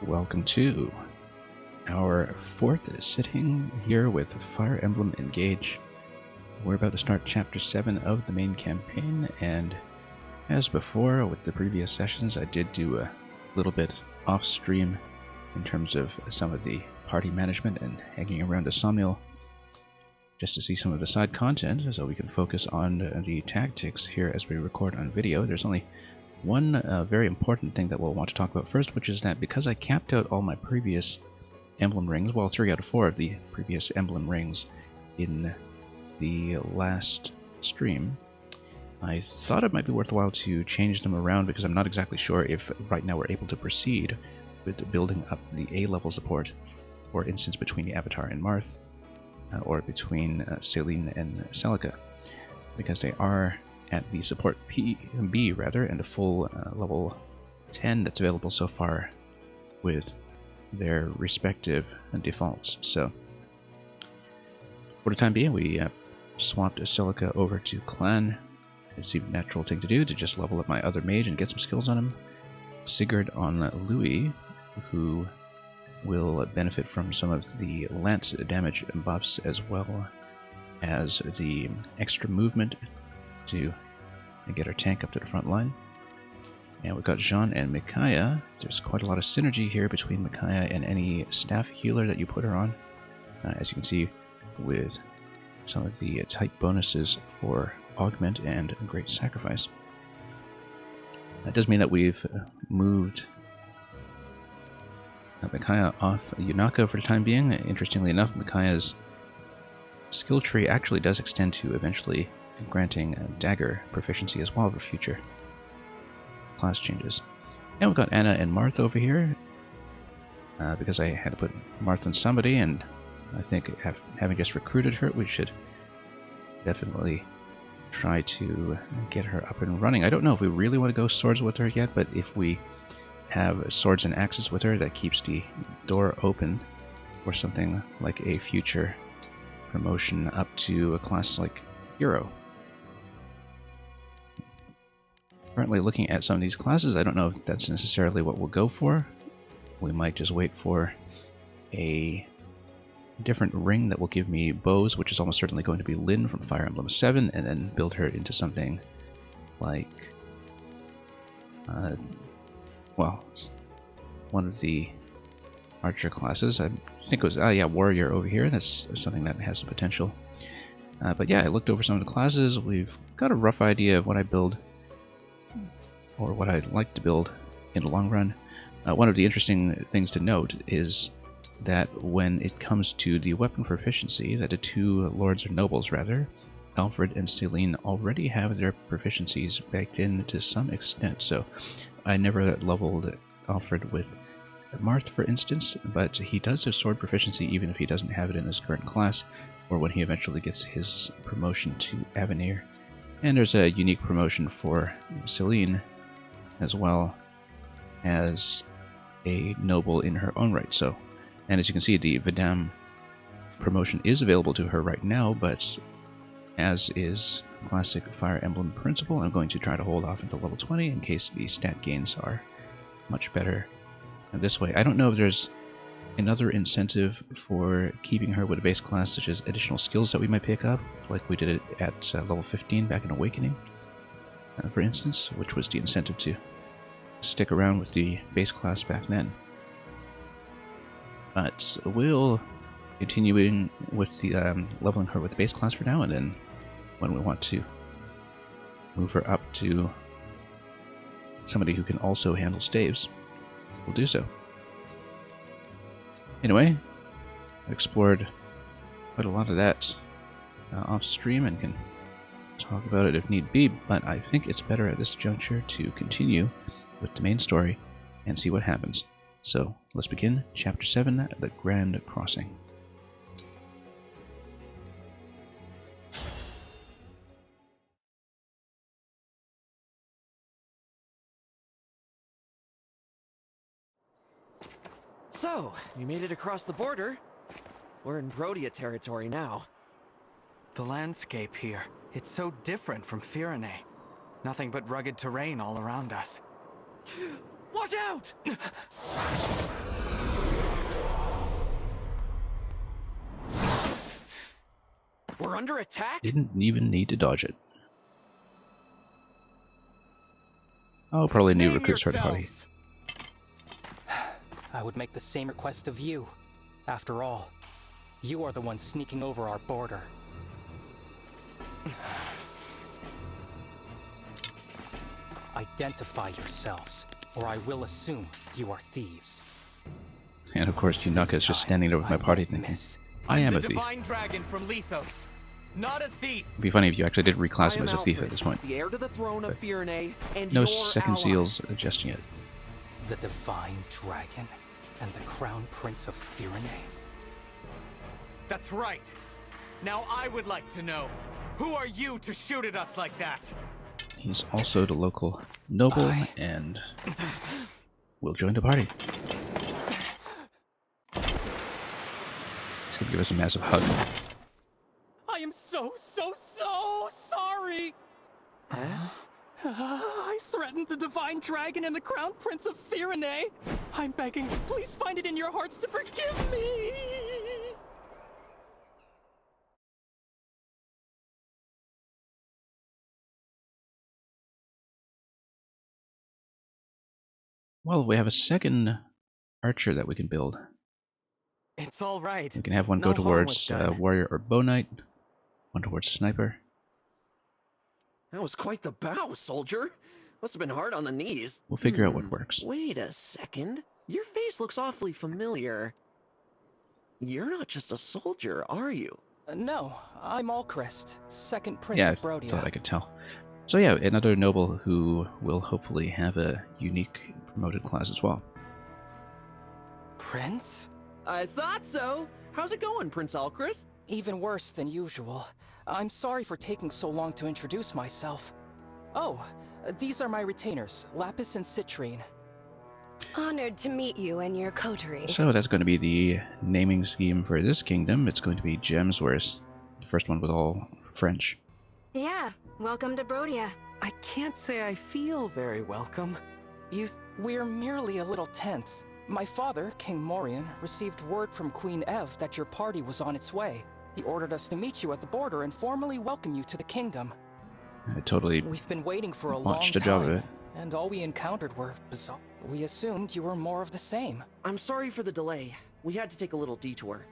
Welcome to our fourth sitting here with Fire Emblem Engage. We're about to start Chapter 7 of the main campaign, and as before with the previous sessions, I did do a little bit off-stream in terms of some of the party management and hanging around a Somniel just to see some of the side content so we can focus on the tactics here as we record on video. There's only one very important thing that we'll want to talk about first, which is that because I capped out all my previous emblem rings, well, 3 out of 4 of the previous emblem rings in the last stream, I thought it might be worthwhile to change them around because I'm not exactly sure if right now we're able to proceed with building up the A-level support, for instance, between the Avatar and Marth, or between Celine and Celica, because they are at the support B rather, and the full level 10 that's available so far with their respective defaults. So for the time being, we swapped Celica over to Clan. It seemed a natural thing to do, to just level up my other mage and get some skills on him. Sigurd on Louis, who will benefit from some of the lance damage buffs as well as the extra movement to get our tank up to the front line. And we've got Jean and Micaiah. There's quite a lot of synergy here between Micaiah and any staff healer that you put her on. As you can see with some of the type bonuses for Augment and Great Sacrifice. That does mean that we've moved Micaiah off Yunaka for the time being. Interestingly enough, Micaiah's skill tree actually does extend to eventually granting dagger proficiency as well for future class changes. And we've got Anna and Marth over here, because I had to put Marth on somebody, and I think having just recruited her, we should definitely try to get her up and running. I don't know if we really want to go swords with her yet, but if we have swords and axes with her, that keeps the door open for something like a future promotion up to a class like Hero. Currently looking at some of these classes, I don't know if that's necessarily what we'll go for. We might just wait for a different ring that will give me bows, which is almost certainly going to be Lyn from Fire Emblem 7, and then build her into something like, well, one of the archer classes. I think it was, Warrior over here. That's something that has the potential. But yeah, I looked over some of the classes. We've got a rough idea of what I build, or what I'd like to build in the long run. One of the interesting things to note is that when it comes to the weapon proficiency, that the two lords or nobles rather, Alfred and Celine, already have their proficiencies baked in to some extent. So I never leveled Alfred with Marth, for instance, but he does have sword proficiency even if he doesn't have it in his current class, or when he eventually gets his promotion to Avenir. And there's a unique promotion for Celine, as well as a noble in her own right. So, and as you can see, the Vidam promotion is available to her right now, but as is classic Fire Emblem principle, I'm going to try to hold off until level 20 in case the stat gains are much better this way. I don't know if there's another incentive for keeping her with a base class, such as additional skills that we might pick up, like we did it at level 15 back in Awakening, for instance, which was the incentive to stick around with the base class back then. But we'll continuing with the leveling her with base class for now, and then when we want to move her up to somebody who can also handle staves, we'll do so. Anyway, I explored quite a lot of that off stream and can talk about it if need be, but I think it's better at this juncture to continue with the main story and see what happens. So let's begin Chapter 7, The Grand Crossing. So, you made it across the border. We're in Brodia territory now. The landscape here, it's so different from Firene. Nothing but rugged terrain all around us. Watch out! under attack? Didn't even need to dodge it. Oh, probably new Name recruits for the party. yourselves. I would make the same request of you. After all, you are the one sneaking over our border. Identify yourselves, or I will assume you are thieves. And of course, Yunaka is just standing there with my party thinking, I am a thief. Divine Dragon from Lethos, not a thief. It'd be funny if you actually did reclass him I am as a thief at Alfred, this point. the heir to the throne of Firene, and No your second ally. seals just yet. The Divine Dragon and the Crown Prince of Firene. That's right. Now I would like to know, who are you to shoot at us like that? He's also the local noble and will join the party. He's gonna give us a massive hug. I am so sorry! I threatened the Divine Dragon and the Crown Prince of Firene. I'm begging, please find it in your hearts to forgive me! Well, we have a second archer that we can build. It's all right. We can have one go No harm was towards done. warrior or bow knight, one towards sniper. That was quite the bow, soldier. Must have been hard on the knees. We'll figure out what works. Wait a second. Your face looks awfully familiar. You're not just a soldier, are you? No, I'm Alchrist, second Prince Yeah, I of Brodia. thought I could tell. So yeah, another noble who will hopefully have a unique promoted class as well. Prince? I thought so. How's it going, Prince Alchrist? Even worse than usual. I'm sorry for taking so long to introduce myself. Oh, these are my retainers, Lapis and Citrine. Honored to meet you and your coterie. So that's going to be the naming scheme for this kingdom. It's going to be Gemsworth, the first one with all French. Yeah, welcome to Brodia. I can't say I feel very welcome. We're merely a little tense. My father, King Morian, received word from Queen Ev that your party was on its way. He ordered us to meet you at the border and formally welcome you to the kingdom. I totally We've been waiting for a long botched the job of time, it. and all we encountered were bizarre. We assumed you were more of the same. I'm sorry for the delay. We had to take a little detour.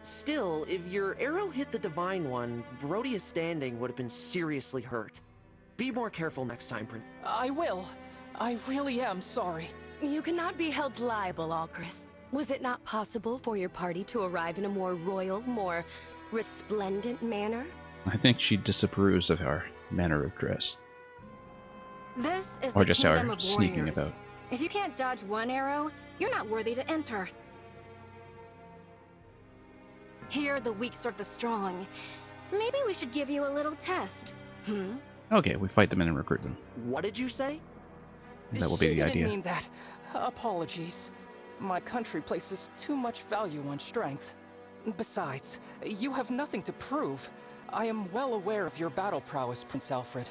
Still, if your arrow hit the Divine One, Brodia's standing would have been seriously hurt. Be more careful next time, Prince. I will. I really am sorry. You cannot be held liable, Alchrist. Was it not possible for your party to arrive in a more royal, more resplendent manner? I think she disapproves of our manner of dress. This is Or the just kingdom our of sneaking warriors. about. If you can't dodge one arrow, you're not worthy to enter. Here, the weak serve the strong. Maybe we should give you a little test. Okay, we fight them and then recruit them. What did you say? That will She be the didn't idea. mean that. Apologies. My country places too much value on strength. Besides, you have nothing to prove. I am well aware of your battle prowess, Prince Alfred.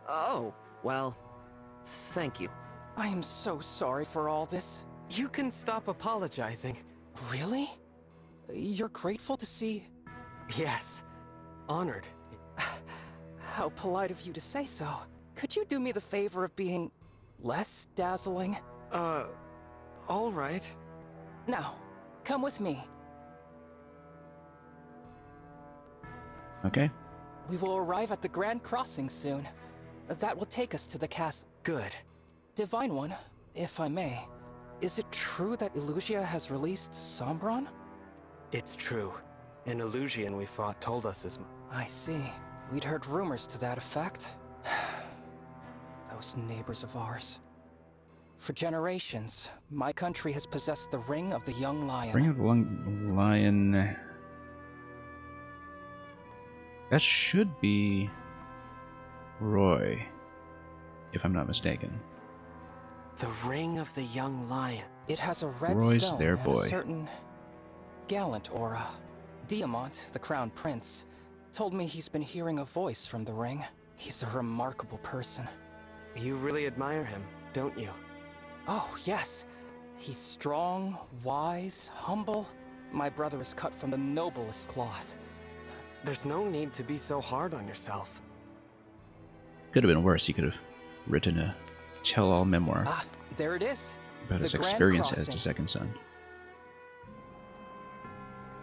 Oh, well, thank you. I am so sorry for all this. You can stop apologizing. Really? You're grateful to see... Yes, honored. How polite of you to say so. Could you do me the favor of being less dazzling? All right. Now, come with me. Okay. We will arrive at the Grand Crossing soon. That will take us to the castle. Good. Divine One, if I may. Is it true that Illusia has released Sombron? It's true. An Illusian we fought told us as much. I see. We'd heard rumors to that effect. Those neighbors of ours. For generations, my country has possessed the Ring of the Young Lion. Ring of the Lion. That should be Roy, if I'm not mistaken. The Ring of the Young Lion. It has a red Roy's stone their and boy. a certain gallant aura. Diamant, the Crown Prince, told me he's been hearing a voice from the ring. He's a remarkable person. You really admire him, don't you? Oh, yes. He's strong, wise, humble. My brother is cut from the noblest cloth. There's no need to be so hard on yourself. Could have been worse. He could have written a tell-all memoir Ah, there it is. about his the Grand experience as Crossing. the second son.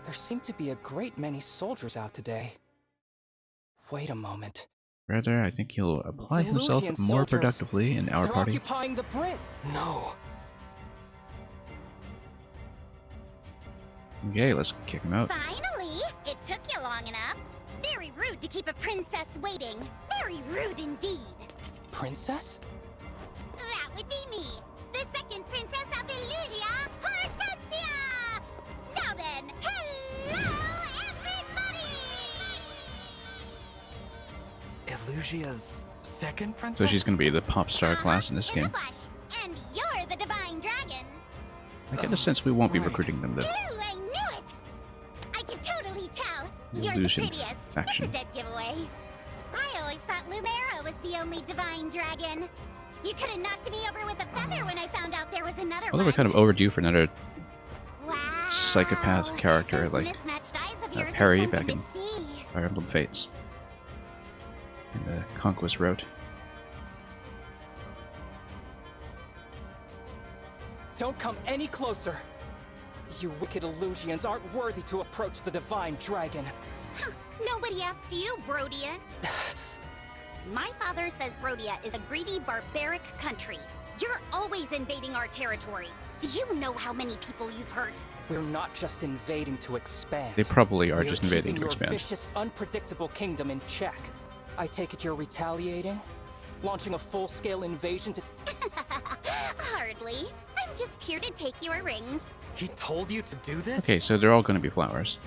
There seem to be a great many soldiers out today. Wait a moment. Rather, I think he'll apply The himself Lucian more soldiers, productively in our They're party. occupying the Brit. No. Okay, let's kick him out. Finally! It took you long enough. Very rude to keep a princess waiting. Very rude indeed. Princess? That would be me, the second princess of Illusia, Hortensia! Now then, hello, everybody! Illusia's second princess? So she's going to be the pop star class in this In game. the flesh. And you're the divine dragon. I get a sense we won't be Right. recruiting them, though. Ooh, I knew it! I can totally tell. You're Illusion the prettiest. faction. That's a dead giveaway. I always thought Lumera was the only divine dragon. You could have knocked me over with a feather when I found out there was another Although one. we're kind of overdue for another Wow. psychopath character Those like mismatched eyes of yours are Perry something back to in see. Fire Emblem Fates. And the Conquest Route. Don't come any closer. You wicked Illusians aren't worthy to approach the divine dragon. Nobody asked you, Brodia. My father says Brodia is a greedy, barbaric country. You're always invading our territory. Do you know how many people you've hurt? We're not just invading to expand. They probably are We're just invading keeping to your expand. vicious, unpredictable kingdom in check. I take it you're retaliating? Launching a full-scale invasion to... Hardly. I'm just here to take your rings. He told you to do this? Okay, so they're all going to be flowers.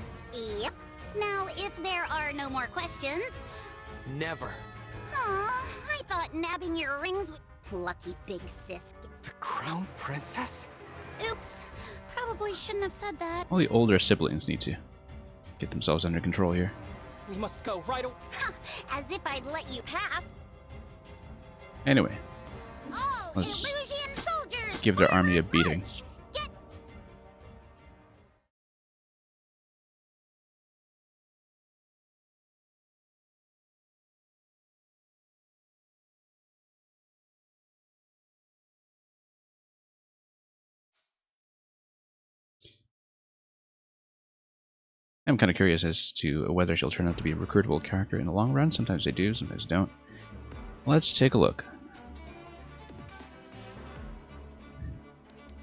Yep. Now, if there are no more questions... Never. Aw, I thought nabbing your rings would... Lucky big sis. The crown princess? Oops. Probably shouldn't have said that. All the older siblings need to get themselves under control here. We must go right away. As if I'd let you pass. Anyway, All Let's Illusion soldiers! give their army a forward beating. march! Get... I'm kind of curious as to whether she'll turn out to be a recruitable character in the long run. Sometimes they do, sometimes they don't. Let's take a look.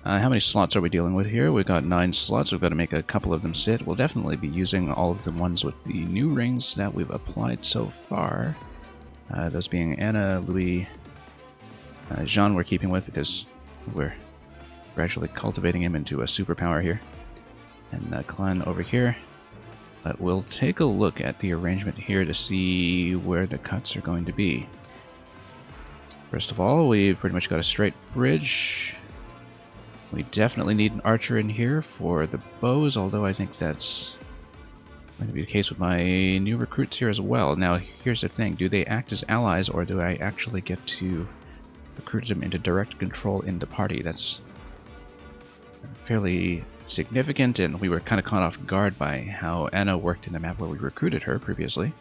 How many slots are we dealing with here? We've got 9 slots. We've got to make a couple of them sit. We'll definitely be using all of the ones with the new rings that we've applied so far. Those being Anna, Louis, Jean we're keeping with because we're gradually cultivating him into a superpower here. And Clan over here. But we'll take a look at the arrangement here to see where the cuts are going to be. First of all, we've pretty much got a straight bridge. We definitely need an archer in here for the bows, although I think that's going to be the case with my new recruits here as well. Now, here's the thing. Do they act as allies, or do I actually get to recruit them into direct control in the party? That's fairly significant, and we were kind of caught off guard by how Anna worked in the map where we recruited her previously.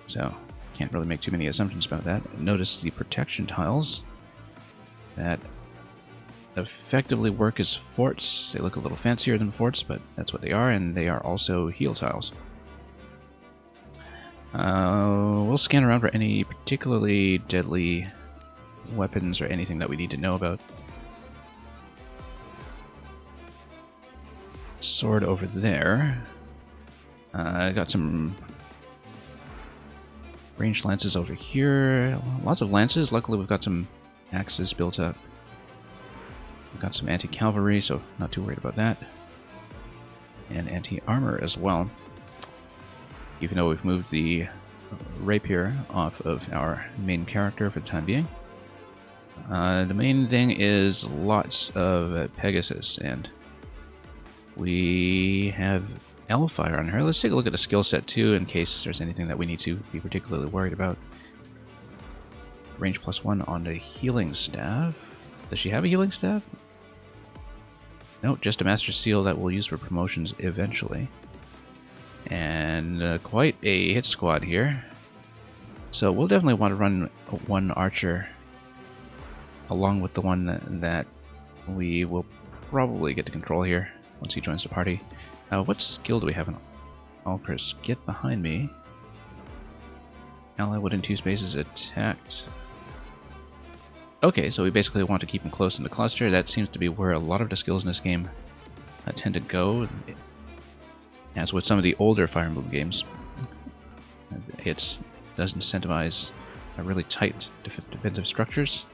So, can't really make too many assumptions about that. Notice the protection tiles that effectively work as forts. They look a little fancier than forts, but that's what they are, and they are also heal tiles. We'll scan around for any particularly deadly weapons or anything that we need to know about. Sword over there. I got some ranged lances over here. Lots of lances. Luckily, we've got some axes built up. We've got some anti-cavalry, so not too worried about that. And anti-armor as well. Even though we've moved the rapier off of our main character for the time being. The main thing is lots of Pegasus, and we have Elfire on her. Let's take a look at the skill set too, in case there's anything that we need to be particularly worried about. Range +1 on the healing staff. Does she have a healing staff? No, just a Master Seal that we'll use for promotions eventually. And quite a hit squad here. So we'll definitely want to run one archer along with the one that we will probably get to control here once he joins the party. What skill do we have in Alcris? Get behind me. Ally within 2 spaces attacked. Okay, so we basically want to keep him close in the cluster. That seems to be where a lot of the skills in this game tend to go. As with some of the older Fire Emblem games, it does incentivize really tight defensive structures,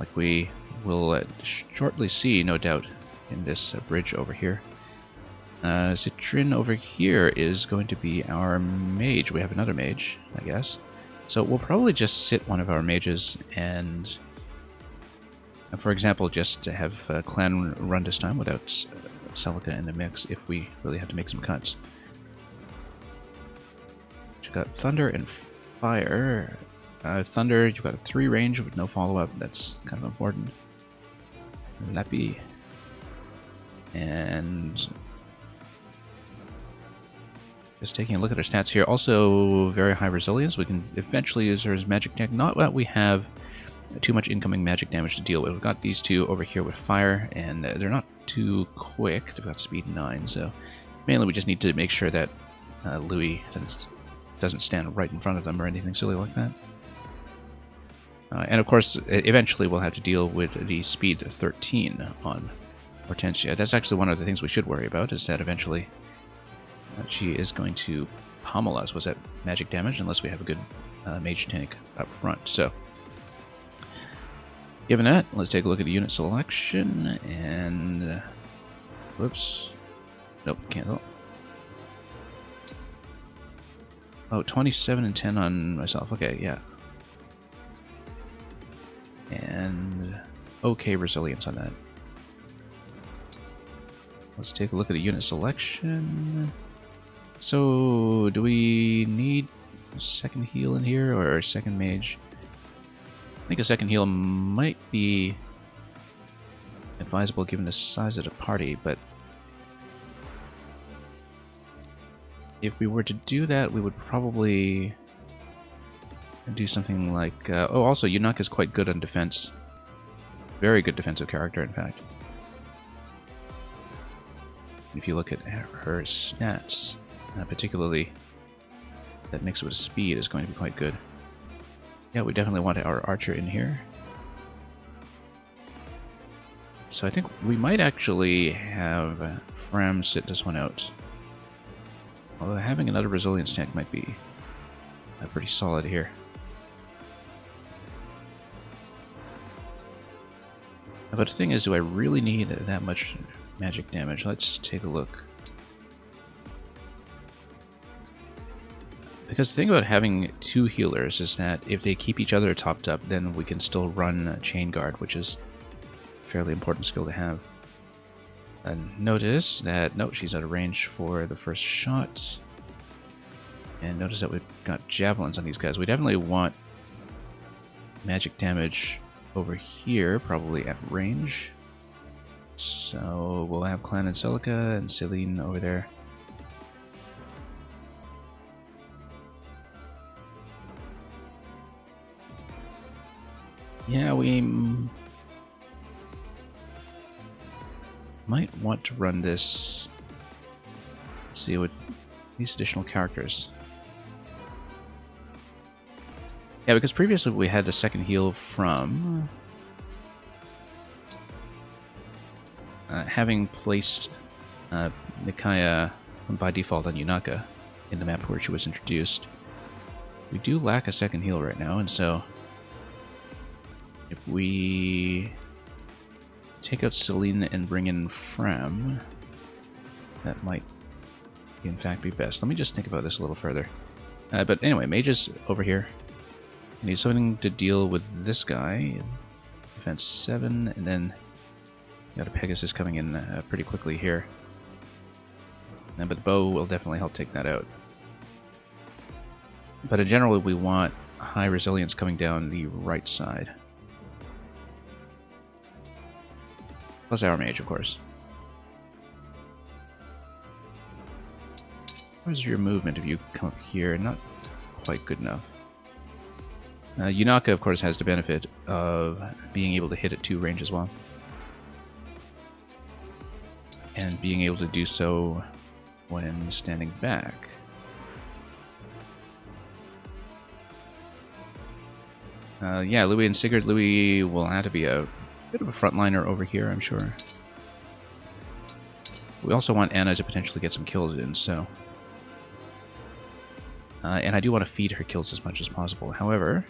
like we will shortly see, no doubt, in this bridge over here. Citrin over here is going to be our mage. We have another mage, I guess. So we'll probably just sit one of our mages and, for example, just to have clan run this time without Celica in the mix if we really have to make some cuts. You've got Thunder and Fire. Thunder, you've got a 3 range with no follow-up. That's kind of important. Leppy. And just taking a look at our stats here. Also, very high resilience. We can eventually use her as magic tank. Not that we have too much incoming magic damage to deal with. We've got these two over here with fire, and they're not too quick. They've got speed 9, so mainly we just need to make sure that Louis doesn't stand right in front of them or anything silly like that. And of course, eventually we'll have to deal with the speed 13 on Hortensia. That's actually one of the things we should worry about, is that eventually she is going to pummel us with that magic damage unless we have a good mage tank up front. So, given that, let's take a look at the unit selection, and whoops, nope, can't. Oh, 27 and 10 on myself. Okay, yeah. And okay resilience on that. Let's take a look at the unit selection. So, do we need a second heal in here, or a second mage? I think a second heal might be advisable given the size of the party, but if we were to do that, we would probably do something like... oh, also, Yunaka is quite good on defense. Very good defensive character, in fact. If you look at her stats, particularly that mix with speed is going to be quite good. Yeah, we definitely want our archer in here. So I think we might actually have Fram sit this one out. Although having another resilience tank might be pretty solid here. But the thing is, do I really need that much magic damage? Let's take a look. Because the thing about having 2 healers is that if they keep each other topped up, then we can still run Chain Guard, which is a fairly important skill to have. And notice that, no, she's out of range for the first shot. And notice that we've got javelins on these guys. We definitely want magic damage over here, probably at range. So we'll have Clan and Celica and Celine over there. Yeah, we might want to run this. Let's see what these additional characters. Yeah, because previously we had the second heal from having placed Micaiah by default on Yunaka in the map where she was introduced. We do lack a second heal right now, and so if we take out Celine and bring in Fram, that might in fact be best. Let me just think about this a little further. But anyway, mages over here. I need something to deal with this guy. Defense 7, and then got a Pegasus coming in pretty quickly here. But the bow will definitely help take that out. But in general, we want high resilience coming down the right side. Plus our mage, of course. Where's your movement if you come up here? Not quite good enough. Yunaka, of course, has the benefit of being able to hit at 2 range as well. And being able to do so when standing back. Yeah, Louis and Sigurd. Louis will have to be a bit of a frontliner over here, I'm sure. We also want Anna to potentially get some kills in, so... and I do want to feed her kills as much as possible. However,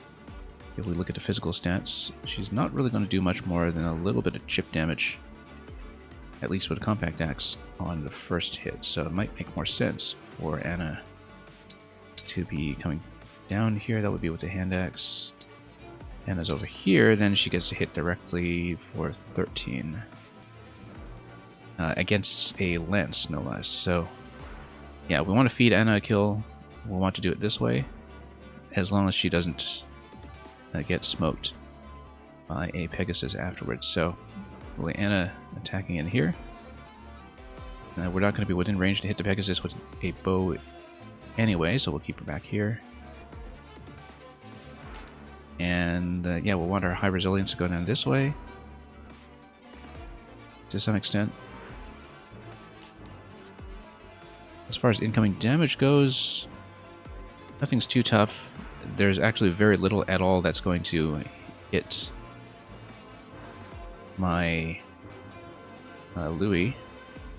if we look at the physical stats, she's not really going to do much more than a little bit of chip damage, at least with a compact axe, on the first hit. So it might make more sense for Anna to be coming down here. That would be with the hand axe. Anna's over here, then she gets to hit directly for 13. Against a lance, no less. So, yeah, we want to feed Anna a kill. We'll want to do it this way, as long as she doesn't get smoked by a Pegasus afterwards. So, really Anna attacking in here. We're not going to be within range to hit the Pegasus with a bow anyway, so we'll keep her back here. And yeah, we'll want our high resilience to go down this way to some extent. As far as incoming damage goes, nothing's too tough. There's actually very little at all that's going to hit my Louis,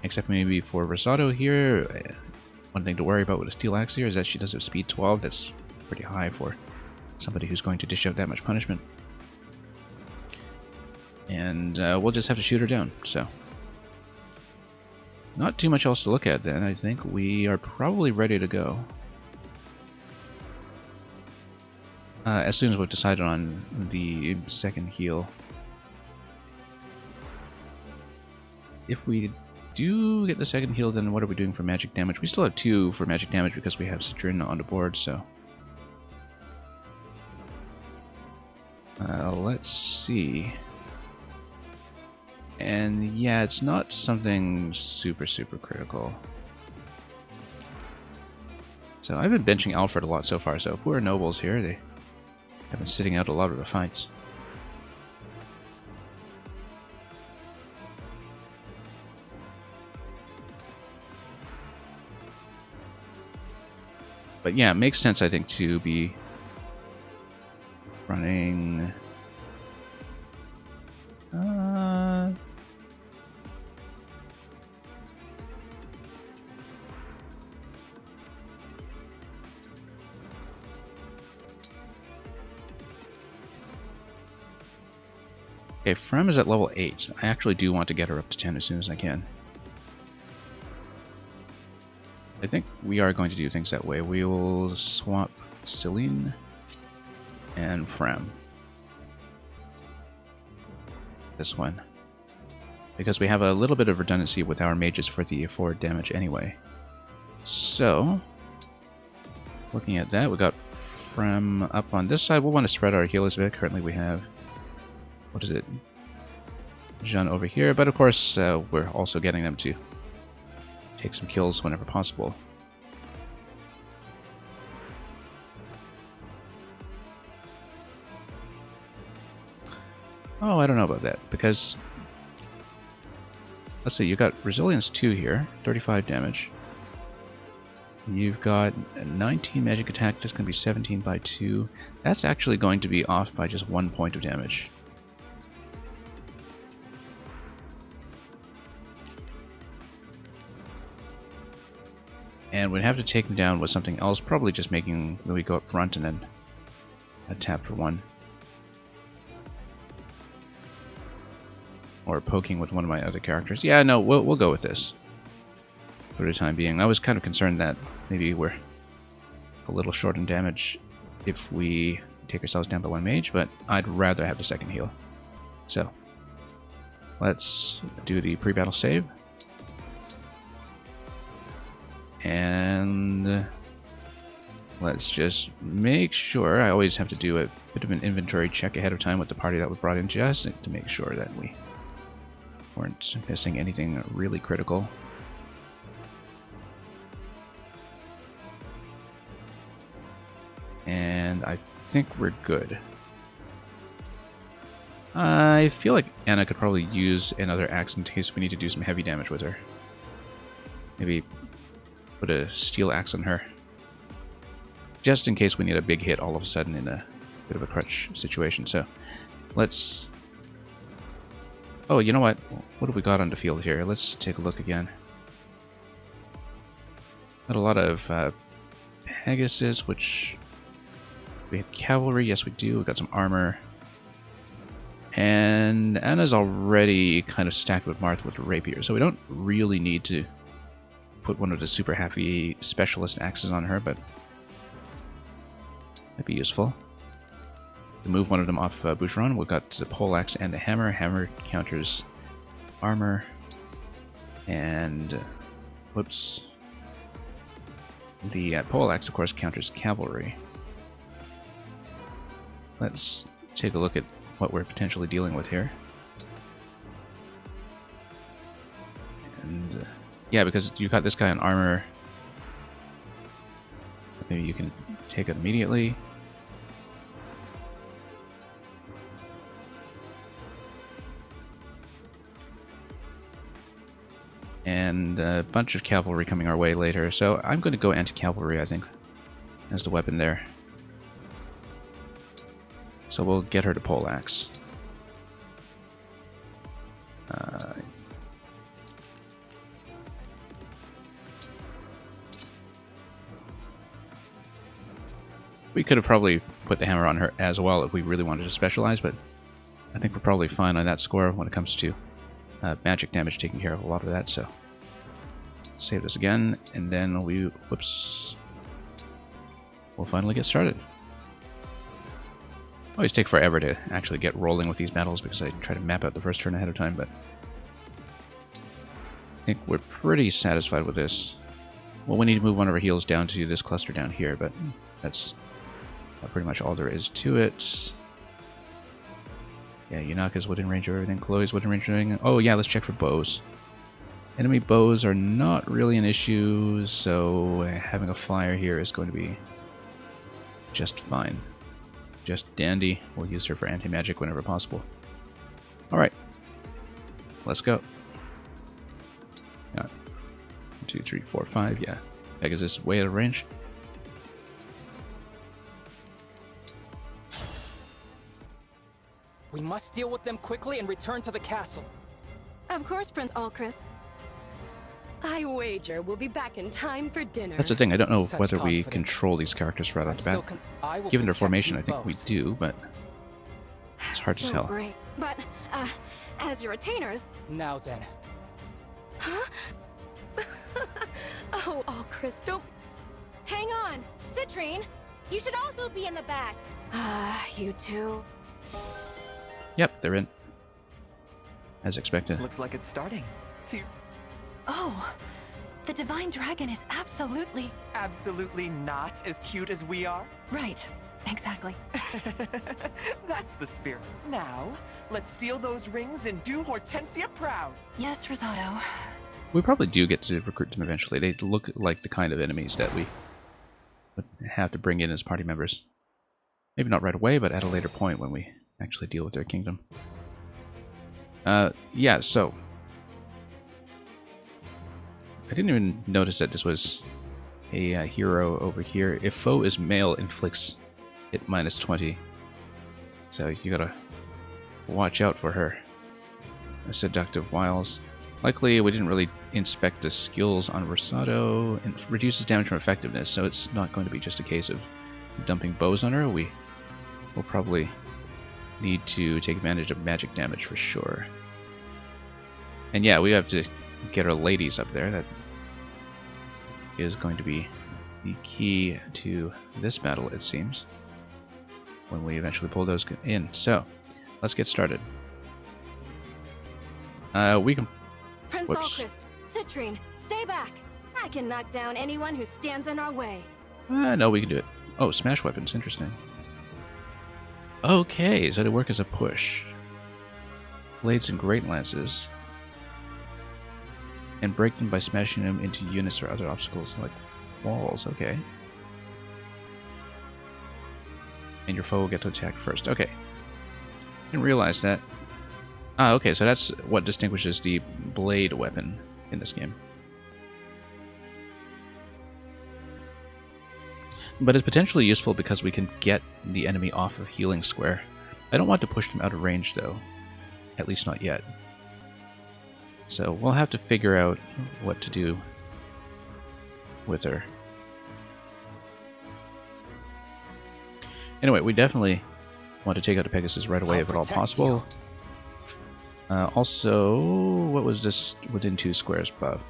except maybe for Rosado here. One thing to worry about with a steel axe here is that she does have speed 12. That's pretty high for somebody who's going to dish out that much punishment. And we'll just have to shoot her down, so. Not too much else to look at then. I think we are probably ready to go. As soon as we've decided on the second heal. If we do get the second heal, then what are we doing for magic damage? We still have 2 for magic damage because we have Citrin on the board, so. Let's see. And yeah, it's not something super critical. So I've been benching Alfred a lot so far, so poor nobles here, they have been sitting out a lot of the fights. But yeah, it makes sense, I think, to be running... Okay, Frem is at level 8. I actually do want to get her up to 10 as soon as I can. I think we are going to do things that way. We will swap Celine and Frem. This one. Because we have a little bit of redundancy with our mages for the forward damage anyway. So, looking at that, we got Frem up on this side. We'll want to spread our healers a bit. Currently we have... What is it? Jean over here, but of course we're also getting them to take some kills whenever possible. Oh, I don't know about that, because let's see, you got Resilience 2 here, 35 damage. You've got 19 magic attack, that's going to be 17 by 2. That's actually going to be off by just 1 point of damage. And we'd have to take him down with something else, probably just making Louis go up front and then a tap for 1. Or poking with one of my other characters. Yeah, no, we'll go with this for the time being. I was kind of concerned that maybe we're a little short in damage if we take ourselves down by 1 mage, but I'd rather have the second heal. So, let's do the pre-battle save. And let's just make sure, I always have to do a bit of an inventory check ahead of time with the party that was brought in, just to make sure that we weren't missing anything really critical. I think we're good. I feel like Anna could probably use another axe in case we need to do some heavy damage with her. Maybe put a steel axe on her. Just in case we need a big hit all of a sudden in a bit of a crutch situation. So let's... Oh, you know what? What have we got on the field here? Let's take a look again. Got a lot of Pegasus, which... We have cavalry. Yes, we do. We've got some armor. And Anna's already kind of stacked with Marth with rapier, so we don't really need to put one of the super heavy specialist axes on her, but that'd be useful. To move one of them off Boucheron, we've got the poleaxe and the hammer. Hammer counters armor, and whoops, the poleaxe, of course, counters cavalry. Let's take a look at what we're potentially dealing with here. And yeah, because you got this guy on armor, maybe you can take it immediately. And a bunch of cavalry coming our way later, so I'm going to go anti-cavalry, I think, as the weapon there. So we'll get her to poleaxe. We could have probably put the hammer on her as well if we really wanted to specialize, but I think we're probably fine on that score when it comes to magic damage taking care of a lot of that, so save this again, and then we'll finally get started. Always take forever to actually get rolling with these battles because I try to map out the first turn ahead of time, but I think we're pretty satisfied with this. Well, we need to move one of our heals down to this cluster down here, but that's pretty much all there is to it. Yeah, Yunaka's within range of everything. Chloe's within range of everything. Oh yeah, let's check for bows. Enemy bows are not really an issue, so having a flyer here is going to be just fine. Just dandy. We'll use her for anti-magic whenever possible. Alright. Let's go. Got 1, 2, 3, 4, 5. Yeah. Pegasus way out of range. We must deal with them quickly and return to the castle. Of course, Prince Alchrist. I wager we'll be back in time for dinner. That's the thing. I don't know Such whether we confidence. control these characters right off the bat. I will Given their protect formation, you I think we both. do, but it's hard to So tell. brave. But, as your retainers... Now then. Huh? Oh, Alchrist, don't... Hang on! Citrine! You should also be in the back! You two... Yep, they're in. As expected. Looks like it's starting. Oh, the Divine Dragon is absolutely... Absolutely not as cute as we are. Right, exactly. That's the spirit. Now, let's steal those rings and do Hortensia proud. Yes, Rosado. We probably do get to recruit them eventually. They look like the kind of enemies that we would have to bring in as party members. Maybe not right away, but at a later point when we actually deal with their kingdom. Yeah, so... I didn't even notice that this was a hero over here. If foe is male, inflicts hit -20. So you gotta watch out for her. Seductive Wiles. Likely, we didn't really inspect the skills on Rosado. It reduces damage from effectiveness, so it's not going to be just a case of dumping bows on her. We will probably need to take advantage of magic damage for sure. And yeah, we have to get our ladies up there. That is going to be the key to this battle, it seems, when we eventually pull those in. So, let's get started. We can... Prince Whoops. Alchrist, Citrine, stay back! I can knock down anyone who stands in our way. No, we can do it. Oh, smash weapons. Interesting. Okay, so they work as a push. Blades and great lances. And break them by smashing them into units or other obstacles like walls. Okay. and your foe will get to attack first. Okay. Didn't realize that. Ah, okay, so that's what distinguishes the blade weapon in this game. But it's potentially useful because we can get the enemy off of healing square. I don't want to push them out of range, though. At least not yet. So we'll have to figure out what to do with her. Anyway, we definitely want to take out a Pegasus right away if at all possible. Also, what was this within 2 squares buff?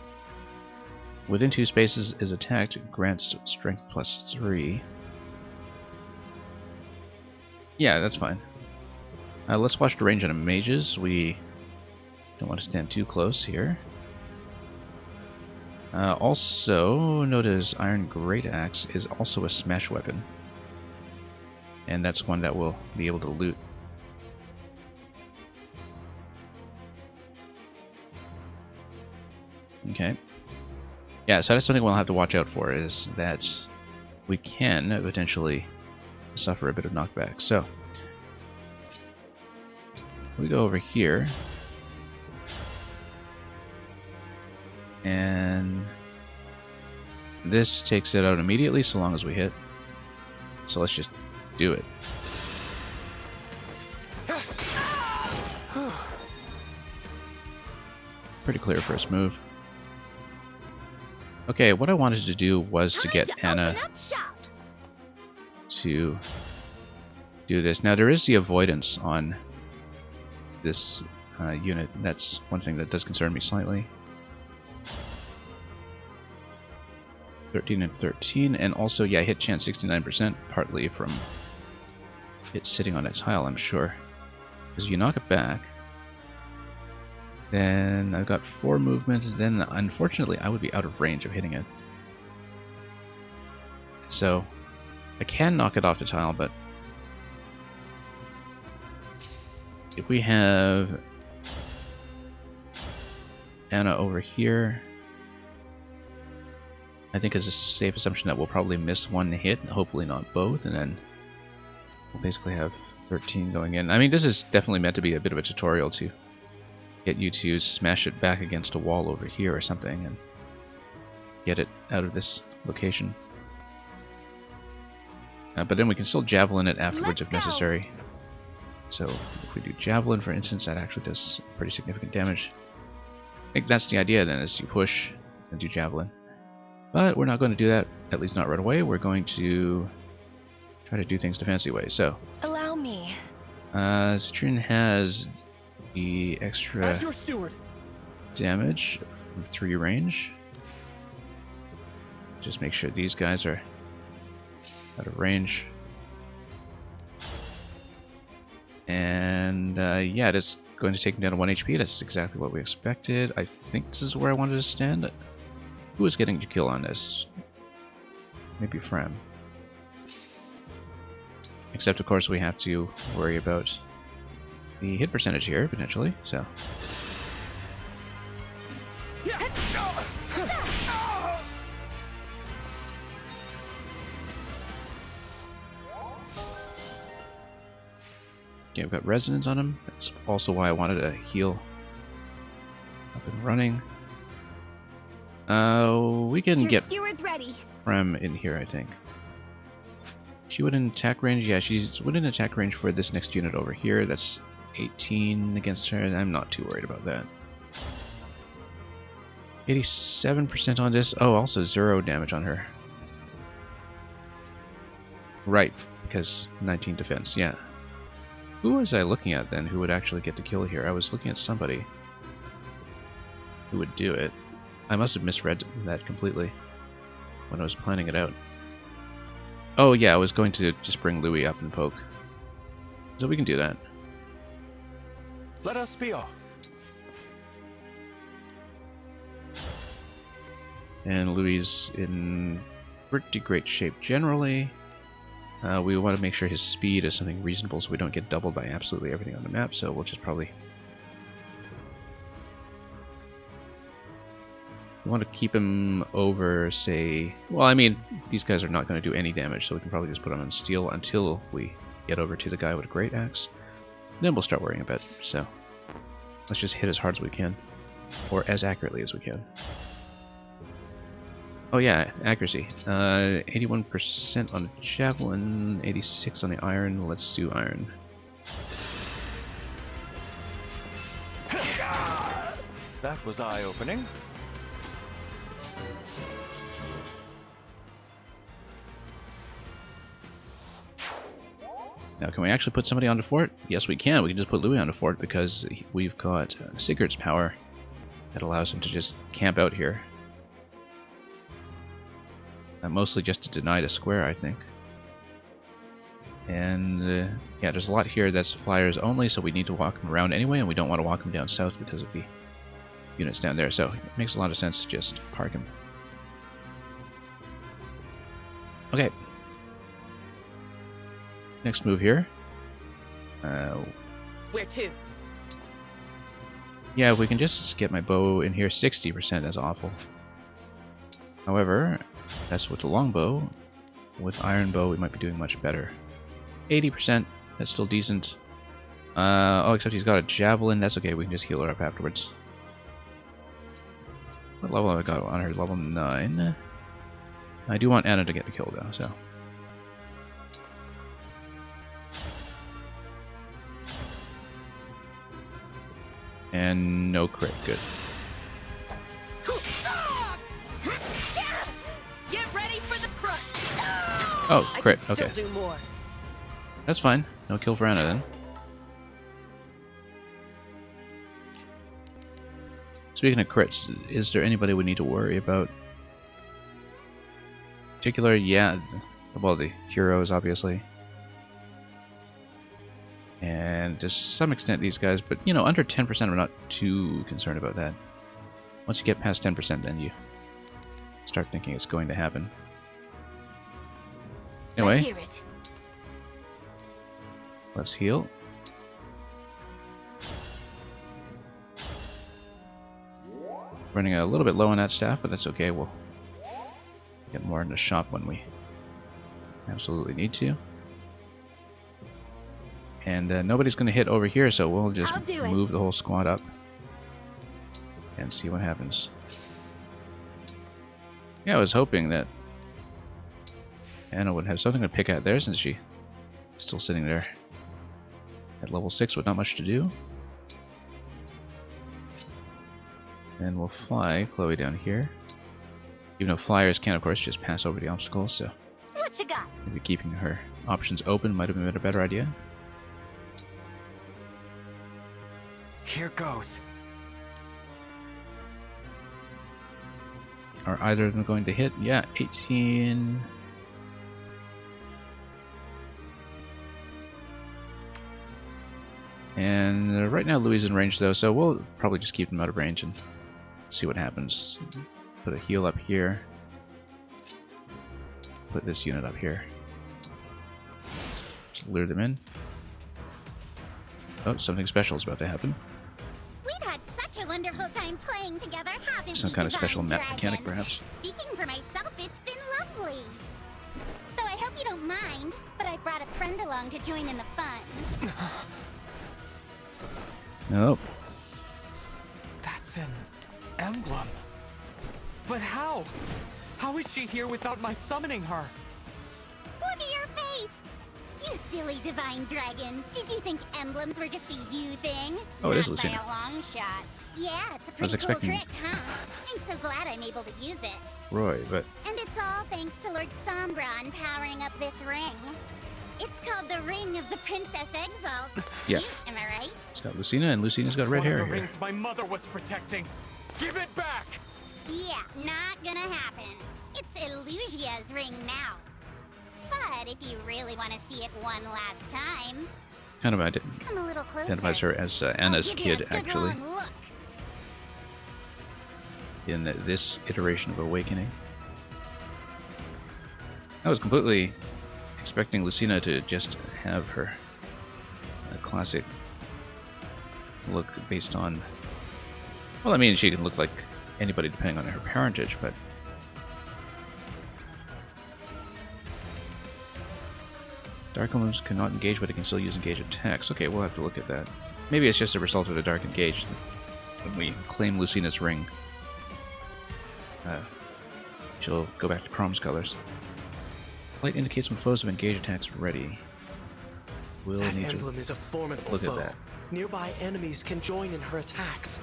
Within 2 spaces is attacked, grants strength +3. Yeah, that's fine. Let's watch the range on mages. We don't want to stand too close here. Also, notice Iron Great Axe is also a smash weapon. And that's one that we'll be able to loot. Okay. Yeah, so that's something we'll have to watch out for, is that we can potentially suffer a bit of knockback. So, we go over here. And this takes it out immediately, so long as we hit. So let's just do it. Pretty clear first move. Okay, what I wanted to do was to get Anna to do this. Now, there is the avoidance on this unit. That's one thing that does concern me slightly. 13 and 13, and also, yeah, hit chance 69%, partly from it sitting on a tile, I'm sure. Because if you knock it back, then I've got 4 movements, then unfortunately I would be out of range of hitting it. So, I can knock it off the tile, but if we have Anna over here, I think it's a safe assumption that we'll probably miss 1 hit, hopefully not both, and then we'll basically have 13 going in. I mean, this is definitely meant to be a bit of a tutorial to get you to smash it back against a wall over here or something and get it out of this location. But then we can still javelin it afterwards if necessary. So if we do javelin, for instance, that actually does pretty significant damage. I think that's the idea then, is you push and do javelin. But we're not going to do that, at least not right away. We're going to try to do things the fancy way. So, allow me. Citrine has the extra As your steward. damage from 3 range. Just make sure these guys are out of range. And yeah, it is going to take him down to 1 HP. That's exactly what we expected. I think this is where I wanted to stand. Who is getting to kill on this? Maybe Frem. Except, of course, we have to worry about the hit percentage here, potentially, so. Okay, we've got resonance on him. That's also why I wanted to heal up and running. We can get Frem in here, I think. She wouldn't attack range. Yeah, she's within attack range for this next unit over here. That's 18 against her. I'm not too worried about that. 87% on this. Oh, also 0 damage on her. Right, because 19 defense, yeah. Who was I looking at then who would actually get the kill here? I was looking at somebody who would do it. I must have misread that completely when I was planning it out. Oh yeah, I was going to just bring Louis up and poke. So we can do that. Let us be off. And Louis in pretty great shape generally. We want to make sure his speed is something reasonable so we don't get doubled by absolutely everything on the map, so we'll just probably... We want to keep him over, say... Well, I mean, these guys are not going to do any damage, so we can probably just put him on steel until we get over to the guy with a great axe. Then we'll start worrying about it. So let's just hit as hard as we can, or as accurately as we can. Oh yeah, accuracy. 81% on the javelin, 86 on the iron. Let's do iron. That was eye-opening. Now, can we actually put somebody on the fort? Yes, we can. We can just put Louis on the fort because we've got Sigurd's power that allows him to just camp out here. Mostly just to deny the square, I think. And yeah, there's a lot here that's flyers only, so we need to walk them around anyway, and we don't want to walk them down south because of the units down there. So it makes a lot of sense to just park him. Okay. Next move here. Where to? Yeah, if we can just get my bow in here, 60%, that's awful. However, that's with the longbow. With iron bow, we might be doing much better. 80%, that's still decent. Oh, except he's got a javelin. That's okay, we can just heal her up afterwards. What level have I got on her? Level 9. I do want Anna to get the kill, though, so... And no crit, good. Get ready for the crunch. Oh, crit, I can okay. still do more. That's fine. No kill for Anna then. Speaking of crits, is there anybody we need to worry about? In particular, yeah, well, the heroes, obviously. And to some extent these guys, but, you know, under 10% we're not too concerned about that. Once you get past 10%, then you start thinking it's going to happen. Anyway, let's heal. Running a little bit low on that staff, but that's okay. We'll get more in the shop when we absolutely need to. And nobody's going to hit over here, so we'll just move the whole squad up and see what happens. Yeah, I was hoping that Anna would have something to pick at there, since she's still sitting there at level 6 with not much to do. And we'll fly Chloe down here. Even though flyers can, of course, just pass over the obstacles, so What you got? maybe keeping her options open might have been a better idea. Here goes. Are either of them going to hit? Yeah, 18. And right now Louis is in range though, so we'll probably just keep him out of range and see what happens. Put a heal up here. Put this unit up here. Just lure them in. Oh, something special is about to happen. We've had such a wonderful time playing together, haven't we, Some kind of Divine special map Dragon? mechanic, perhaps. Speaking for myself, it's been lovely. So I hope you don't mind, but I brought a friend along to join in the fun. Nope. That's an emblem. But how? How is she here without my summoning her? Look at your face! You silly Divine Dragon. Did you think emblems were just a you thing? Oh, it is Not by Lucina. a long shot. Yeah, it's a I was pretty cool expecting trick, huh? I'm so glad I'm able to use it. Roy, but And it's all thanks to Lord Sombron powering up this ring. It's called the Ring of the Princess Exalt. Yeah. Cute, am I right? it's got Lucina, and Lucina's got It's red one hair of the here. rings my mother was protecting. Give it back! Yeah, not gonna happen. It's Illusia's ring now. But if you really want to see it one last time, Kind of come a little closer. identifies her as Anna's I'll give you a kid, good actually, long look. in this iteration of Awakening. I was completely expecting Lucina to just have her classic look based on... Well, I mean, she can look like anybody depending on her parentage, but... Dark emblems cannot engage, but it can still use engage attacks. Okay, we'll have to look at that. Maybe it's just a result of the dark engage when we claim Lucina's ring. She'll go back to Prom's colors. Light indicates when foes have engaged attacks ready. We'll That need emblem to is a formidable look foe. at that. Nearby enemies can join in her attacks.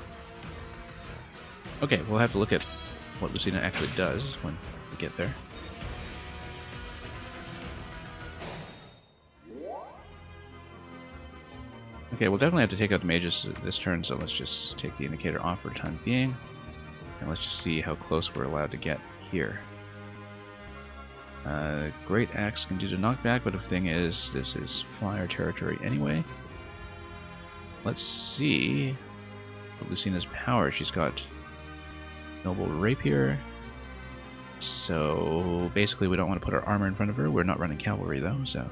Okay, we'll have to look at what Lucina actually does when we get there. Okay, we'll definitely have to take out the mages this turn, so let's just take the indicator off for the time being. And let's just see how close we're allowed to get here. Great Axe can do the knockback, but the thing is, this is flyer territory anyway. Let's see Lucina's power. She's got Noble Rapier. So basically we don't want to put our armor in front of her. We're not running cavalry though, so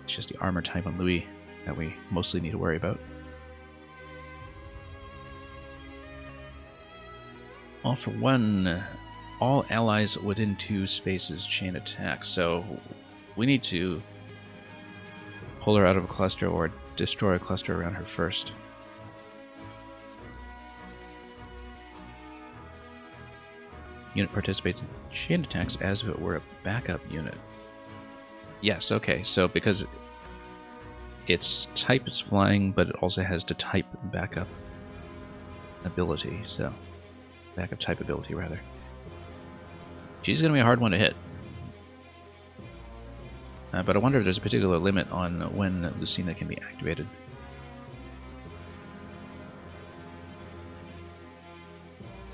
it's just the armor type on Louis that we mostly need to worry about. All for one. All allies within 2 spaces chain attack. So we need to pull her out of a cluster or destroy a cluster around her first. Unit participates in chain attacks as if it were a backup unit. Yes, okay, so because its type is flying, but it also has the type backup ability, so backup type ability rather. She's going to be a hard one to hit. But I wonder if there's a particular limit on when Lucina can be activated.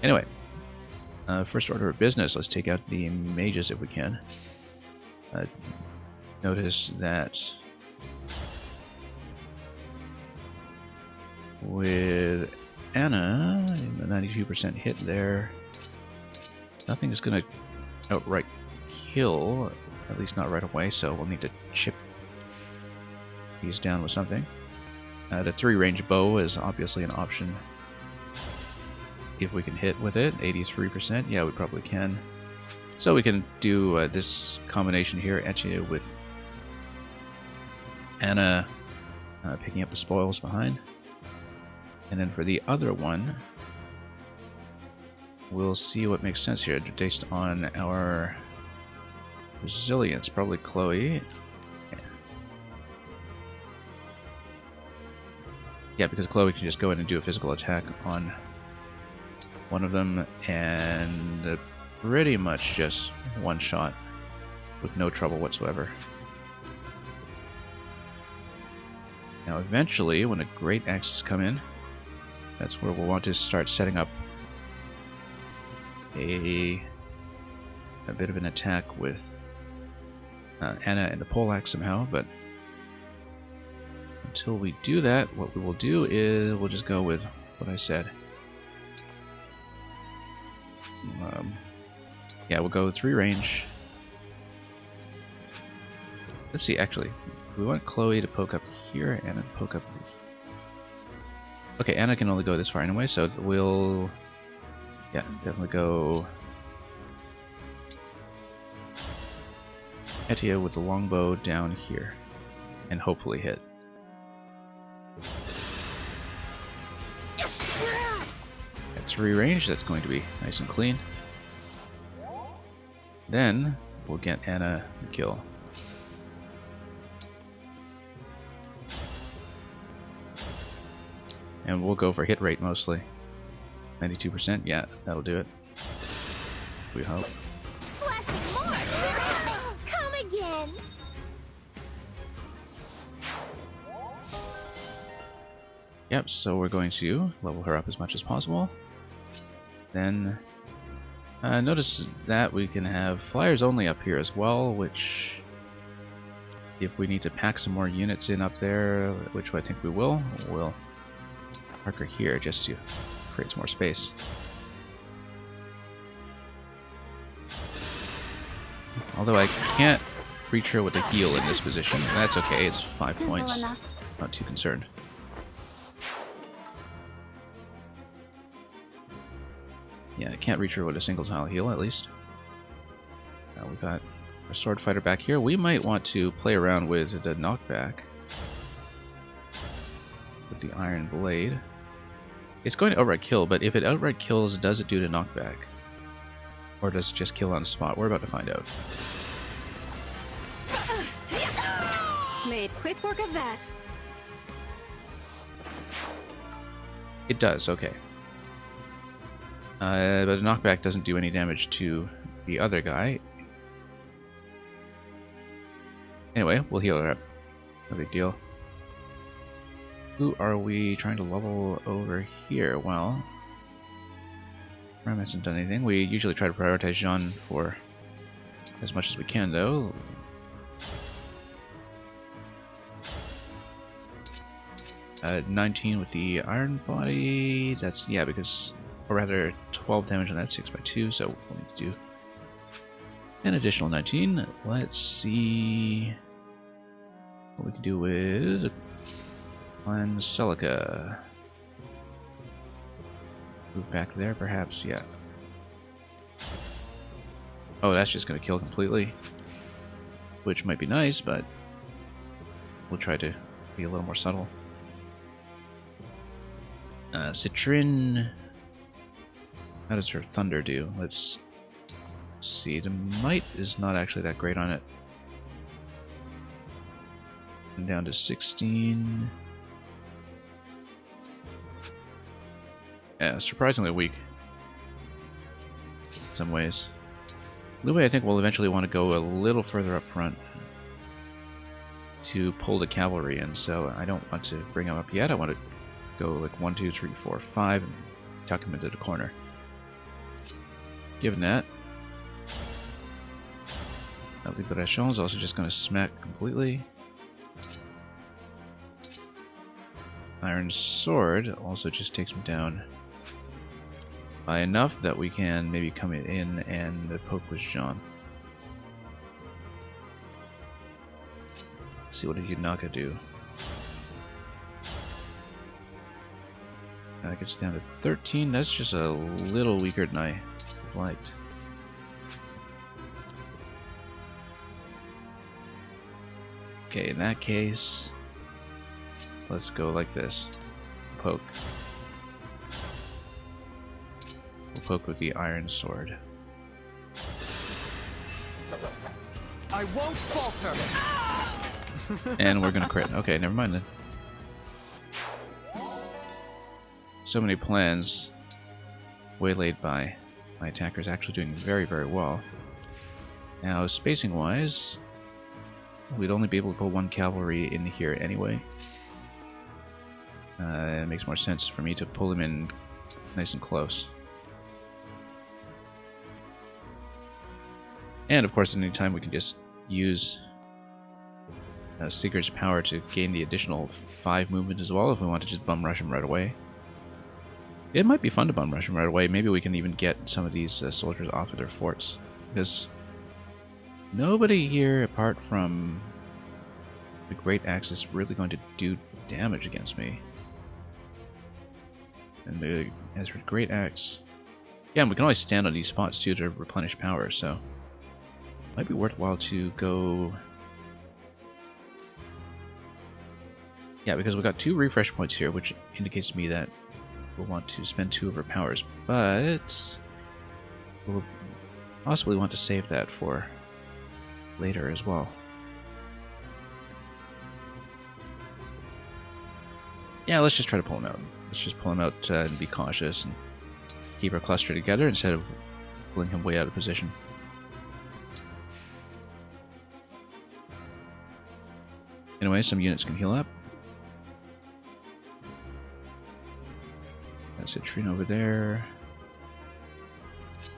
Anyway, first order of business, let's take out the mages if we can. Notice that with Anna, a 92% hit there, nothing is going to outright kill, at least not right away, so we'll need to chip these down with something. The 3-range bow is obviously an option if we can hit with it. 83%, yeah, we probably can. So we can do this combination here, Etchia with Anna picking up the spoils behind. And then for the other one, we'll see what makes sense here based on our resilience. Probably Chloe. Yeah, because Chloe can just go in and do a physical attack on one of them and pretty much just one shot with no trouble whatsoever. Now eventually, when the Great Axes come in, that's where we'll want to start setting up a bit of an attack with Anna and the poleaxe somehow, but until we do that, what we will do is we'll just go with what I said. Yeah, we'll go 3-range. Let's see, actually, we want Chloe to poke up here, Anna to poke up. Okay, Anna can only go this far anyway, so we'll, yeah, definitely go Etia with the longbow down here, and hopefully hit. At 3-range, that's going to be nice and clean. Then we'll get Anna the kill. And we'll go for hit rate mostly. 92%, yeah, that'll do it. We hope. Flashing more! Come again! Yep, so we're going to level her up as much as possible. Then notice that we can have flyers only up here as well, which if we need to pack some more units in up there, which I think we will, we'll park her here just to create some more space. Although I can't reach her with a heal in this position. That's okay, it's 5 Simple points. enough. Not too concerned. Yeah, I can't reach her with a single tile heal, at least. We've got our sword fighter back here. We might want to play around with the knockback. With the iron blade. It's going to outright kill, but if it outright kills, does it do to knockback? Or does it just kill on the spot? We're about to find out. Made quick work of that. It does, okay. But a knockback doesn't do any damage to the other guy. Anyway, we'll heal her up. No big deal. Who are we trying to level over here? Well, Ram hasn't done anything. We usually try to prioritize Jean for as much as we can, though. 19 with the iron body. That's, yeah, because, or rather 12 damage on that 6x2, so we'll need to do an additional 19. Let's see what we can do with Celica. Move back there, perhaps, yeah. Oh, that's just going to kill completely, which might be nice, but we'll try to be a little more subtle. Citrin. How does her thunder do? Let's see. The might is not actually that great on it. And down to 16. Yeah, surprisingly weak. In some ways. Lue, I think, will eventually want to go a little further up front to pull the cavalry in, so I don't want to bring him up yet. I want to go like 1, 2, 3, 4, 5 and tuck him into the corner. Given that, La Libération is also just going to smack completely. Iron Sword also just takes him down by enough that we can maybe come in and poke with Jean. Let's see what does Yunaka do. That gets down to 13. That's just a little weaker than I liked. Okay, in that case, let's go like this. Poke. We'll poke with the iron sword. I won't falter. And we're gonna crit. Okay, never mind then. So many plans waylaid by my attackers, actually doing very, very well. Now, spacing-wise, we'd only be able to put one cavalry in here anyway. It makes more sense for me to pull them in nice and close. And, of course, at any time we can just use Sigurd's power to gain the additional 5 movement as well if we want to just bum rush him right away. It might be fun to bum rush them right away. Maybe we can even get some of these soldiers off of their forts. Because nobody here, apart from the Great Axe, is really going to do damage against me. And as for Great Axe... Yeah, and we can always stand on these spots too to replenish power, so... It might be worthwhile to go... Yeah, because we've got 2 refresh points here, which indicates to me that we'll want to spend 2 of our powers, but we'll possibly want to save that for later as well. Yeah, let's just try to pull him out. Let's just pull him out and be cautious and keep our cluster together instead of pulling him way out of position. Anyway, some units can heal up. Citrine over there.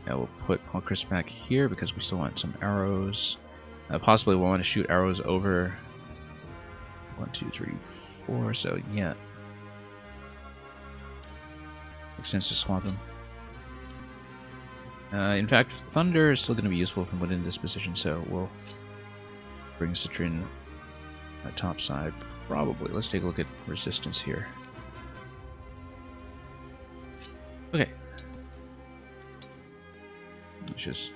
Yeah, we'll put Chris back here because we still want some arrows. Possibly we'll want to shoot arrows over 1, 2, 3, 4. So yeah, makes sense to swap them. In fact, thunder is still going to be useful from within this position, so we'll bring Citrine top side. Probably. Let's take a look at resistance here. Okay. Let's just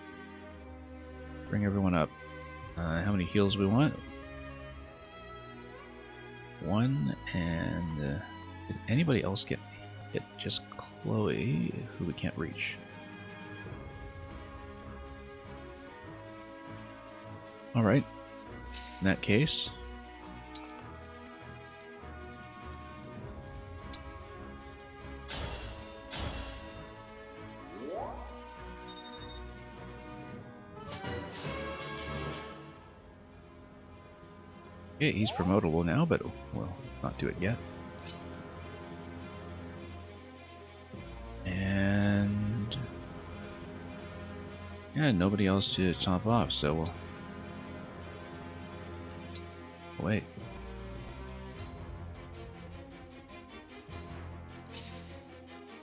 bring everyone up. How many heals we want? 1, and did anybody else get hit? Just Chloe, who we can't reach. Alright. In that case... Okay, he's promotable now, but we'll not do it yet. And... yeah, nobody else to top off, so we'll... wait.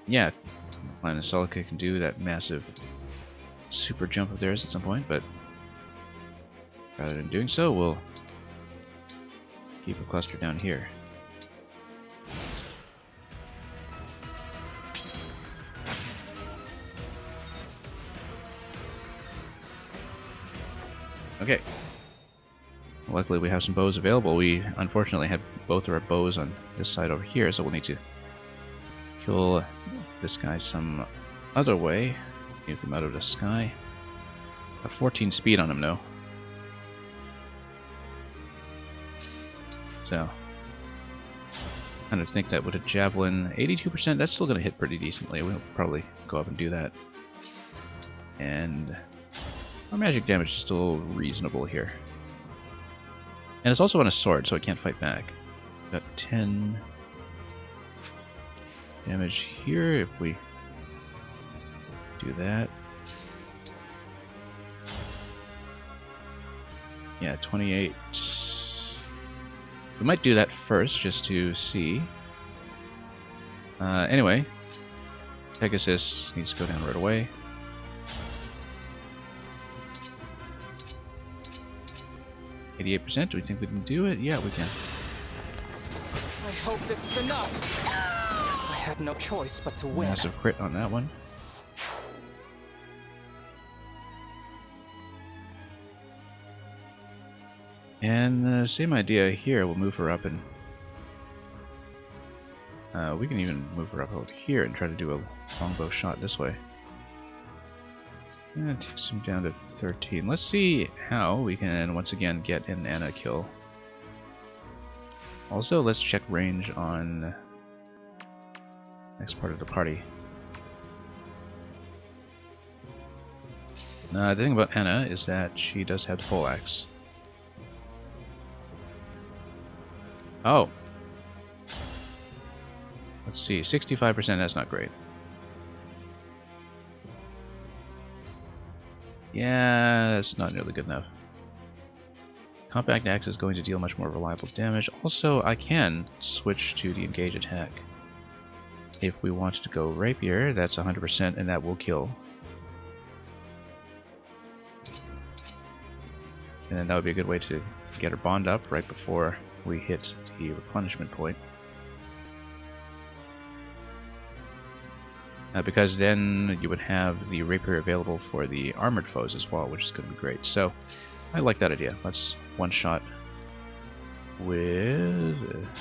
Yeah, Linus Celica can do that massive super jump of theirs at some point, but rather than doing so, we'll keep a cluster down here. Okay. Luckily we have some bows available. We unfortunately had both of our bows on this side over here, so we'll need to kill this guy some other way. Nuke him out of the sky. Got 14 speed on him though. So, kind of think that with a javelin, 82%, that's still going to hit pretty decently. We'll probably go up and do that. And our magic damage is still reasonable here. And it's also on a sword, so it can't fight back. Got 10 damage here if we do that. Yeah, 28. We might do that first, just to see. Anyway, Pegasus needs to go down right away. %. Do we think we can do it? Yeah, we can. I hope this is enough. I had no choice but to win. Massive crit on that one. And same idea here. We'll move her up, and we can even move her up over here and try to do a longbow shot this way. That takes him down to 13. Let's see how we can once again get an Anna kill. Also, let's check range on next part of the party. The thing about Anna is that she does have the poleaxe. Oh. Let's see, 65%, that's not great. Yeah, that's not nearly good enough. Compact axe is going to deal much more reliable damage. Also, I can switch to the engage attack. If we wanted to go rapier, that's 100% and that will kill. And then that would be a good way to get her bond up right before we hit the replenishment point. Because then you would have the rapier available for the armored foes as well, which is going to be great. So, I like that idea. Let's one-shot with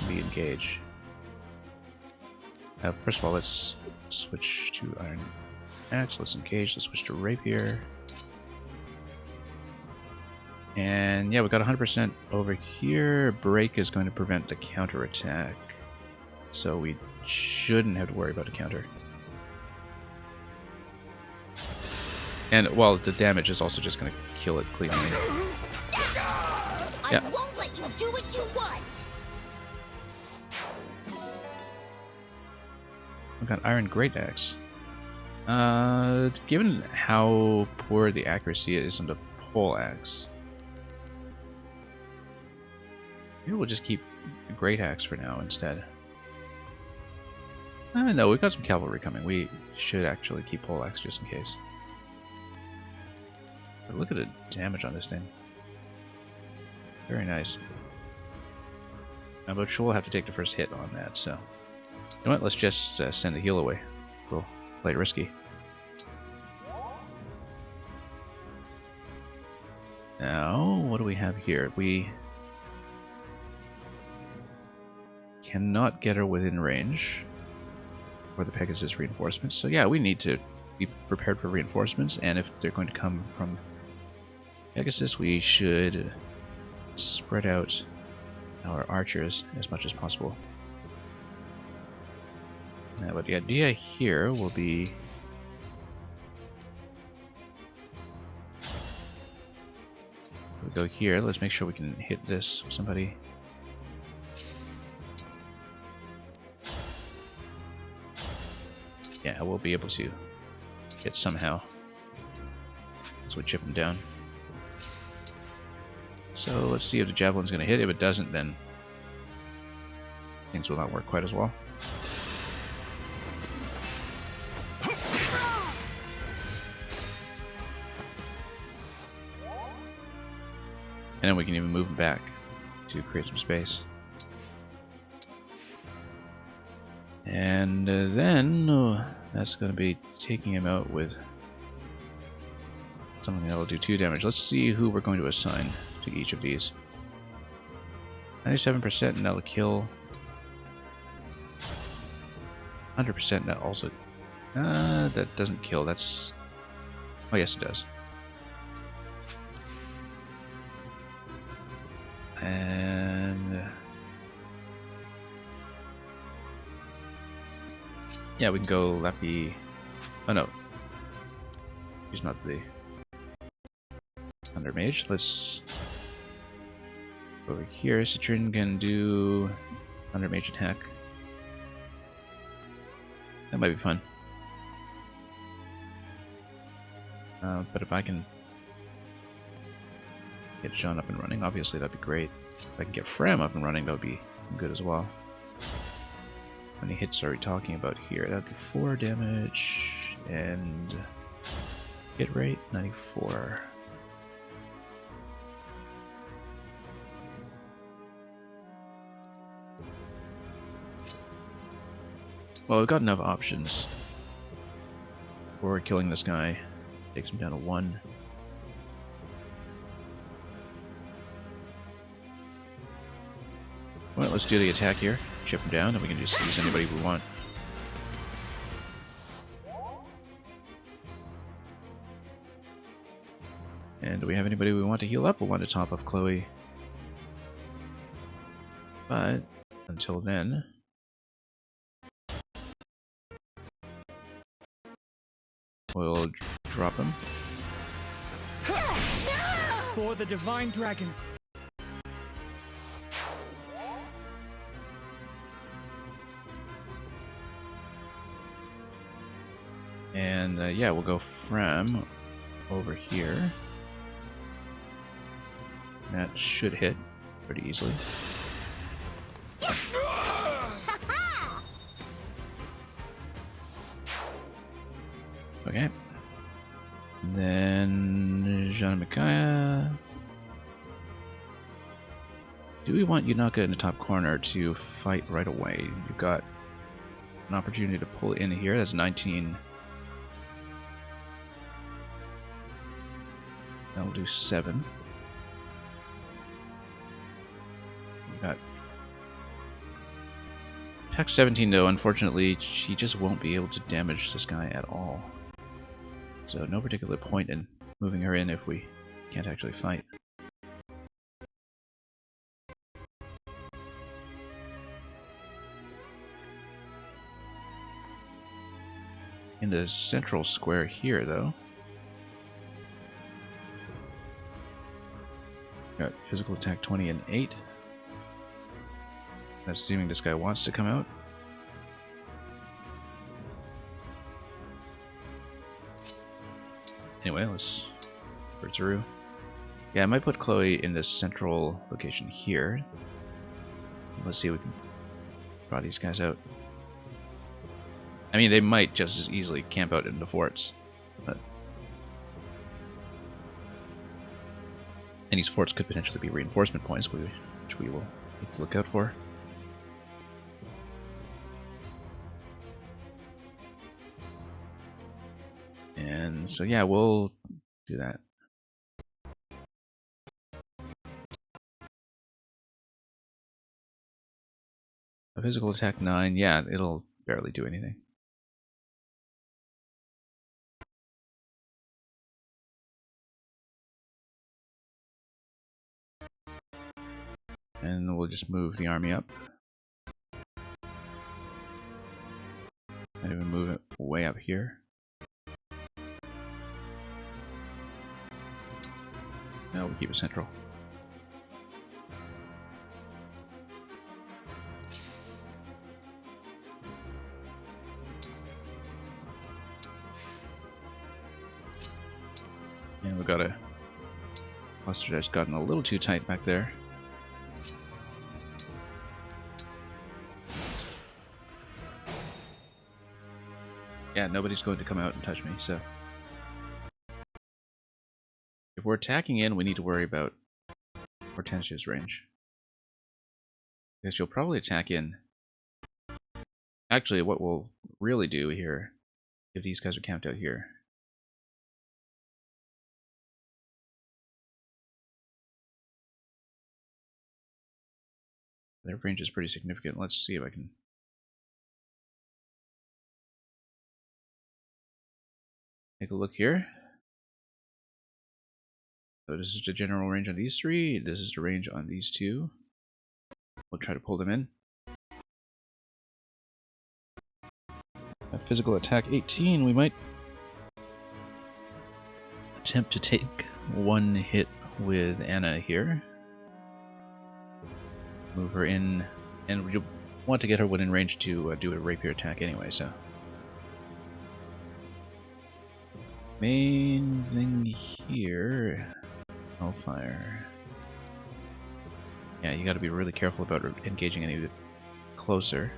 the engage. First of all, let's switch to iron axe. Let's engage. Let's switch to rapier. And yeah, we got 100% over here. Break is going to prevent the counter attack, so we shouldn't have to worry about a counter. And, well, the damage is also just going to kill it cleanly. I won't let you do what you want! We've got Iron Great Axe. Given how poor the accuracy is on the pole axe, maybe we'll just keep the Great Axe for now instead. No, we've got some cavalry coming. We should actually keep pole axe just in case. But look at the damage on this thing. Very nice. But sure, we'll have to take the first hit on that, so... You know what, let's just send the heal away. We'll play it risky. Now, what do we have here? We cannot get her within range for the Pegasus reinforcements. So yeah, we need to be prepared for reinforcements, and if they're going to come from Pegasus, we should spread out our archers as much as possible. But the idea here will be we go here. Let's make sure we can hit this somebody. Yeah, we'll be able to hit somehow. So we chip him down. So let's see if the javelin's going to hit. If it doesn't, then things will not work quite as well. And then we can even move him back to create some space. And then that's going to be taking him out with something that will do 2 damage. Let's see who we're going to assign to each of these. 97%, and that'll kill. 100%, that also... that doesn't kill, that's... Oh yes, it does. And... yeah, we can go Lappy... Oh no. He's not the... Thunder Mage. Let's... go over here. Citrin can do... Thunder Mage attack. That might be fun. But if I can... get Jean up and running, obviously that'd be great. If I can get Frem up and running, that would be good as well. How many hits are we talking about here? That'd be 4 damage, and hit rate 94. Well, we've got enough options for killing this guy. Takes him down to 1. Well, let's do the attack here. Chip him down, and we can just use anybody we want. And do we have anybody we want to heal up? We'll want to top off Chloe. But until then... we'll drop him. For the Divine Dragon. And yeah, we'll go from over here. That should hit pretty easily. Okay. Then Jean and Micaiah. Do we want Yunaka in the top corner to fight right away? You've got an opportunity to pull in here. That's 19. That'll do 7. We've got attack 17 though. Unfortunately, she just won't be able to damage this guy at all. So no particular point in moving her in if we can't actually fight. In the central square here, though, got physical attack 20 and 8. That's assuming this guy wants to come out. Anyway, let's go through. Yeah, I might put Chloe in this central location here. Let's see if we can draw these guys out. I mean, they might just as easily camp out in the forts, but... and these forts could potentially be reinforcement points, which we will need to look out for. And so yeah, we'll do that. A physical attack 9, yeah, it'll barely do anything. And we'll just move the army up. And even move it way up here. No, we'll keep it central. And we've got a cluster that's gotten a little too tight back there. Yeah, nobody's going to come out and touch me, so... If we're attacking in, we need to worry about Hortensia's range. Because she'll probably attack in. Actually, what we'll really do here, if these guys are camped out here... Their range is pretty significant. Let's see if I can... Take a look here. So this is the general range on these three. This is the range on these two. We'll try to pull them in. A physical attack 18. We might attempt to take one hit with Anna here. Move her in, and we want to get her within range to do a rapier attack anyway, so. Main thing here, Hellfire. Yeah, you gotta be really careful about engaging any bit closer.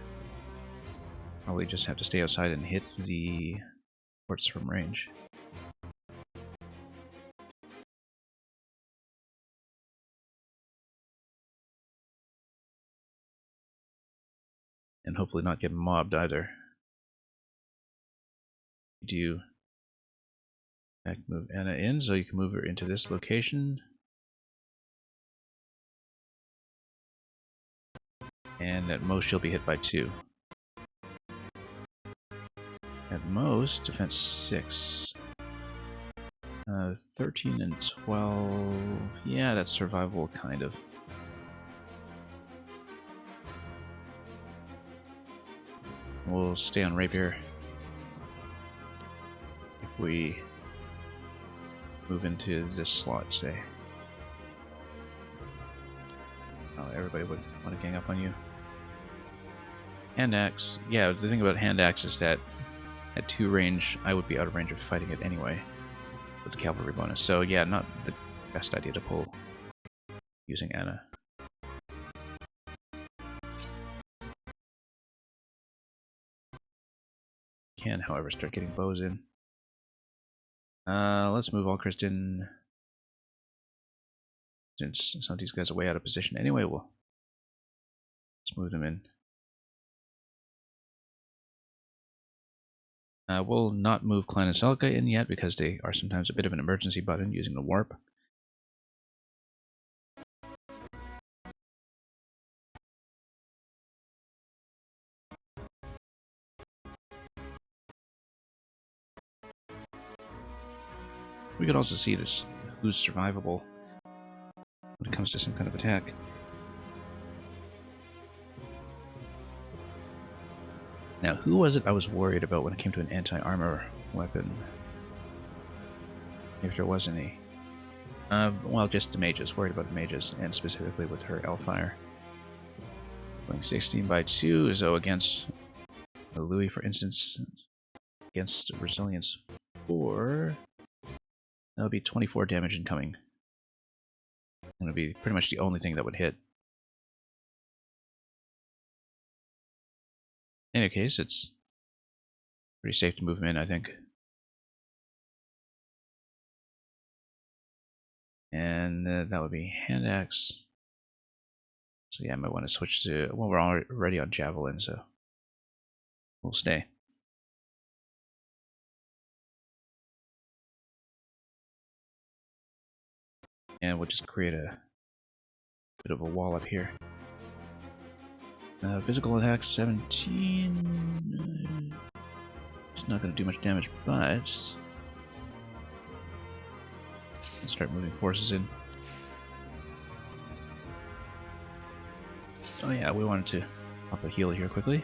Probably just have to stay outside and hit the forts from range. And hopefully not get mobbed either. Do move Anna in, so you can move her into this location. And at most she'll be hit by 2. At most, defense 6. 13 and 12. Yeah, that's survivable, kind of. We'll stay on rapier. If we move into this slot, say. Oh, everybody would want to gang up on you. Hand axe. Yeah, the thing about hand axe is that at 2 range, I would be out of range of fighting it anyway with the cavalry bonus. So yeah, not the best idea to pull using Anna. Can, however, start getting bows in. Let's move Alchrist in. Since some of these guys are way out of position anyway, let's move them in. We'll not move Clan and Celica in yet because they are sometimes a bit of an emergency button using the warp. We could also see this who's survivable when it comes to some kind of attack. Now, who was it I was worried about when it came to an anti-armor weapon? If there was any. Well, just the mages. Worried about the mages, and specifically with her Hellfire. Going 16 by 2, so against Louis, for instance, against Resilience 4, that'll be 24 damage incoming. And it'll be pretty much the only thing that would hit. In any case, it's pretty safe to move him in, I think. And that would be hand axe. So yeah, I might want to switch to... Well, we're already on javelin, so we'll stay. And we'll just create a bit of a wall up here. Physical attack 17. It's not going to do much damage, but let's start moving forces in. Oh yeah, we wanted to pop a heal here quickly.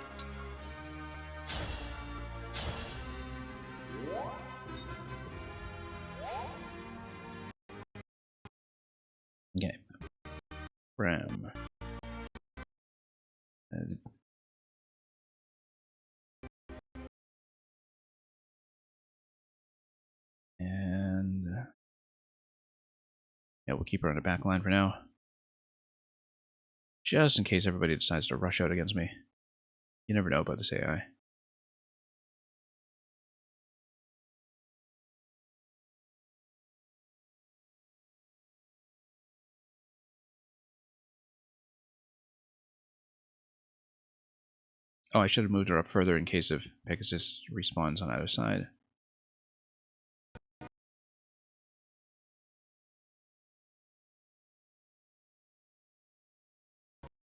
Okay. Ram. And yeah, we'll keep her on the back line for now. Just in case everybody decides to rush out against me. You never know about this AI. Oh, I should have moved her up further in case of Pegasus respawns on either side.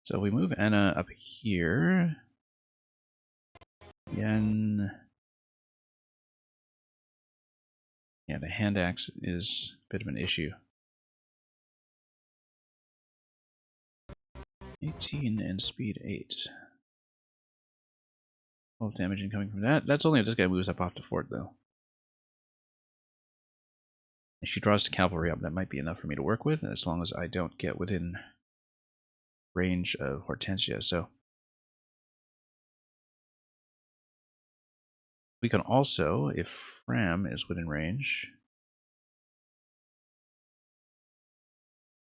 So we move Anna up here. Yen. Yeah, the hand axe is a bit of an issue. 18 and speed 8. 12 damage incoming from that. That's only if this guy moves up off the fort, though. If she draws the cavalry up, that might be enough for me to work with, as long as I don't get within range of Hortensia. So we can also, if Fram is within range...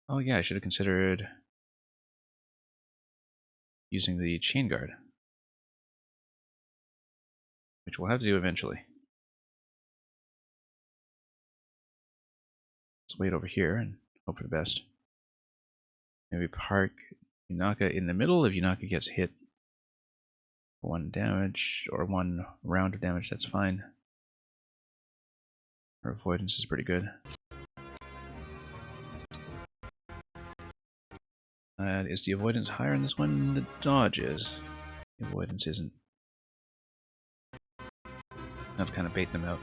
Oh yeah, I should have considered using the chain guard, which we'll have to do eventually. Let's wait over here and hope for the best. Maybe park Yunaka in the middle. If Yunaka gets hit for 1 damage, or 1 round of damage, that's fine. Her avoidance is pretty good. Is the avoidance higher in this one? The dodge is. The avoidance isn't. Not kind of baiting them out.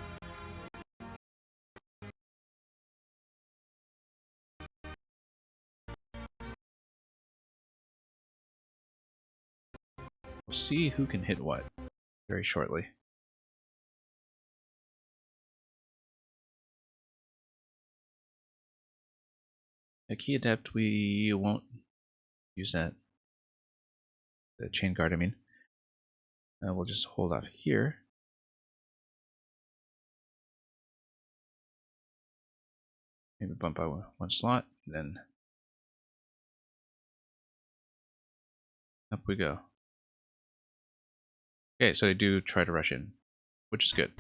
We'll see who can hit what very shortly. A key adept, we won't use that. The chain guard, I mean. We'll just hold off here. Maybe bump out 1 slot, then up we go. Okay, so they do try to rush in, which is good.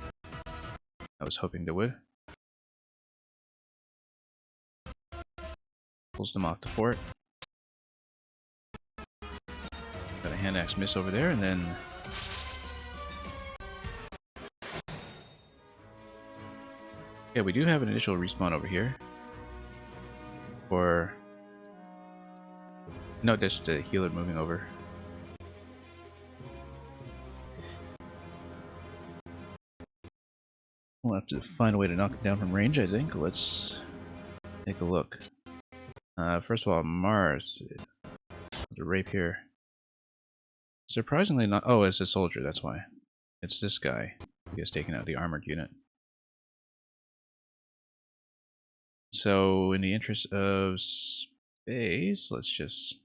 I was hoping they would. Pulls them off the fort. Got a hand axe miss over there, and then yeah, we do have an initial respawn over here. Or no, just the healer moving over. We'll have to find a way to knock it down from range, I think. Let's take a look. First of all, Mars. The rape here. Surprisingly not... Oh, it's a soldier, that's why. It's this guy who gets taken out, the armored unit. So, in the interest of space, let's just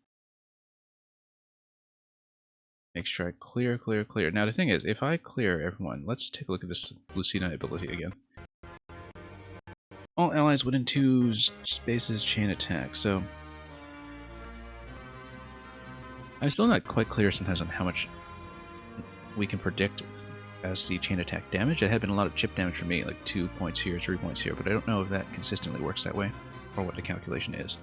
make sure I clear. Now, the thing is, if I clear everyone, let's take a look at this Lucina ability again. All allies within 2 spaces chain attack, so... I'm still not quite clear sometimes on how much we can predict as the chain attack damage. It had been a lot of chip damage for me, like 2 points here, 3 points here, but I don't know if that consistently works that way, or what the calculation is.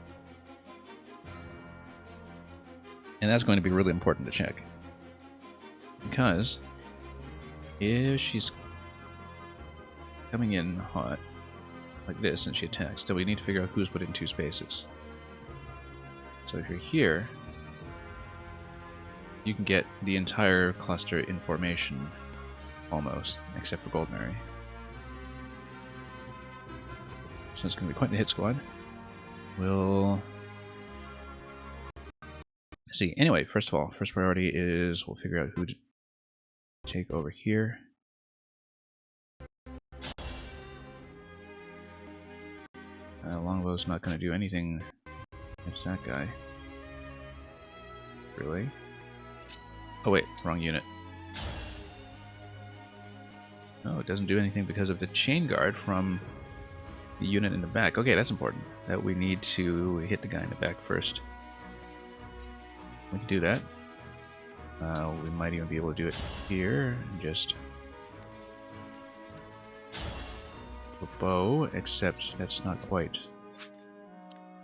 And that's going to be really important to check. Because if she's coming in hot, like this, and she attacks, then we need to figure out who's within 2 spaces. So if you're here, you can get the entire cluster in formation, almost, except for Goldberry. So it's going to be quite the hit squad. We'll see. Anyway, first of all, first priority is we'll figure out who to take over here. Longbow's not going to do anything against that guy. Really? Oh wait, wrong unit. No, it doesn't do anything because of the chain guard from the unit in the back. Okay, that's important. That we need to hit the guy in the back first. We can do that. We might even be able to do it here. Just a bow, except that's not quite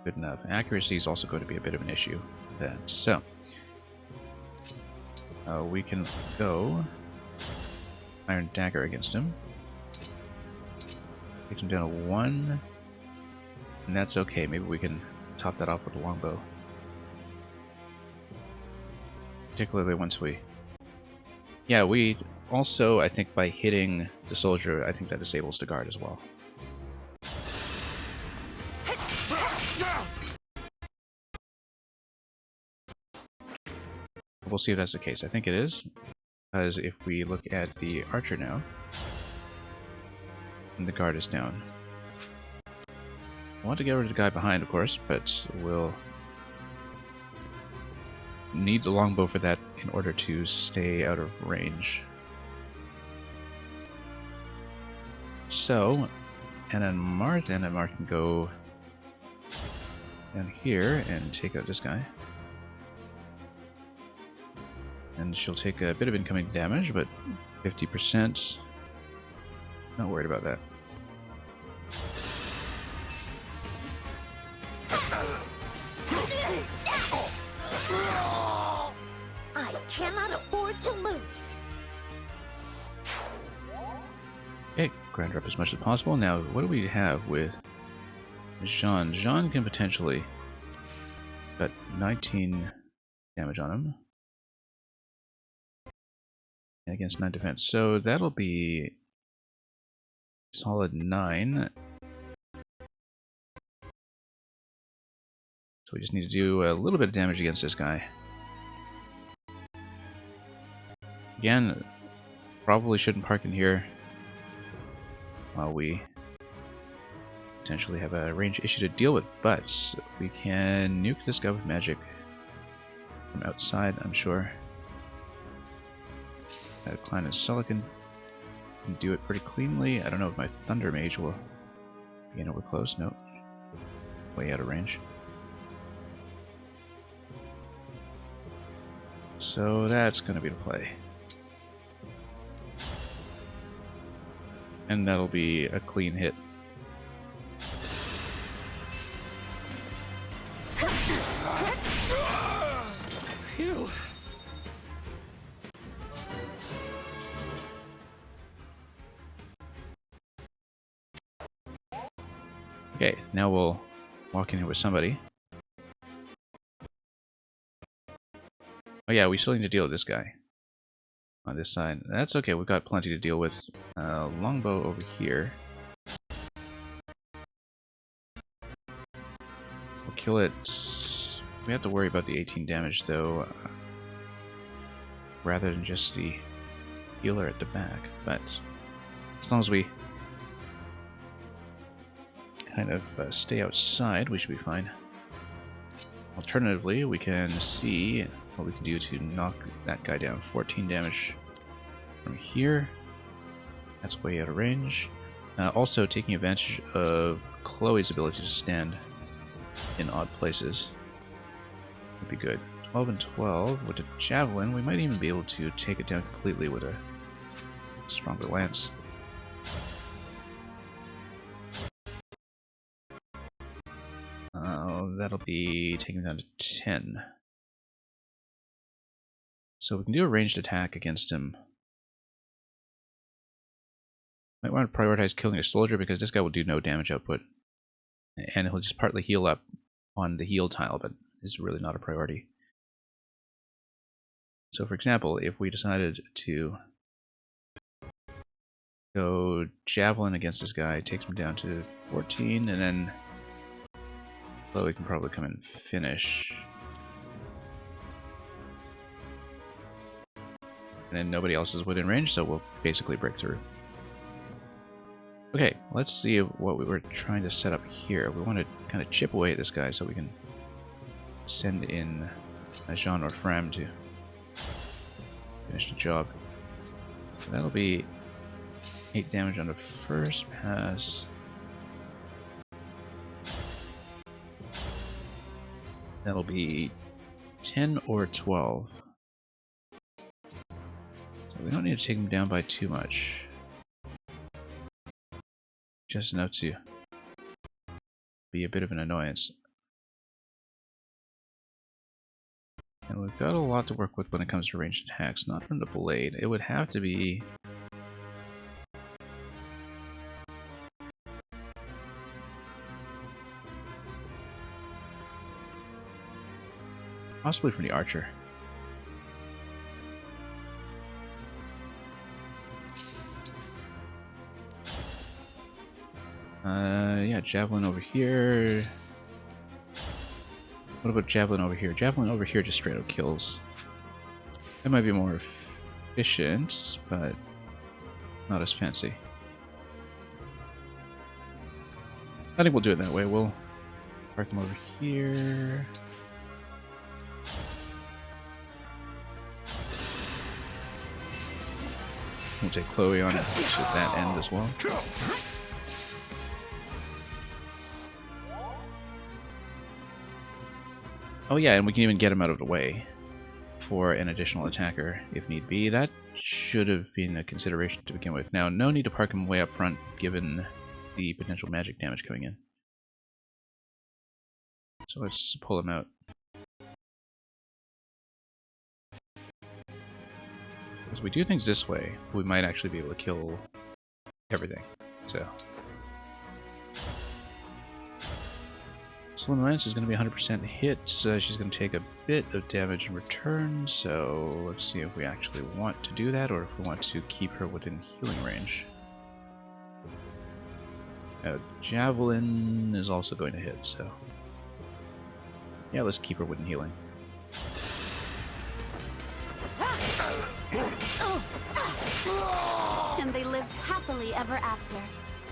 good enough. Accuracy is also going to be a bit of an issue with that. So we can go Iron Dagger against him. Takes him down to 1, and that's okay. Maybe we can top that off with a longbow. Particularly once we... Yeah, we also, I think, by hitting the soldier, I think that disables the guard as well. We'll see if that's the case. I think it is, because if we look at the archer now, and the guard is down. I want to get rid of the guy behind, of course, but we'll need the longbow for that in order to stay out of range. So, Anna and Marth can go down here and take out this guy. And she'll take a bit of incoming damage, but 50%. Not worried about that. I cannot afford to lose. Okay, grind her up as much as possible. Now, what do we have with Jean? Jean can potentially got 19 damage on him. And against 9 defense. So that'll be solid 9. So we just need to do a little bit of damage against this guy. Again, probably shouldn't park in here while we potentially have a range issue to deal with, but we can nuke this guy with magic from outside, I'm sure. Klein and Silicon can do it pretty cleanly. I don't know if my Thunder Mage will be anywhere close. Nope. Way out of range. So that's going to be the play. And that'll be a clean hit. Phew. Okay, now we'll walk in here with somebody. Oh yeah, we still need to deal with this guy on this side. That's okay, we've got plenty to deal with. Longbow over here. We'll kill it. We have to worry about the 18 damage though, rather than just the healer at the back. But as long as we kind of stay outside, we should be fine. Alternatively, we can see what we can do to knock that guy down. 14 damage from here. That's way out of range. Also taking advantage of Chloe's ability to stand in odd places would be good. 12 and 12 with a javelin. We might even be able to take it down completely with a stronger lance. That'll be taking him down to 10. So we can do a ranged attack against him. Might want to prioritize killing a soldier because this guy will do no damage output. And he'll just partly heal up on the heal tile, but it's really not a priority. So for example, if we decided to go Javelin against this guy, it takes him down to 14, and then Chloe can probably come and finish. And then nobody else is within range, so we'll basically break through. Okay, let's see what we were trying to set up here. We want to kind of chip away at this guy so we can send in a Jean or Fram to finish the job. So that'll be 8 damage on the first pass. That'll be 10 or 12. So we don't need to take him down by too much. Just enough to be a bit of an annoyance. And we've got a lot to work with when it comes to ranged attacks. Not from the blade. It would have to be... possibly from the archer. Yeah, Javelin over here. What about Javelin over here? Javelin over here just straight up kills. That might be more efficient, but not as fancy. I think we'll do it that way. We'll park them over here. We'll take Chloe on it to that end as well. Oh yeah, and we can even get him out of the way for an additional attacker if need be. That should have been a consideration to begin with. Now, no need to park him way up front given the potential magic damage coming in. So let's pull him out. As we do things this way, we might actually be able to kill everything. So Slim Lance is going to be 100% hit, so she's going to take a bit of damage in return, so let's see if we actually want to do that or if we want to keep her within healing range. Javelin is also going to hit, so yeah, let's keep her within healing. And they lived happily ever after.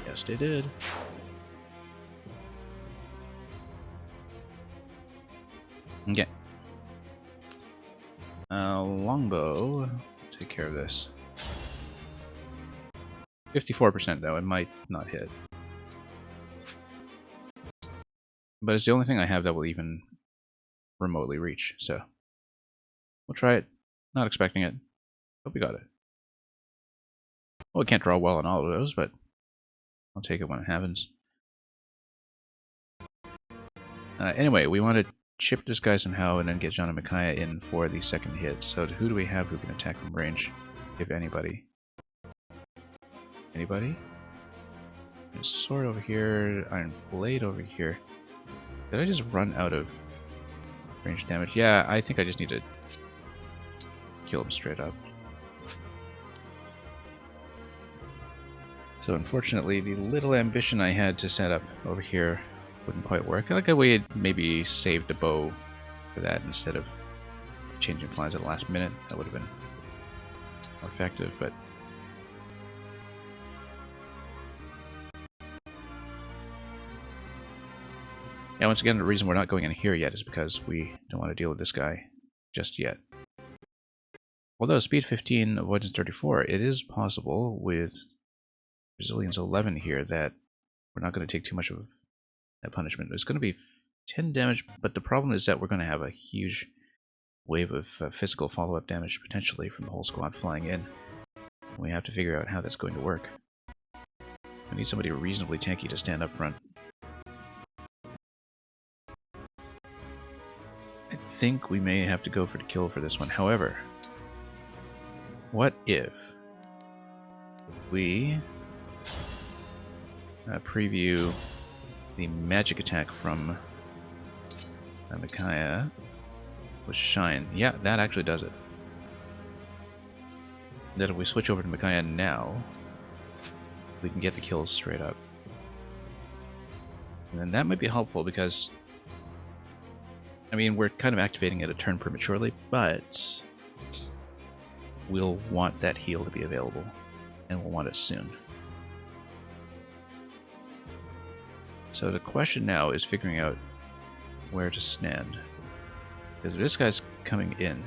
Yes, they did. Okay. Longbow. Take care of this. 54% though, it might not hit. But it's the only thing I have that will even remotely reach, so we'll try it. Not expecting it. Hope we got it. Well, we can't draw well on all of those, but I'll take it when it happens. Anyway, we want to chip this guy somehow and then get Jean and Micaiah in for the second hit. So who do we have who can attack from range, if anybody? Anybody? There's sword over here, iron blade over here. Did I just run out of range damage? Yeah, I think I just need to kill him straight up. So unfortunately, the little ambition I had to set up over here wouldn't quite work. Like we had maybe saved a bow for that instead of changing plans at the last minute. That would have been more effective, but yeah, once again, the reason we're not going in here yet is because we don't want to deal with this guy just yet. Although speed 15, avoidance 34, it is possible with resilience 11 here that we're not going to take too much of that punishment. It's going to be 10 damage, but the problem is that we're going to have a huge wave of physical follow-up damage potentially from the whole squad flying in. We have to figure out how that's going to work. We need somebody reasonably tanky to stand up front. I think we may have to go for the kill for this one. However, what if we preview the magic attack from Micaiah with Shine? Yeah, that actually does it. that if we switch over to Micaiah now, we can get the kills straight up. And then that might be helpful because, I mean, we're kind of activating it a turn prematurely, but we'll want that heal to be available, and we'll want it soon. So the question now is figuring out where to stand. Because this guy's coming in.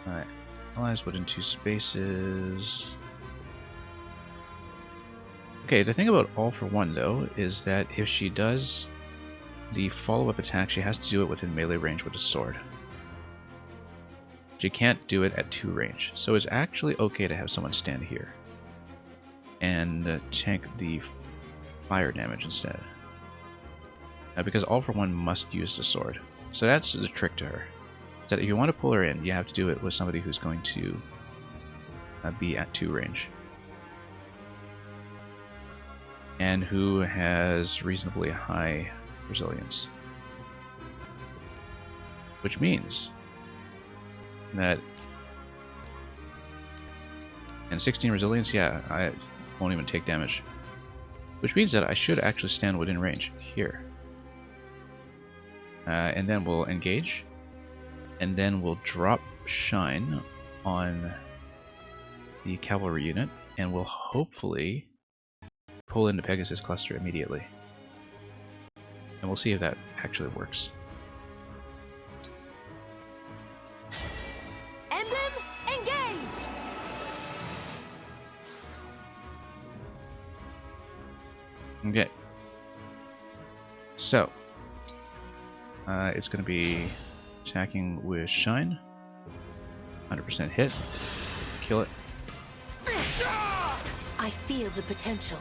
Alright. Allies within 2 spaces. Okay, the thing about All for One, though, is that if she does the follow-up attack, she has to do it within melee range with a sword. She can't do it at 2 range. So it's actually okay to have someone stand here and tank the fire damage instead. Because All for One must use the sword. So that's the trick to her. That if you want to pull her in, you have to do it with somebody who's going to be at 2 range. And who has reasonably high resilience. Which means that... And 16 resilience, yeah, I won't even take damage. Which means that I should actually stand within range here. And then we'll engage. And then we'll drop Shine on the cavalry unit. And we'll hopefully pull into Pegasus Cluster immediately. And we'll see if that actually works. Emblem, engage! Okay. So, it's going to be attacking with Shine. 100% hit. Kill it. I feel the potential.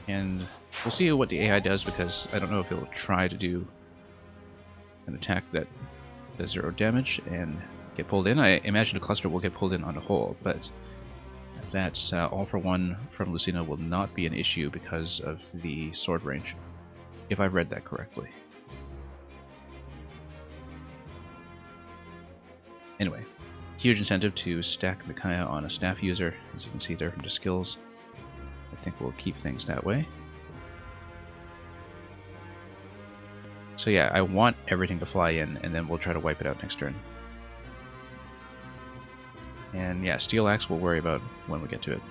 And we'll see what the AI does, because I don't know if it'll try to do an attack that does 0 damage and get pulled in. I imagine the cluster will get pulled in on the whole, but that's All for One from Lucina will not be an issue because of the sword range, if I've read that correctly. Anyway, huge incentive to stack Micaiah on a staff user, as you can see there from the skills. I think we'll keep things that way. So yeah, I want everything to fly in, and then we'll try to wipe it out next turn. And yeah, Steel Axe we'll worry about when we get to it.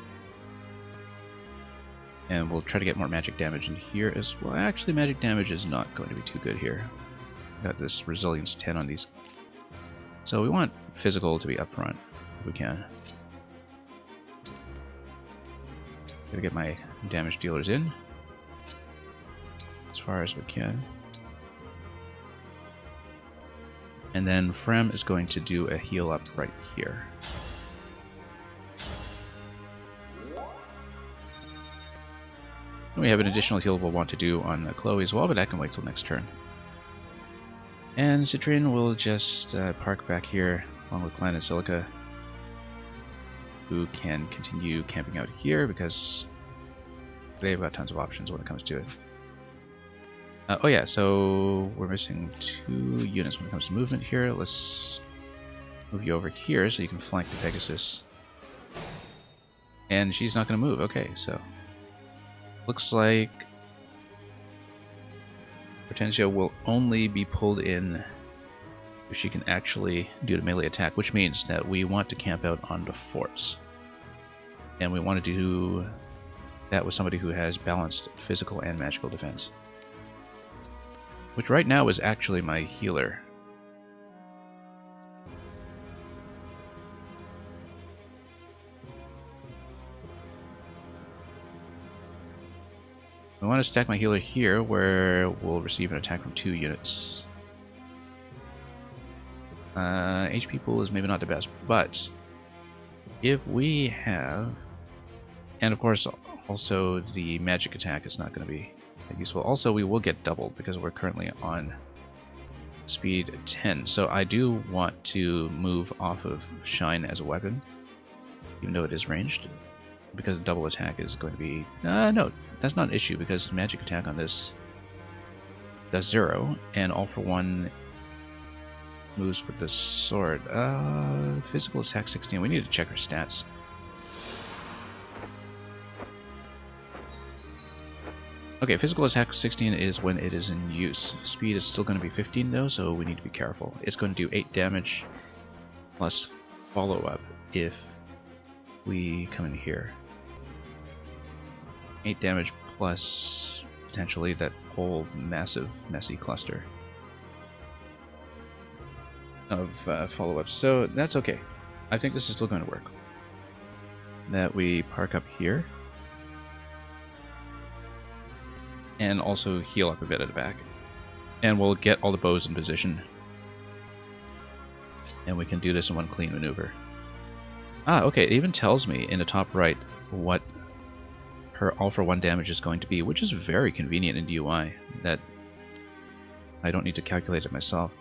And we'll try to get more magic damage in here as well. Actually, magic damage is not going to be too good here. Got this resilience 10 on these. So we want physical to be up front, if we can. Gotta get my damage dealers in as far as we can. And then Frem is going to do a heal up right here. And we have an additional heal we'll want to do on Chloe as well, but that can wait till next turn. And Citrian will just park back here along with Clan and Silica, who can continue camping out here because they've got tons of options when it comes to it. Oh yeah, so we're missing 2 units when it comes to movement here. Let's move you over here so you can flank the Pegasus. And she's not going to move. Okay, so looks like Hortensia will only be pulled in if she can actually do the melee attack, which means that we want to camp out on the forts. And we want to do that with somebody who has balanced physical and magical defense. Which right now is actually my healer. I want to stack my healer here, where we'll receive an attack from 2 units. HP pool is maybe not the best, but if we have... And of course, also the magic attack is not going to be useful. Also, we will get doubled because we're currently on speed 10. So I do want to move off of Shine as a weapon, even though it is ranged, because double attack is going to be... no, that's not an issue, because magic attack on this does 0, and All for One moves with the sword. Physical attack 16. We need to check her stats. Okay, physical attack 16 is when it is in use. Speed is still going to be 15 though, so we need to be careful. It's going to do 8 damage plus follow-up if we come in here. 8 damage plus potentially that whole massive, messy cluster of follow-ups. So that's okay. I think this is still going to work. That we park up here. And also heal up a bit at the back. And we'll get all the bows in position. And we can do this in one clean maneuver. Ah, okay, it even tells me in the top right what her all-for-one damage is going to be, which is very convenient in DUI, that I don't need to calculate it myself.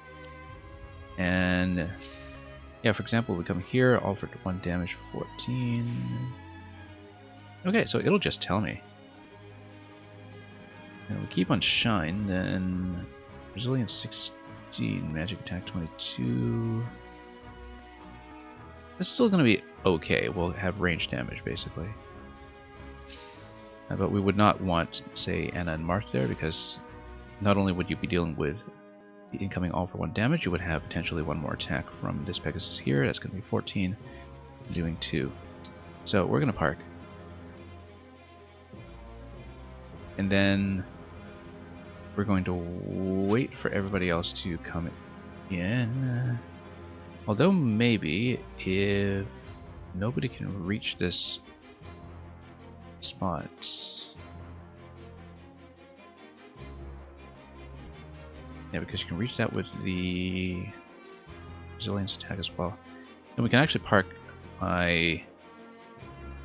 And yeah, for example, we come here, all-for-one damage 14. Okay, so it'll just tell me. And we keep on Shine, then Resilience 16, Magic Attack 22. It's still going to be okay. We'll have range damage, basically. But we would not want, say, Anna and Marth there, because not only would you be dealing with the incoming all-for-one damage, you would have potentially one more attack from this Pegasus here. That's going to be 14, doing 2. So we're going to park. And then we're going to wait for everybody else to come in. Although maybe if nobody can reach this spot. Yeah, because you can reach that with the resilience attack as well. And we can actually park my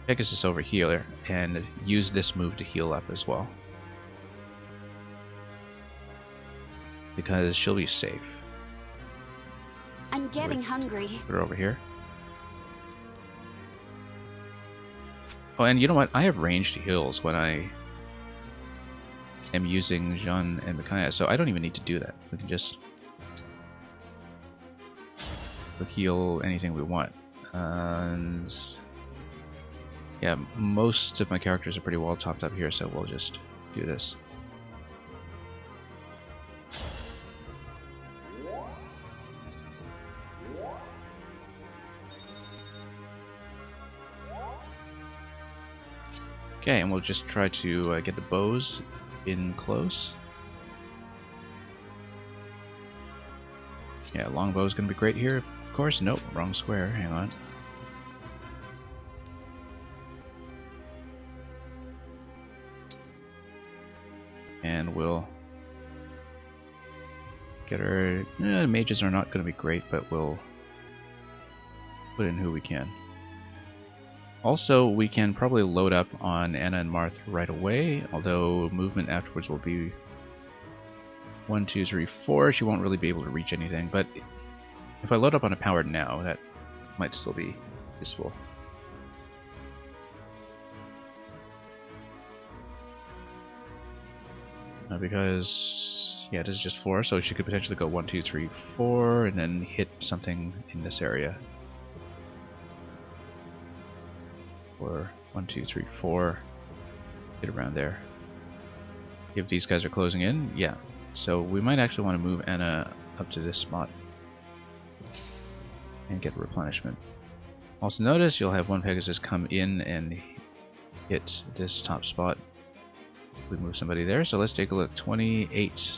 Pegasus over here and use this move to heal up as well. Because she'll be safe. I'm getting hungry. Put her over here. Oh, and you know what? I have ranged heals when I am using Jean and Micaiah, so I don't even need to do that. We can just heal anything we want. And yeah, most of my characters are pretty well topped up here, so we'll just do this. Okay, and we'll just try to get the bows in close. Yeah, longbow is going to be great here. Of course, nope, wrong square. Hang on. And we'll get our... mages are not going to be great, but we'll put in who we can. Also, we can probably load up on Anna and Marth right away, although movement afterwards will be 1, 2, 3, 4. She won't really be able to reach anything, but if I load up on a powered now, that might still be useful. Because, yeah, it is just 4, so she could potentially go 1, 2, 3, 4, and then hit something in this area. Or 1, 2, 3, 4. Get around there. If these guys are closing in, yeah. So we might actually want to move Anna up to this spot and get replenishment. Also notice you'll have one Pegasus come in and hit this top spot. We move somebody there, so let's take a look. 28.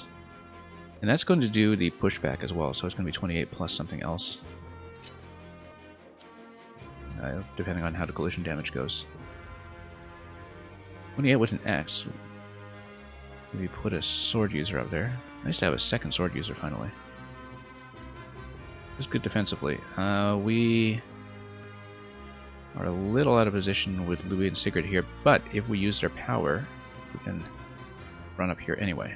And that's going to do the pushback as well, so it's going to be 28 plus something else. Depending on how the collision damage goes. 28 with an X. Maybe put a sword user up there. Nice to have a second sword user finally. It's good defensively. We are a little out of position with Louis and Sigrid here, but if we use their power, we can run up here anyway.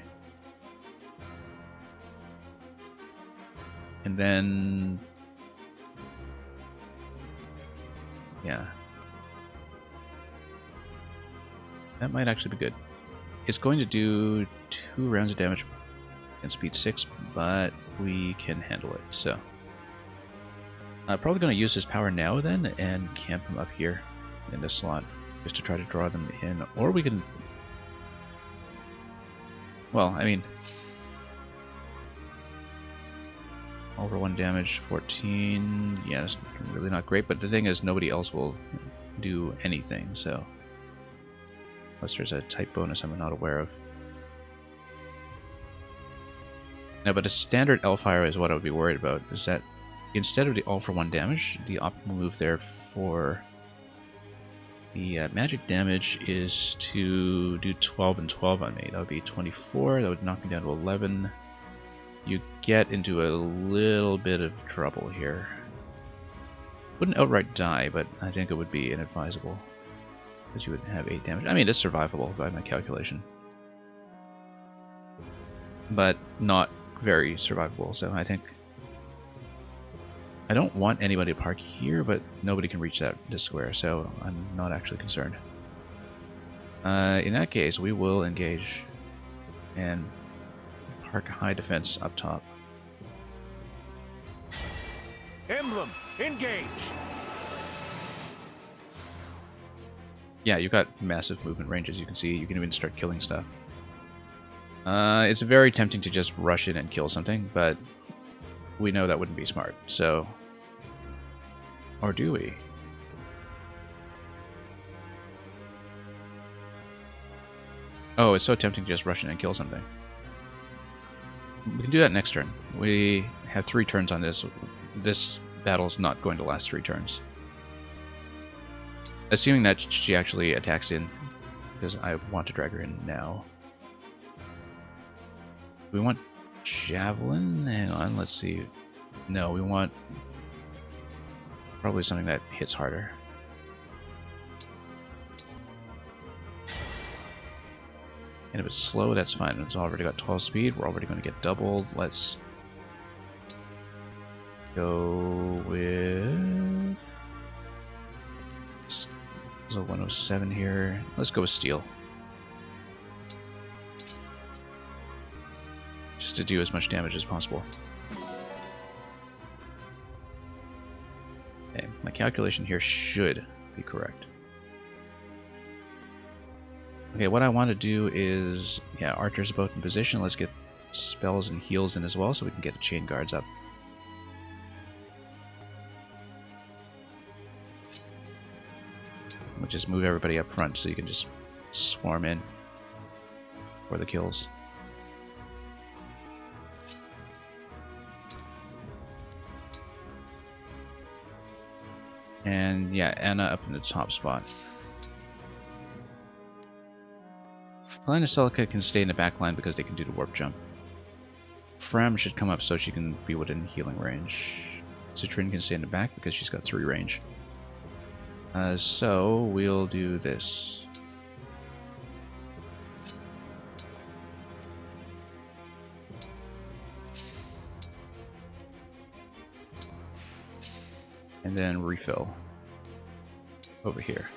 And then... yeah. That might actually be good. It's going to do 2 rounds of damage and speed 6, but we can handle it. So I'm probably going to use his power now then and camp him up here in this slot just to try to draw them in. Or we can... Well, I mean... Over 1 damage, 14... Yeah, it's really not great, but the thing is nobody else will do anything, so... Unless there's a type bonus I'm not aware of. No, but a standard L-Fire is what I would be worried about, is that instead of the all for 1 damage, the optimal move there for the magic damage is to do 12 and 12 on me. That would be 24, that would knock me down to 11. You get into a little bit of trouble here. Wouldn't outright die, but I think it would be inadvisable. Because you would have 8 damage. I mean, it's survivable by my calculation. But not very survivable, so I think... I don't want anybody to park here, but nobody can reach this square, so I'm not actually concerned. In that case, we will engage and park high defense up top. Emblem, engage! Yeah, you've got massive movement range, as you can see. You can even start killing stuff. It's very tempting to just rush in and kill something, but we know that wouldn't be smart, so... Or do we? Oh, it's so tempting to just rush in and kill something. We can do that next turn. We have 3 turns on this. This battle's not going to last 3 turns. Assuming that she actually attacks in, because I want to drag her in now. We want Javelin? Hang on, let's see. No, we want probably something that hits harder. And if it's slow, that's fine. It's already got 12 speed. We're already going to get doubled. Let's go with... There's a 107 here. Let's go with steel. Just to do as much damage as possible. Okay, my calculation here should be correct. Okay, what I want to do is... Yeah, Archer's both in position. Let's get spells and heals in as well so we can get the chain guards up. We'll just move everybody up front so you can just swarm in for the kills. And yeah, Anna up in the top spot. Helena Celica can stay in the back line because they can do the warp jump. Fram should come up so she can be within healing range. Citrin can stay in the back because she's got 3 range. So we'll do this. And then refill over here.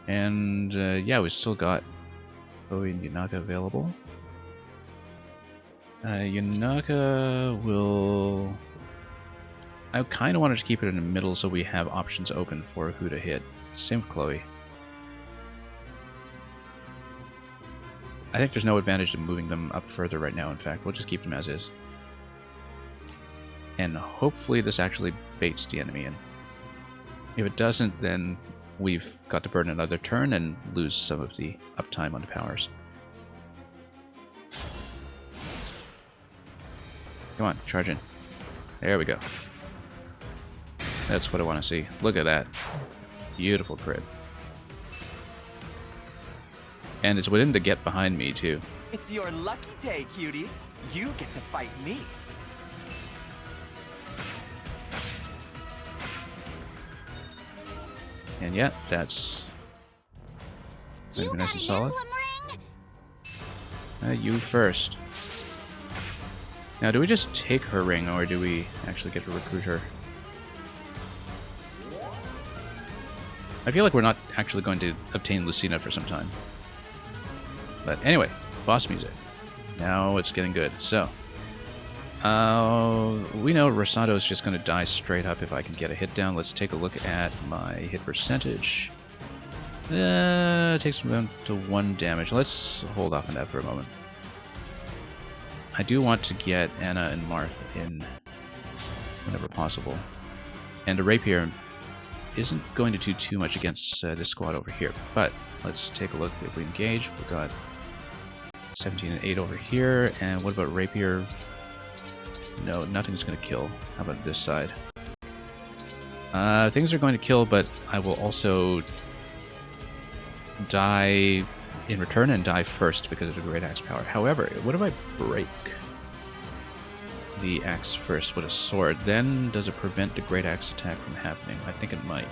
And yeah, we still got Bowie and Yunaka available. Yunaka will... I kind of wanted to keep it in the middle so we have options open for who to hit. Same with Chloe. I think there's no advantage to moving them up further right now, in fact. We'll just keep them as is. And hopefully this actually baits the enemy in. If it doesn't, then we've got to burn another turn and lose some of the uptime on the powers. Come on, charge in. There we go. That's what I want to see. Look at that. Beautiful crit. And it's within to get behind me, too. It's your lucky day, cutie. You get to fight me. And yeah, that's... You nice got and an solid. emblem ring? You first. Now, do we just take her ring, or do we actually get to recruit her? I feel like we're not actually going to obtain Lucina for some time. But anyway, boss music. Now it's getting good. So, we know Rosado is just going to die straight up if I can get a hit down. Let's take a look at my hit percentage. It takes me down to 1 damage. Let's hold off on that for a moment. I do want to get Anna and Marth in whenever possible. And a rapier isn't going to do too much against this squad over here. But let's take a look if we engage. We've got 17 and 8 over here. And what about rapier? No, nothing's going to kill. How about this side? Things are going to kill, but I will also die in return and die first because of the Great Axe power. However, what if I break the axe first with a sword? Then does it prevent the Great Axe attack from happening? I think it might.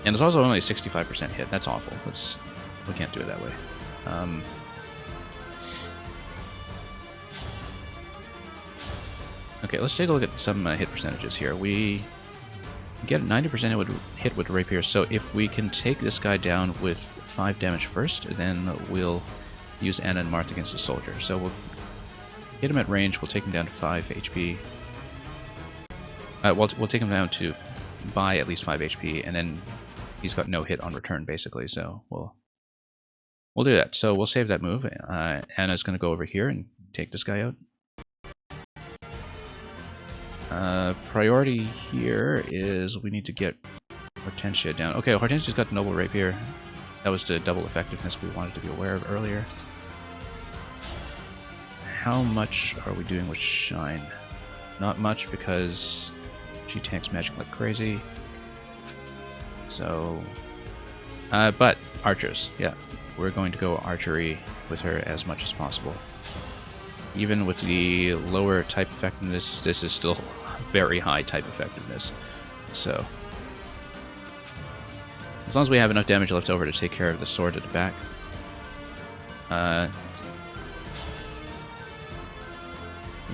And it's also only a 65% hit. That's awful. We can't do it that way. Okay, let's take a look at some hit percentages here. We get a 90% hit with rapier, so if we can take this guy down with 5 damage first, then we'll use Anna and Marth against the soldier. So we'll hit him at range, we'll take him down to 5 HP. We'll take him down to by at least 5 HP, and then he's got no hit on return, basically, so we'll do that. So we'll save that move. Anna's going to go over here and take this guy out. Priority here is we need to get Hortensia down. Okay, Hortensia's got Noble Rapier. That was the double effectiveness we wanted to be aware of earlier. How much are we doing with Shine? Not much, because she tanks magic like crazy. So, but archers, yeah. We're going to go archery with her as much as possible. Even with the lower type effectiveness, this is still very high type effectiveness. So, as long as we have enough damage left over to take care of the sword at the back.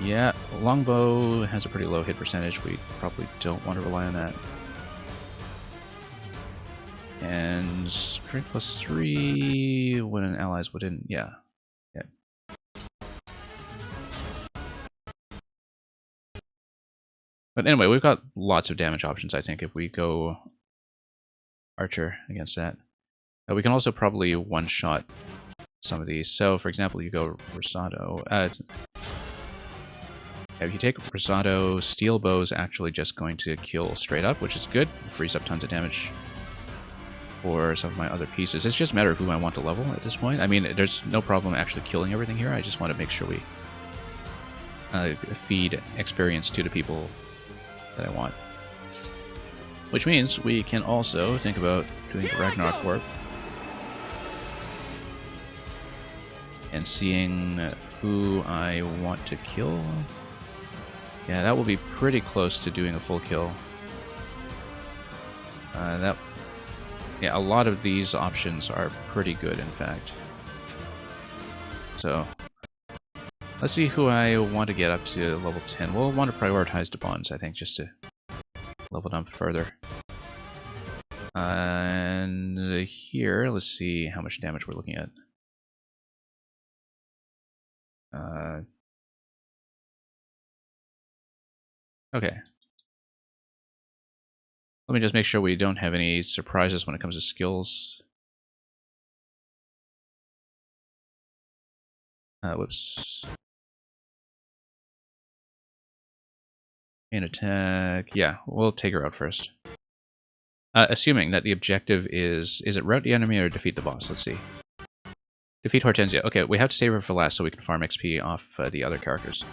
Yeah, longbow has a pretty low hit percentage. We probably don't want to rely on that. And strength +3 when an ally's within, yeah. But anyway, we've got lots of damage options, I think, if we go archer against that. We can also probably one-shot some of these. So, for example, you go Rosado. If you take Rosado, Steel Bow's actually just going to kill straight up, which is good. It frees up tons of damage for some of my other pieces. It's just a matter of who I want to level at this point. I mean, there's no problem actually killing everything here. I just want to make sure we feed experience to the people that I want. Which means we can also think about doing the Ragnarok Warp and seeing who I want to kill. Yeah, that will be pretty close to doing a full kill. Yeah, a lot of these options are pretty good, in fact. So, let's see who I want to get up to level 10. We'll want to prioritize the bonds, I think, just to level them further. And here, let's see how much damage we're looking at. Okay. Let me just make sure we don't have any surprises when it comes to skills. Whoops. Main attack. Yeah, we'll take her out first. Assuming that the objective is it rout the enemy or defeat the boss? Let's see. Defeat Hortensia. Okay, we have to save her for last so we can farm XP off the other characters.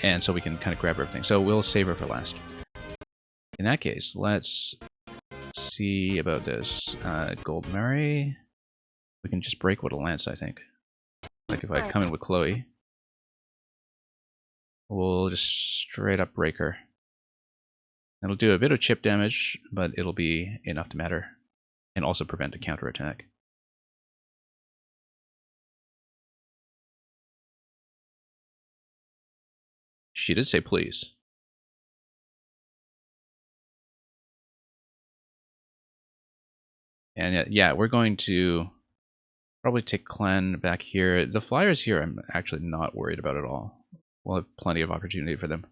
And so we can kind of grab everything. So we'll save her for last. In that case, let's see about this. Gold Mary. We can just break with a lance, I think. Like if I come in with Chloe. We'll just straight up break her. It'll do a bit of chip damage, but it'll be enough to matter. And also prevent a counterattack. She did say please. And yeah, we're going to probably take Clan back here. The flyers here I'm actually not worried about at all. We'll have plenty of opportunity for them.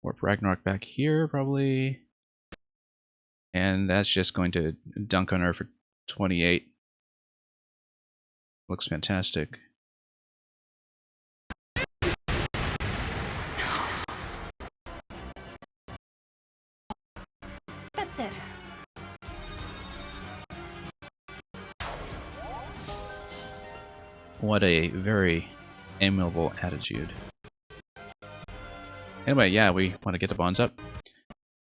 Warp Ragnarok back here, probably. And that's just going to dunk on her for 28. Looks fantastic. That's it. What a very amiable attitude. Anyway, yeah, we want to get the bonds up.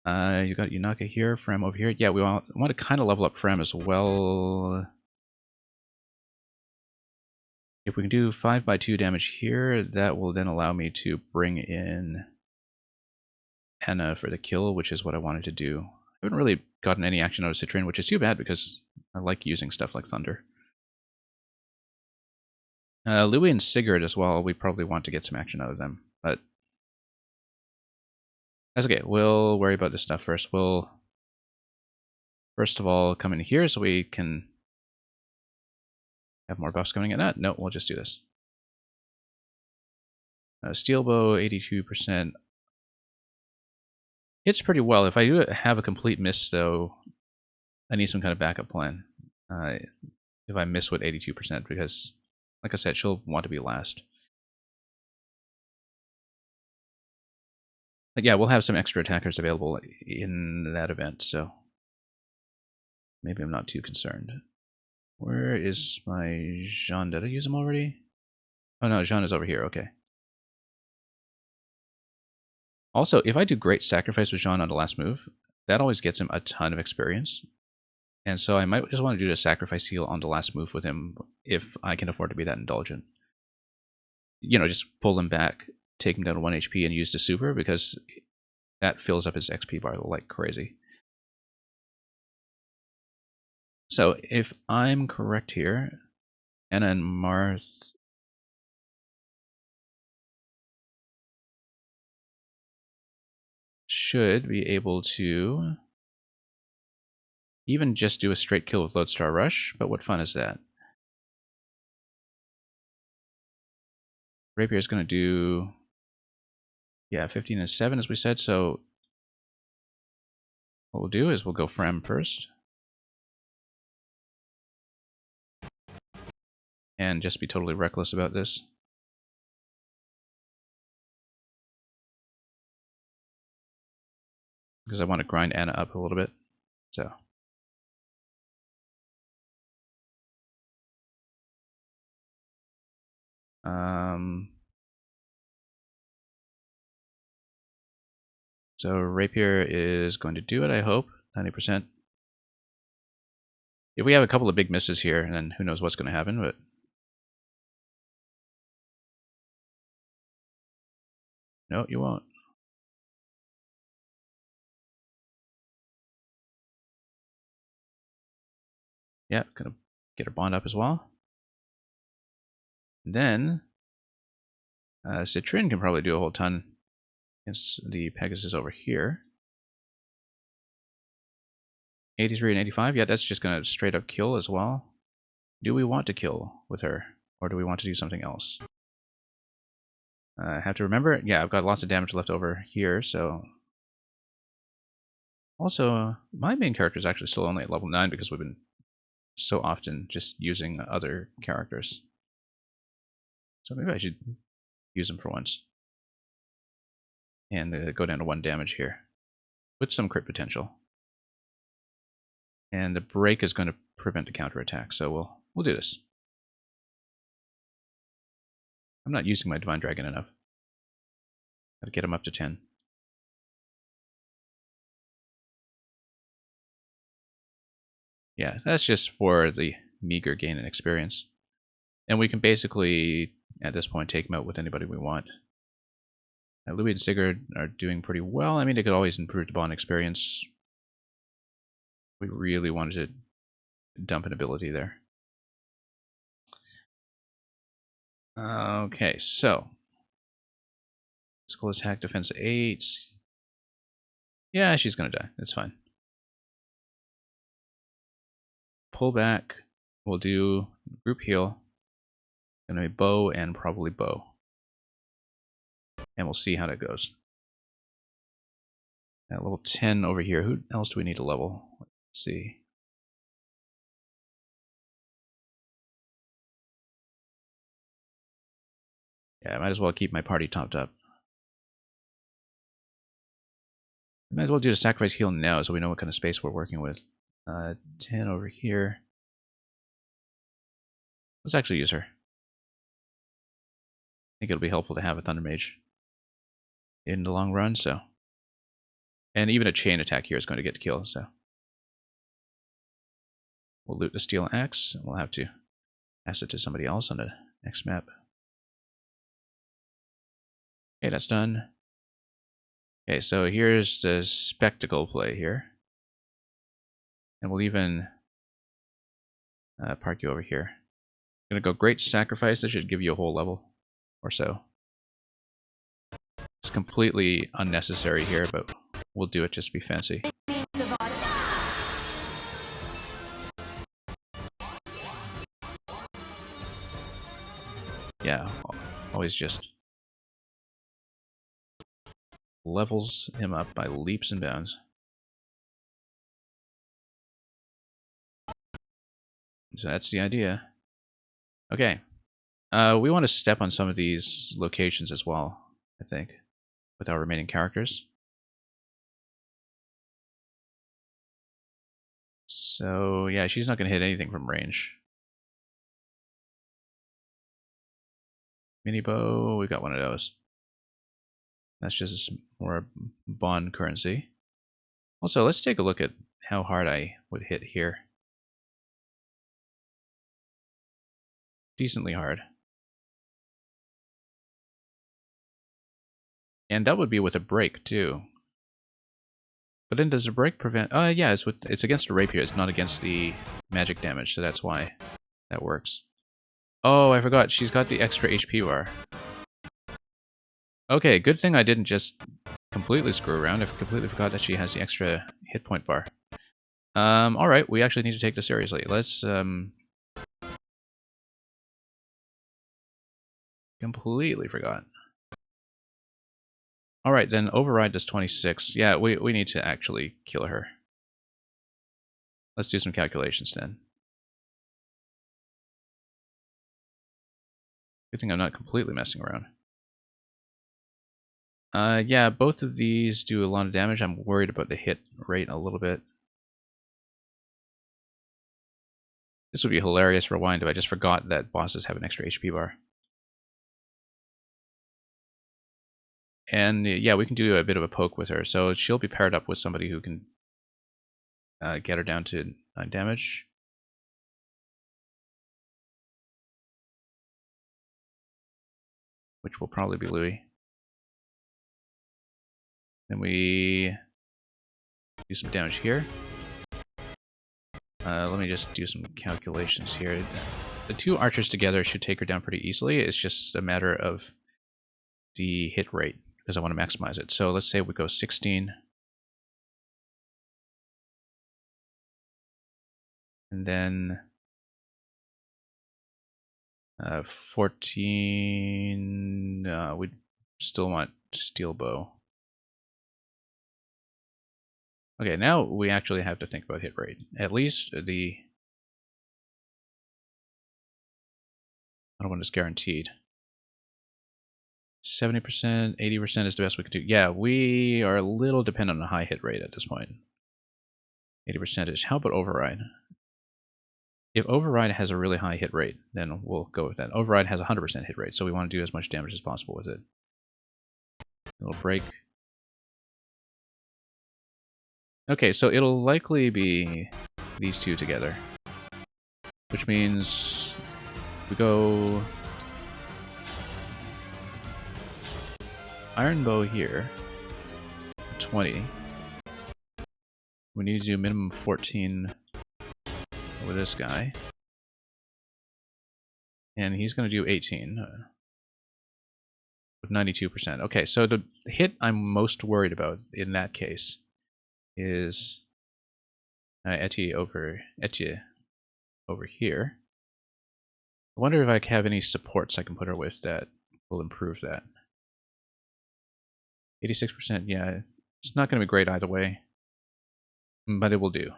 You got Yunaka here, Frem over here. Yeah, we want to kind of level up Frem as well. If we can do 5x2 damage here, that will then allow me to bring in Anna for the kill, which is what I wanted to do. I haven't really gotten any action out of Citrine, which is too bad because I like using stuff like Thunder. Louis and Sigurd as well, we probably want to get some action out of them, but that's okay. We'll worry about this stuff first. We'll first of all come in here so we can have more buffs coming in. No, we'll just do this. Steel bow, 82%. Hits pretty well. If I do have a complete miss, though, I need some kind of backup plan. If I miss with 82%, because, like I said, she'll want to be last. But yeah, we'll have some extra attackers available in that event, so maybe I'm not too concerned. Where is my Jean? Did I use him already? Oh no, Jean is over here, okay. Also, if I do Great Sacrifice with Jean on the last move, that always gets him a ton of experience. And so I might just want to do the Sacrifice heal on the last move with him if I can afford to be that indulgent. You know, just pull him back, take him down to 1 HP and use the super, because that fills up his XP bar like crazy. So if I'm correct here, Anna and Marth should be able to even just do a straight kill with Lodestar Rush, but what fun is that? Rapier is going to do, yeah, 15 and 7 as we said, so what we'll do is we'll go Frem first. And just be totally reckless about this. Because I want to grind Anna up a little bit. So. So Rapier is going to do it, I hope. 90%. If we have a couple of big misses here, then who knows what's going to happen, but... No, you won't. Yeah, gonna get her bond up as well. And then Citrine can probably do a whole ton against the Pegasus over here. 83 and 85, yeah, that's just gonna straight up kill as well. Do we want to kill with her, or do we want to do something else? I have to remember, yeah, I've got lots of damage left over here, so... Also, my main character is actually still only at level 9 because we've been so often just using other characters. So maybe I should use them for once. And go down to 1 damage here. With some crit potential. And the break is going to prevent a counterattack, so we'll do this. I'm not using my Divine Dragon enough. Gotta get him up to 10. Yeah, that's just for the meager gain in experience. And we can basically, at this point, take him out with anybody we want. Louis and Sigurd are doing pretty well. I mean, they could always improve the bond experience. We really wanted to dump an ability there. Okay, so physical attack, defense 8. Yeah, she's gonna die. That's fine. pull back. We'll do group heal. Gonna be bow and probably bow. And we'll see how that goes. At level 10 over here. Who else do we need to level? Let's see. Yeah, I might as well keep my party topped up. Might as well do the sacrifice heal now so we know what kind of space we're working with. 10 over here. Let's actually use her. I think it'll be helpful to have a Thunder Mage in the long run, so. And even a chain attack here is going to get killed, so. We'll loot the steel axe, and we'll have to pass it to somebody else on the next map. Okay, that's done. Okay, so here's the spectacle play here. And we'll even park you over here. Gonna go Great Sacrifice. That should give you a whole level or so. It's completely unnecessary here, but we'll do it just to be fancy. Yeah, always just levels him up by leaps and bounds. So that's the idea. Okay. We want to step on some of these locations as well, I think, with our remaining characters. So, yeah, she's not going to hit anything from range. Mini bow, we got one of those. That's just more bond currency. Also, let's take a look at how hard I would hit here. Decently hard. And that would be with a break, too. But then does the break prevent... yeah, it's against the rapier. It's not against the magic damage, so that's why that works. Oh, I forgot. She's got the extra HP bar. Okay, good thing I didn't just completely screw around. I completely forgot that she has the extra hit point bar. Alright, we actually need to take this seriously. Let's, completely forgot. Alright, then override does 26. Yeah, we need to actually kill her. Let's do some calculations then. Good thing I'm not completely messing around. Yeah, both of these do a lot of damage. I'm worried about the hit rate a little bit. This would be hilarious rewind if I just forgot that bosses have an extra HP bar. And yeah, we can do a bit of a poke with her. So she'll be paired up with somebody who can get her down to 9 damage. Which will probably be Louis. Then we do some damage here. Let me just do some calculations here. The two archers together should take her down pretty easily. It's just a matter of the hit rate, because I want to maximize it. So let's say we go 16. And then 14. We still want steel bow. Okay, now we actually have to think about hit rate. At least the other one is guaranteed. 70%, 80% is the best we can do. Yeah, we are a little dependent on a high hit rate at this point. 80%. How about override? If override has a really high hit rate, then we'll go with that. Override has a 100% hit rate, so we want to do as much damage as possible with it. It'll break. Okay, so it'll likely be these two together. Which means we go Iron Bow here, 20. We need to do minimum 14 with this guy. And he's going to do 18 with 92%. Okay, so the hit I'm most worried about in that case is Etienne over Etienne. over here. I wonder if I have any supports I can put her with that will improve that. 86%, yeah. It's not going to be great either way, but it will do.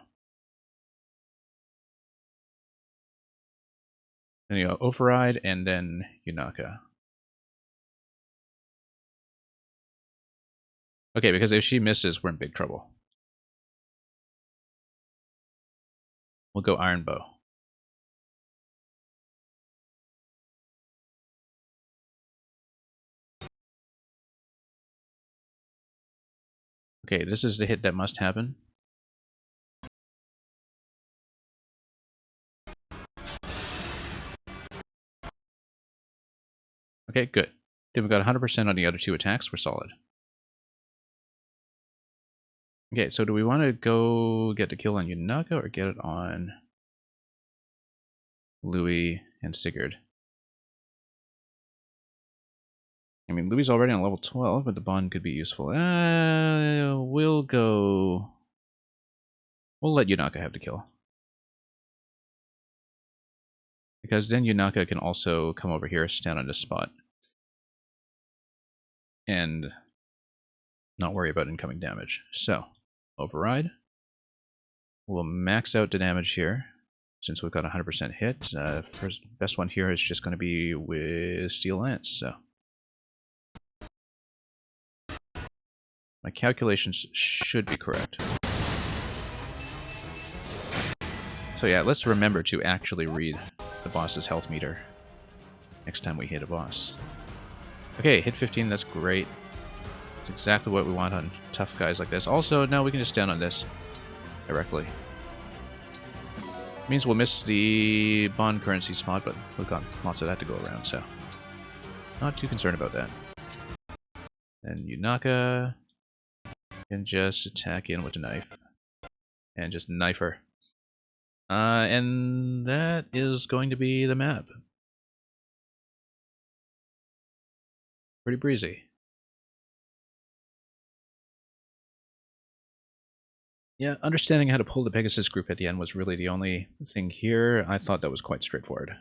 Then you go Override and then Yunaka. Okay, because if she misses, we're in big trouble. We'll go Iron Bow. Okay, this is the hit that must happen. Okay, good. Then we got 100% on the other two attacks. We're solid. Okay, so do we want to go get the kill on Yunaka or get it on Louis and Sigurd? I mean, Louis already on level 12, but the bond could be useful. We'll go... We'll let Yunaka have the kill. Because then Yunaka can also come over here, stand on this spot. And not worry about incoming damage. So, Override. We'll max out the damage here, since we've got 100% hit. First, best one here is just going to be with Steel Lance, so... My calculations should be correct. So yeah, let's remember to actually read the boss's health meter next time we hit a boss. Okay, hit 15, that's great. It's exactly what we want on tough guys like this. Also, now we can just stand on this directly. Means we'll miss the bond currency spot, but we've got lots of that to go around, so not too concerned about that. And Yunaka can just attack in with a knife and just knife her. And that is going to be the map. Pretty breezy. Yeah, understanding how to pull the Pegasus group at the end was really the only thing here. I thought that was quite straightforward.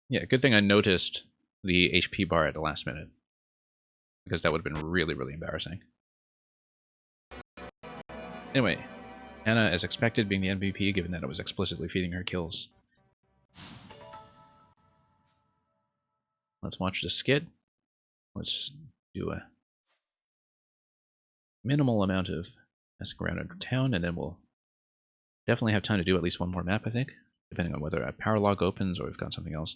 Yeah, good thing I noticed the HP bar at the last minute, because that would have been really, really embarrassing. Anyway, Anna, as expected, being the MVP, given that I was explicitly feeding her kills. Let's watch the skit. Let's do a minimal amount of messing around in town, and then we'll definitely have time to do at least one more map, I think, depending on whether a power log opens or we've got something else.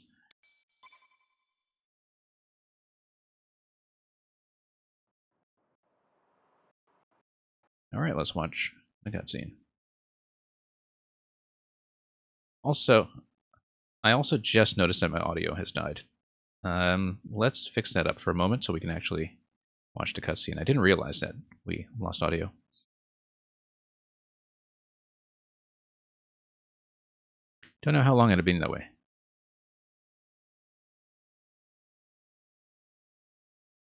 Alright, let's watch the cutscene. Also, I also just noticed that my audio has died. Let's fix that up for a moment so we can actually watch the cutscene. I didn't realize that we lost audio. Don't know how long it had been that way.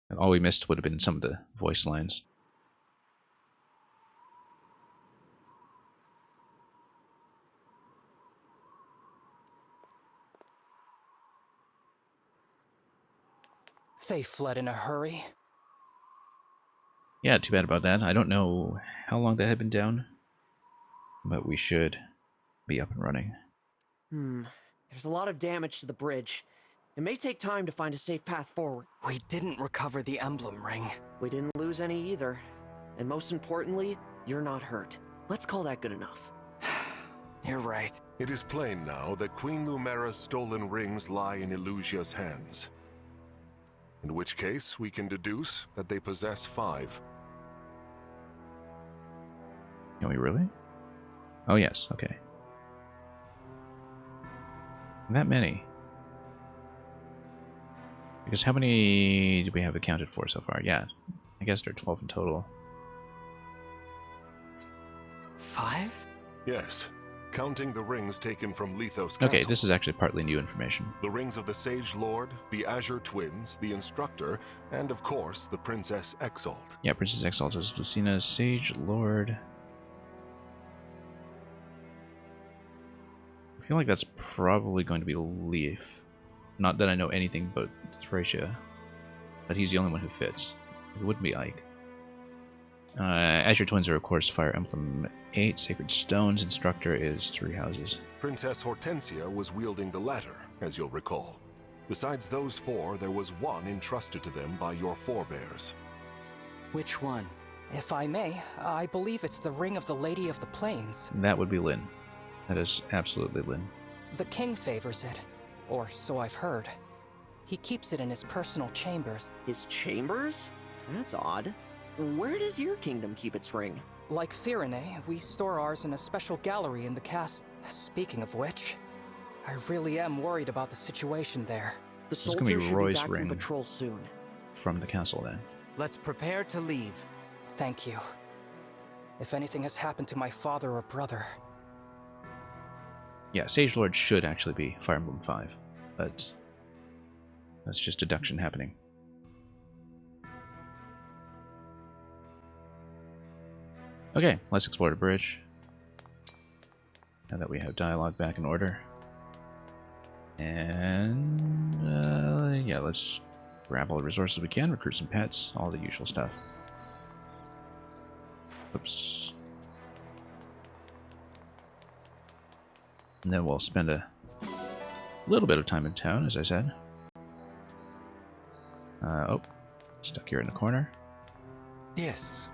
And all we missed would have been some of the voice lines. They fled in a hurry. Yeah, too bad about that. I don't know how long that had been down, but we should be up and running. There's a lot of damage to the bridge. It may take time to find a safe path forward. We didn't recover the emblem ring. We didn't lose any either. And most importantly, you're not hurt. Let's call that good enough. You're right. It is plain now that Queen Lumera's stolen rings lie in Illusia's hands. In which case, we can deduce that they possess 5. Can we really? Oh yes, okay. That many. Because how many do we have accounted for so far? Yeah, I guess there are 12 in total. 5? Yes, counting the rings taken from Lithos Okay, Castle. this is actually partly new information. The rings of the Sage Lord, the Azure Twins, the Instructor, and of course, the Princess Exalt. Yeah, Princess Exalt is Lucina, Sage Lord. I feel like that's probably going to be Leaf. Not that I know anything about Thracia, but he's the only one who fits. It wouldn't be Ike. Azure Twins are, of course, Fire Emblem 8, Sacred Stones. Instructor is 3 houses. Princess Hortensia was wielding the latter, as you'll recall. Besides those 4, there was one entrusted to them by your forebears. Which one? If I may, I believe it's the Ring of the Lady of the Plains. That would be Lyn. That is absolutely Lyn. The king favors it, or so I've heard. He keeps it in his personal chambers. His chambers? That's odd. Where does your kingdom keep its ring? Like Firene, we store ours in a special gallery in the castle. Speaking of which, I really am worried about the situation there. The It's gonna be soldiers should be Roy's back ring. from patrol soon. From the castle, then. Let's prepare to leave. Thank you. If anything has happened to my father or brother... Yeah, Sage Lord should actually be Fire Emblem 5, but that's just deduction happening. Okay, let's explore the bridge. Now that we have dialogue back in order. And, yeah, let's grab all the resources we can, recruit some pets, all the usual stuff. Oops. And then we'll spend a little bit of time in town, as I said. Oh, stuck here in the corner. Yes.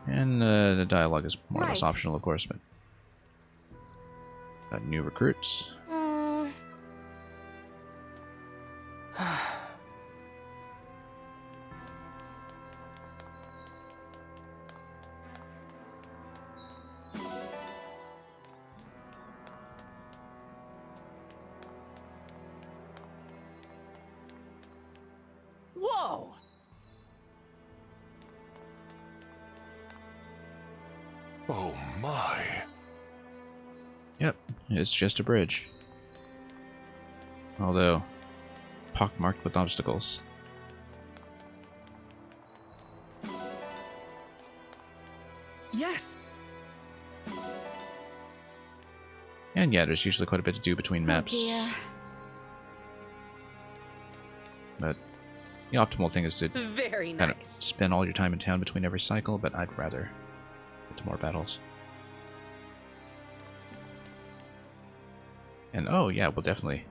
And the dialogue is more or less Right. optional, of course, but got new recruits. Whoa! Oh my. Yep, it's just a bridge. Although, pockmarked with obstacles. Yes! And yeah, there's usually quite a bit to do between maps. dear. But the optimal thing is to Very kind nice. of spend all your time in town between every cycle, but I'd rather get to more battles. And oh yeah, we'll definitely...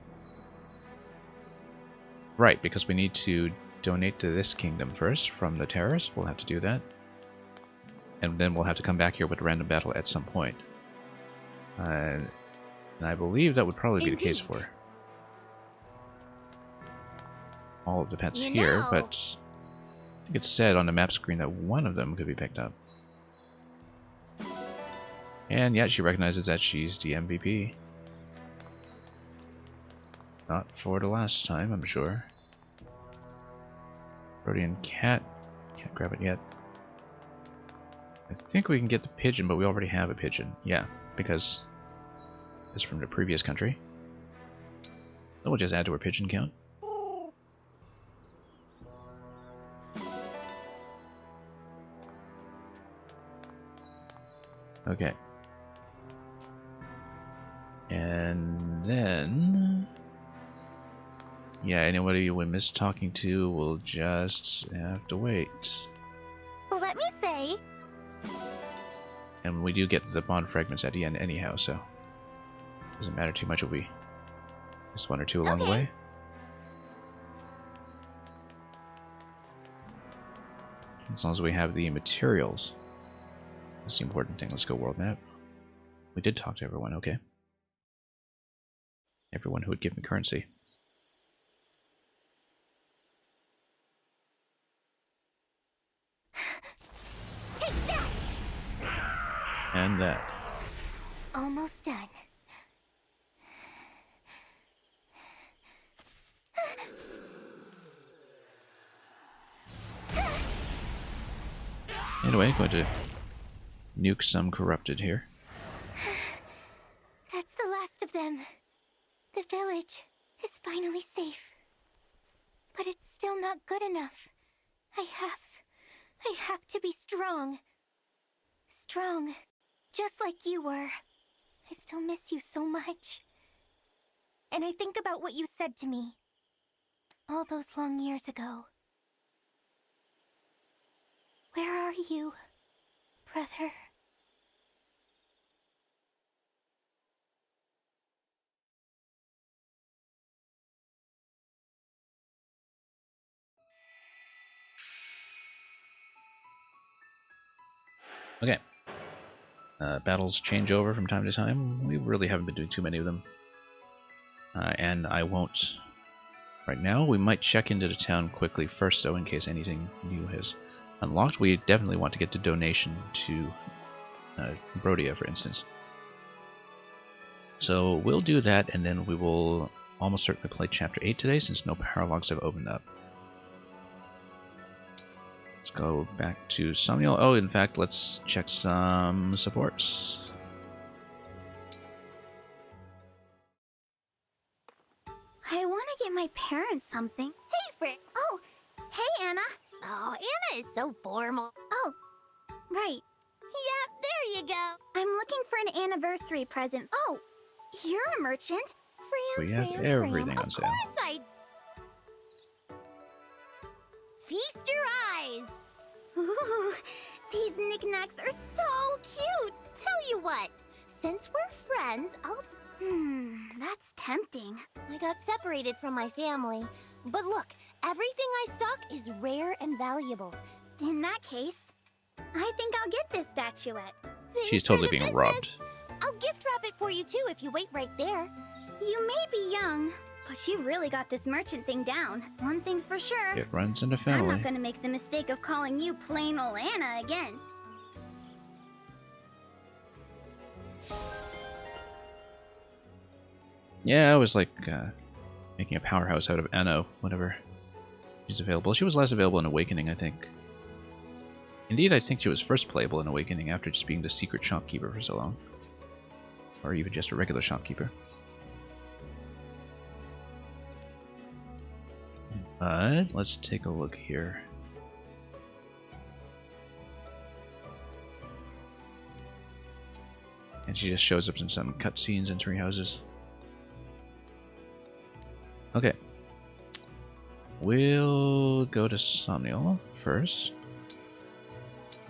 Right, because we need to donate to this kingdom first from the terrorists. We'll have to do that. And then we'll have to come back here with a random battle at some point. And I believe that would probably be the case Indeed. for all of the pets You here, know. but I think it said on the map screen that one of them could be picked up. And yet she recognizes that she's the MVP. Not for the last time, I'm sure. Rhodian cat. Can't grab it yet. I think we can get the pigeon, but we already have a pigeon. Yeah, because it's from the previous country. So we'll just add to our pigeon count. Okay. And then... yeah, anybody we miss talking to will just have to wait. Let me say, And we do get the bond fragments at the end anyhow, so... doesn't matter too much if we miss one or two along the Okay. way. As long as we have the materials. That's the important thing. Let's go world map. We did talk to everyone, okay. Everyone who would give me currency. take that! And that. Almost done. Anyway, going to nuke some corrupted here. That's the last of them. The village is finally safe. But it's still not good enough. I have to be strong. Strong. Just like you were. I still miss you so much. And I think about what you said to me. All those long years ago. Where are you, brother? Okay. Battles change over from time to time. We really haven't been doing too many of them. And I won't right now. We might check into the town quickly first, though, in case anything new has unlocked. We definitely want to get the donation to Brodia, for instance. So we'll do that, and then we will almost certainly play Chapter 8 today, since no paralogs have opened up. Let's go back to Samuel. Oh, in fact, let's check some supports. I want to get my parents something. Hey, Frick. Oh, hey, Anna. Oh, Anna is so formal. Oh, right. Yep, there you go. I'm looking for an anniversary present. Oh, you're a merchant. Fram, We have everything on sale. Of course Feast your eyes. Ooh, these knickknacks are so cute. Tell you what, since we're friends, that's tempting. I got separated from my family. But look, everything I stock is rare and valuable. In that case, I think I'll get this statuette. She's totally being robbed. I'll gift wrap it for you too if you wait right there. You may be young, but you really got this merchant thing down. One thing's for sure. It runs in the I'm family. not gonna make the mistake of calling you plain ol' Anna again. Yeah, I was like making a powerhouse out of Anno whenever she's available. She was less available in Awakening, I think. Indeed, I think she was first playable in Awakening after just being the secret shopkeeper for so long. Or even just a regular shopkeeper. But let's take a look here. And she just shows up in some cutscenes and tree houses. Okay. We'll go to Somniel first.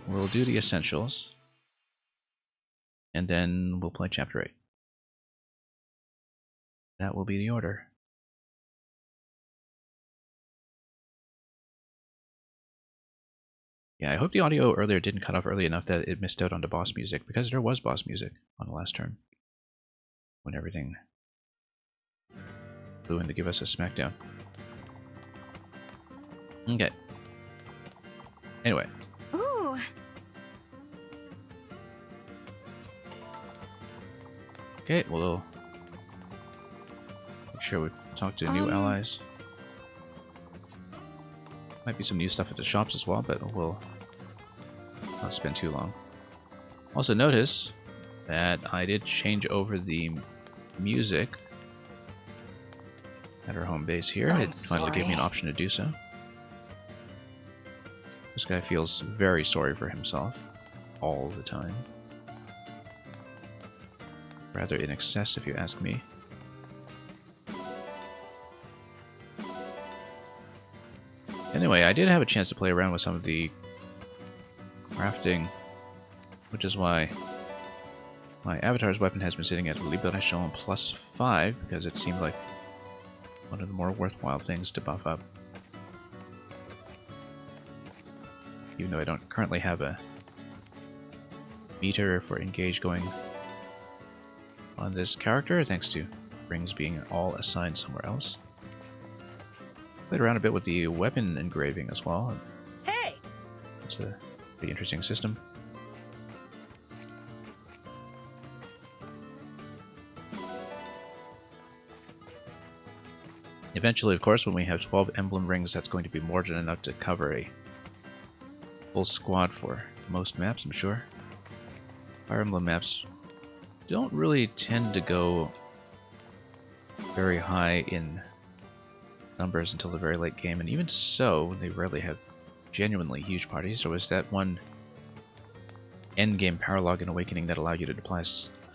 We'll do the essentials. And then we'll play Chapter 8. That will be the order. Yeah, I hope the audio earlier didn't cut off early enough that it missed out on the boss music, because there was boss music on the last turn. When everything flew in to give us a smackdown. Okay. Anyway. Ooh. Okay, we'll make sure we talk to new allies. Might be some new stuff at the shops as well, but we'll not spend too long. Also notice that I did change over the music at our home base here. It finally gave me an option to do so. This guy feels very sorry for himself all the time. Rather in excess, if you ask me. Anyway, I did have a chance to play around with some of the crafting, which is why my avatar's weapon has been sitting at Liberation +5, because it seemed like one of the more worthwhile things to buff up. Even though I don't currently have a meter for engage going on this character, thanks to rings being all assigned somewhere else. Played around a bit with the weapon engraving as well. Hey! It's a pretty interesting system. Eventually, of course, when we have 12 emblem rings, that's going to be more than enough to cover a full squad for most maps, I'm sure. Fire Emblem maps don't really tend to go very high in numbers until the very late game, and even so, they rarely have genuinely huge parties. So was that one endgame Paralog in Awakening that allowed you to deploy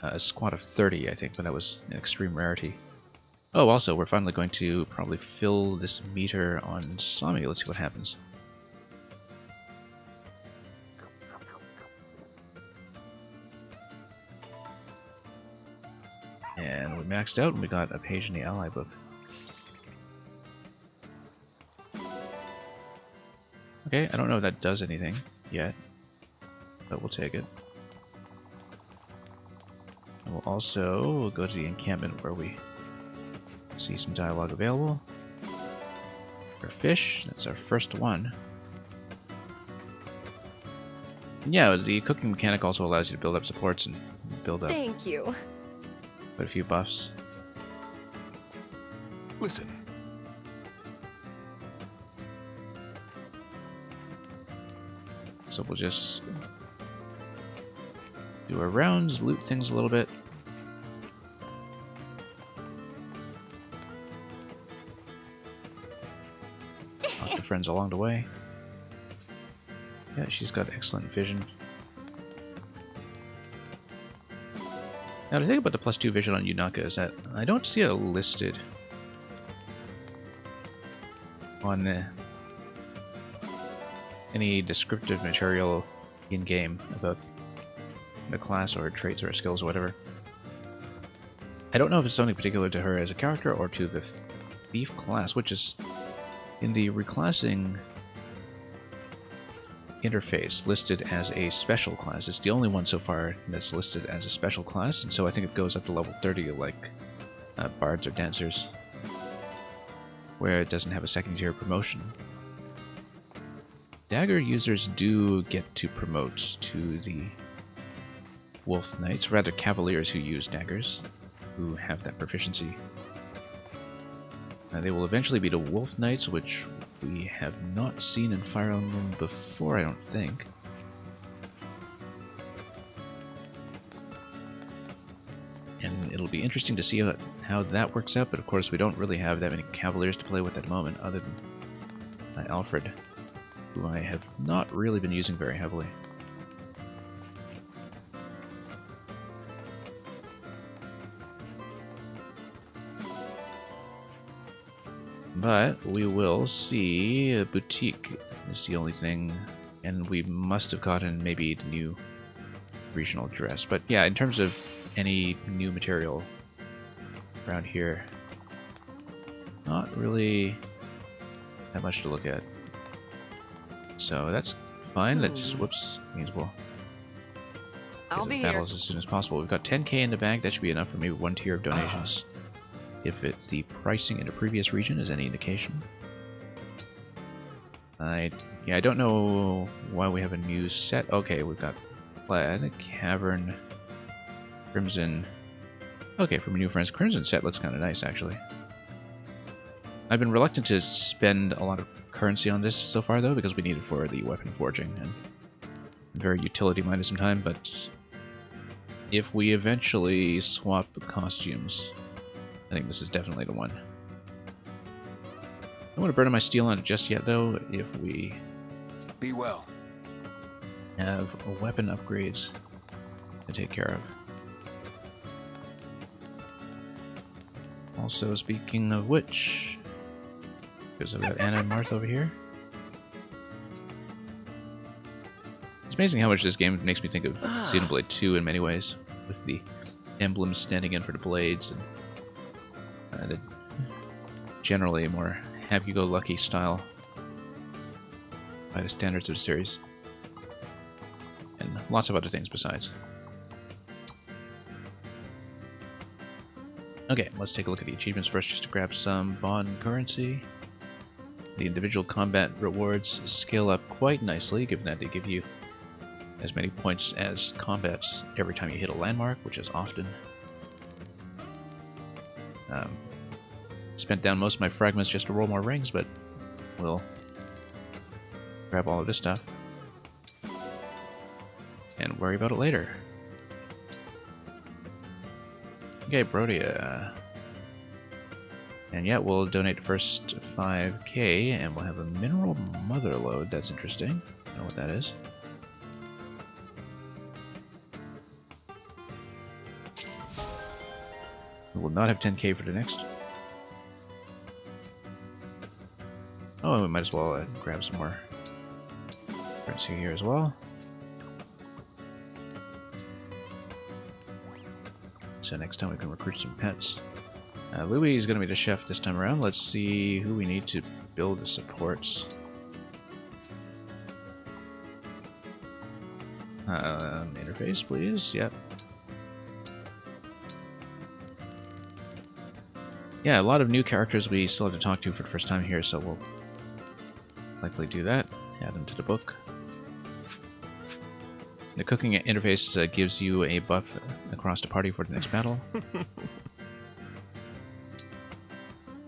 a squad of 30, I think, but that was an extreme rarity. Oh, also, we're finally going to probably fill this meter on Sami. Let's see what happens. And we maxed out and we got a page in the ally book. Okay, I don't know if that does anything yet, but we'll take it. And we'll also go to the encampment where we see some dialogue available. For fish, that's our first one. And yeah, the cooking mechanic also allows you to build up supports and build up Thank you. quite a few buffs. Listen. So we'll just do our rounds, loot things a little bit. Talk to friends along the way. Yeah, she's got excellent vision. Now, the thing about the +2 vision on Yunaka is that I don't see it listed on any descriptive material in-game about the class or traits or skills or whatever. I don't know if it's something particular to her as a character or to the thief class, which is in the reclassing interface listed as a special class. It's the only one so far that's listed as a special class, and so I think it goes up to level 30 like bards or dancers, where it doesn't have a second tier promotion. Dagger users do get to promote to the Wolf Knights, rather cavaliers who use daggers, who have that proficiency. They will eventually be the Wolf Knights, which we have not seen in Fire Emblem before, I don't think. And it'll be interesting to see how that works out, but of course we don't really have that many cavaliers to play with at the moment, other than Alfred, who I have not really been using very heavily. But we will see a boutique is the only thing, and we must have gotten maybe the new regional dress. But yeah, in terms of any new material around here, not really that much to look at. So that's fine. That just, whoops, means we'll I'll get be the here. battles as soon as possible. We've got 10k in the bank. That should be enough for maybe one tier of donations. If the pricing in a previous region is any indication. I don't know why we have a new set. Okay, we've got Plaid, Cavern, Crimson. Okay, from a new Friends, Crimson set looks kind of nice, actually. I've been reluctant to spend a lot of currency on this so far, though, because we need it for the weapon forging, and I'm very utility-minded sometimes, but if we eventually swap the costumes, I think this is definitely the one. I don't want to burn my steel on it just yet, though, if we be well. Have weapon upgrades to take care of. Also, speaking of which, because I've got Anna and Martha over here. It's amazing how much this game makes me think of Xenoblade 2 in many ways, with the emblems standing in for the blades and the generally a more happy-go-lucky style by the standards of the series. And lots of other things besides. Okay, let's take a look at the achievements first, just to grab some bond currency. The individual combat rewards scale up quite nicely, given that they give you as many points as combats every time you hit a landmark, which is often. Spent down most of my fragments just to roll more rings, but we'll grab all of this stuff and worry about it later. Okay, Brodia. And yeah, we'll donate the first 5k, and we'll have a mineral mother load. That's interesting. I don't know what that is. We will not have 10k for the next. Oh, we might as well grab some more currency here as well. So next time we can recruit some pets. Louis is going to be the chef this time around. Let's see who we need to build the supports. Interface, please. Yep. Yeah, a lot of new characters we still have to talk to for the first time here, so we'll likely do that. Add them to the book. The cooking interface gives you a buff across the party for the next battle.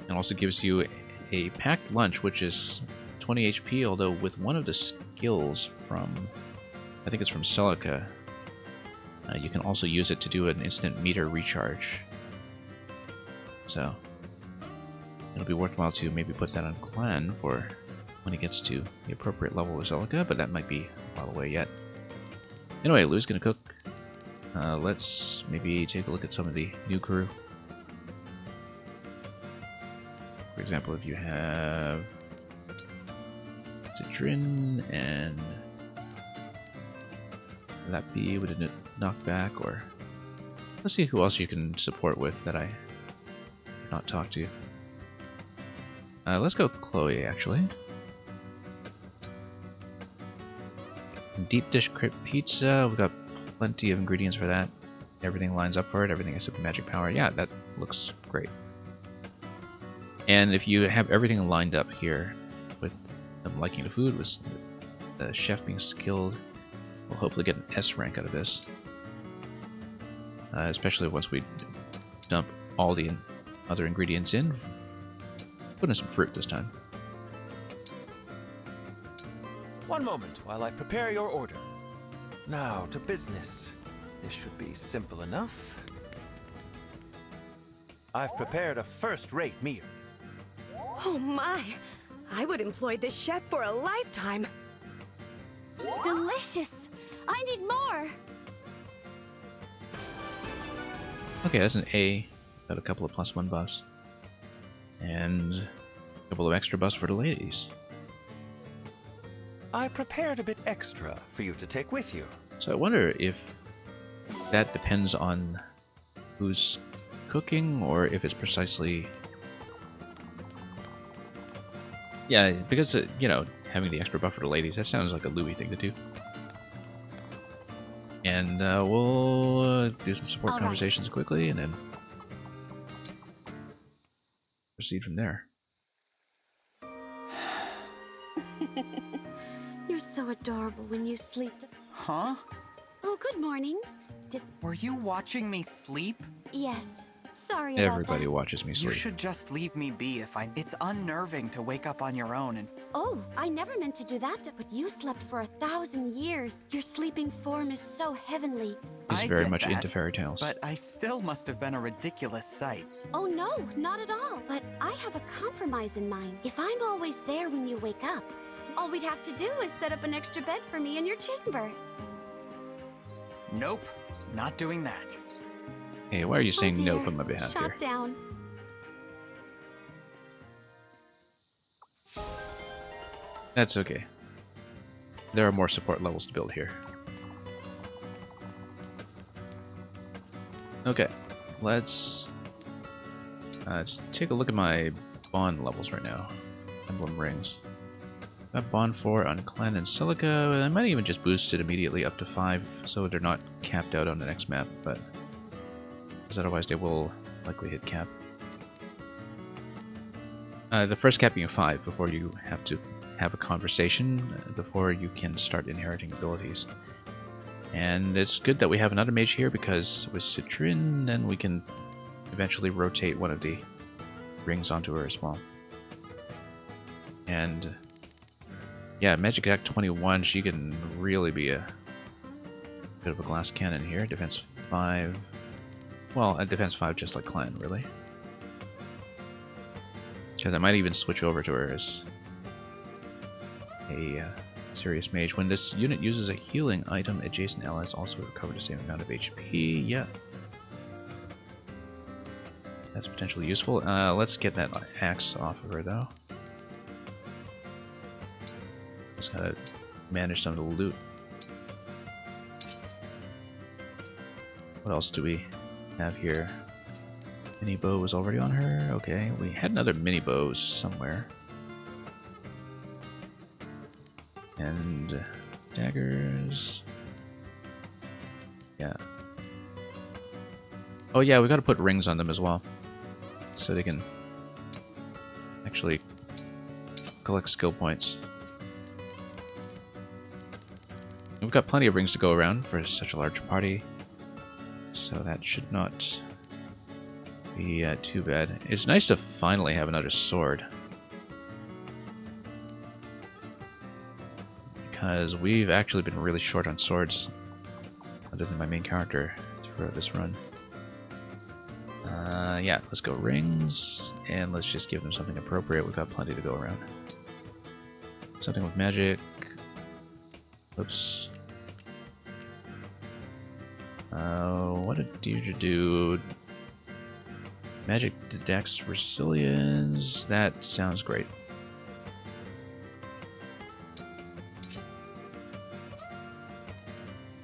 And also gives you a packed lunch, which is 20 HP, although with one of the skills from, I think it's from Celica, you can also use it to do an instant meter recharge. So, it'll be worthwhile to maybe put that on Clan for when it gets to the appropriate level with Celica, but that might be a while away yet. Anyway, Lou's gonna cook. Let's maybe take a look at some of the new crew. For example, if you have Citrin and Lappy with a knockback, or let's see who else you can support with that I have not talked to. Let's go Chloe, actually. Deep dish crypt pizza. We've got plenty of ingredients for that. Everything lines up for it. Everything is super magic power. Yeah, that looks great. And if you have everything lined up here with them liking the food, with the chef being skilled, we'll hopefully get an S rank out of this. Especially once we dump all the other ingredients in. Put in some fruit this time. One moment while I prepare your order. Now to business. This should be simple enough. I've prepared a first-rate meal. Oh my! I would employ this chef for a lifetime. Delicious! I need more! Okay, that's an A. Got a couple of +1 buffs. And a couple of extra buffs for the ladies. I prepared a bit extra for you to take with you. So I wonder if that depends on who's cooking, or if it's precisely... Yeah, because, you know, having the extra buff for the ladies, that sounds like a Louis thing to do. And we'll do some support conversations quickly, and then proceed from there. You're so adorable when you sleep. Huh? Oh, good morning. Were you watching me sleep? Yes. Sorry about Everybody that. watches me sleep. You should just leave me be if I... It's unnerving to wake up on your own and... Oh, I never meant to do that, but you slept for 1,000 years. Your sleeping form is so heavenly. He's very much into fairy tales. But I still must have been a ridiculous sight. Oh no, not at all. But I have a compromise in mind. If I'm always there when you wake up, all we'd have to do is set up an extra bed for me in your chamber. Nope, not doing that. Hey, why are you saying dear. nope on my behalf Shot here? down. That's okay. There are more support levels to build here. Okay, let's take a look at my bond levels right now. Emblem rings. Got bond 4 on Clan and Celica. I might even just boost it immediately up to 5 so they're not capped out on the next map, but because otherwise they will likely hit cap. The first cap being 5 before you have to have a conversation, before you can start inheriting abilities. And it's good that we have another mage here, because with Citrin, then we can eventually rotate one of the rings onto her as well. And yeah, Magic Act 21, she can really be a bit of a glass cannon here. Defense 5. Well, it depends 5 just like Klein, really. Because I might even switch over to her as a serious mage. When this unit uses a healing item, adjacent allies also recover the same amount of HP. Yeah. That's potentially useful. Let's get that axe off of her, though. Just gotta manage some of the loot. What else do we have here? Mini bow was already on her. Okay, we had another mini bow somewhere. And daggers. Yeah. Oh yeah, we gotta put rings on them as well. So they can actually collect skill points. We've got plenty of rings to go around for such a large party. So that should not be too bad. It's nice to finally have another sword. Because we've actually been really short on swords, other than my main character, throughout this run. Yeah, let's go rings, and let's just give them something appropriate. We've got plenty to go around. Something with magic. Oops. What did Deirdre do? Magic Dex Resilience. That sounds great.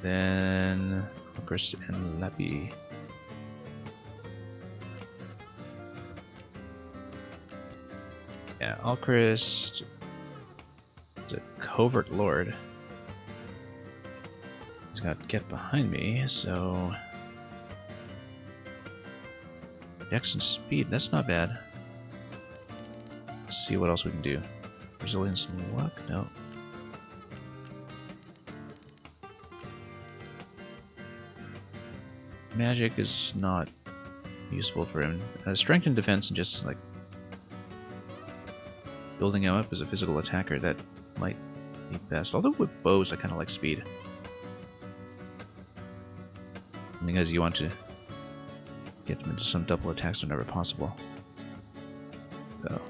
Then Chris and Lappy. Yeah, Alchrist is a covert lord. He's got Get Behind Me, so Dex and Speed, that's not bad. Let's see what else we can do. Resilience and Luck? No. Magic is not useful for him. Strength and Defense and just like building him up as a physical attacker, that might be best. Although with bows, I kind of like speed. Because you want to get them into some double attacks whenever possible. So,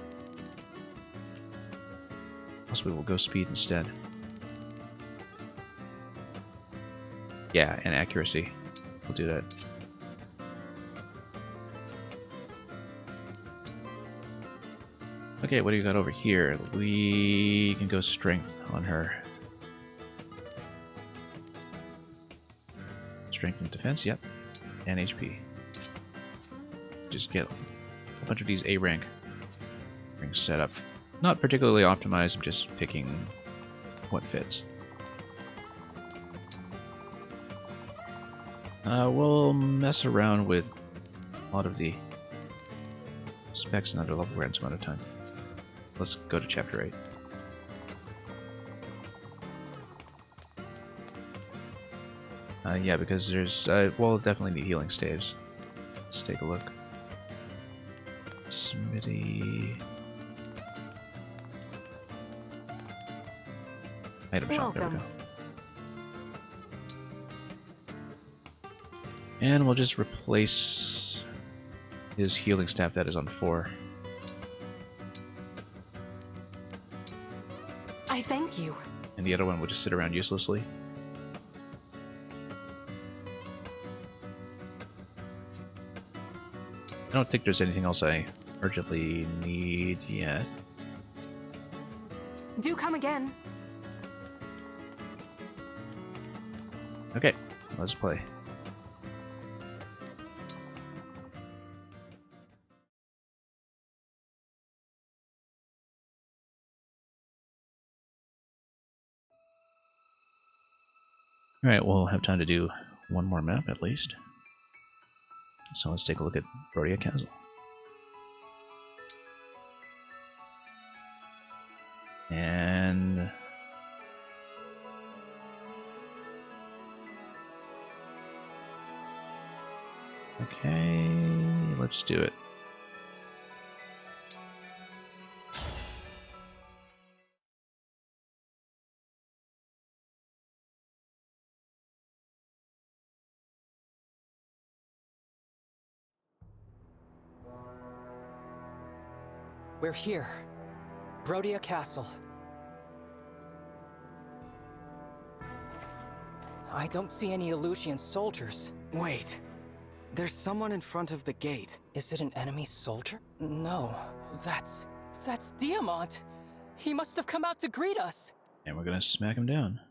possibly we'll go speed instead. Yeah, and accuracy. We'll do that. Okay, what do you got over here? We can go strength on her. Strength and defense, yep. And HP. Just get a bunch of these A rank rings set up. Not particularly optimized, I'm just picking what fits. We'll mess around with a lot of the specs and under level grants some other time. Let's go to chapter 8. Yeah, because there's, we'll definitely need healing staves. Let's take a look. Smithy. Item shop, there we go. And we'll just replace his healing staff that is on 4. I thank you. And the other one will just sit around uselessly. I don't think there's anything else I urgently need yet. Do come again. Okay, let's play. Alright, we'll have time to do one more map at least. So let's take a look at Brodia Castle. And okay, let's do it. We're here. Brodia Castle. I don't see any Elusian soldiers. Wait. There's someone in front of the gate. Is it an enemy soldier? No, that's Diamant. He must have come out to greet us. And we're gonna smack him down.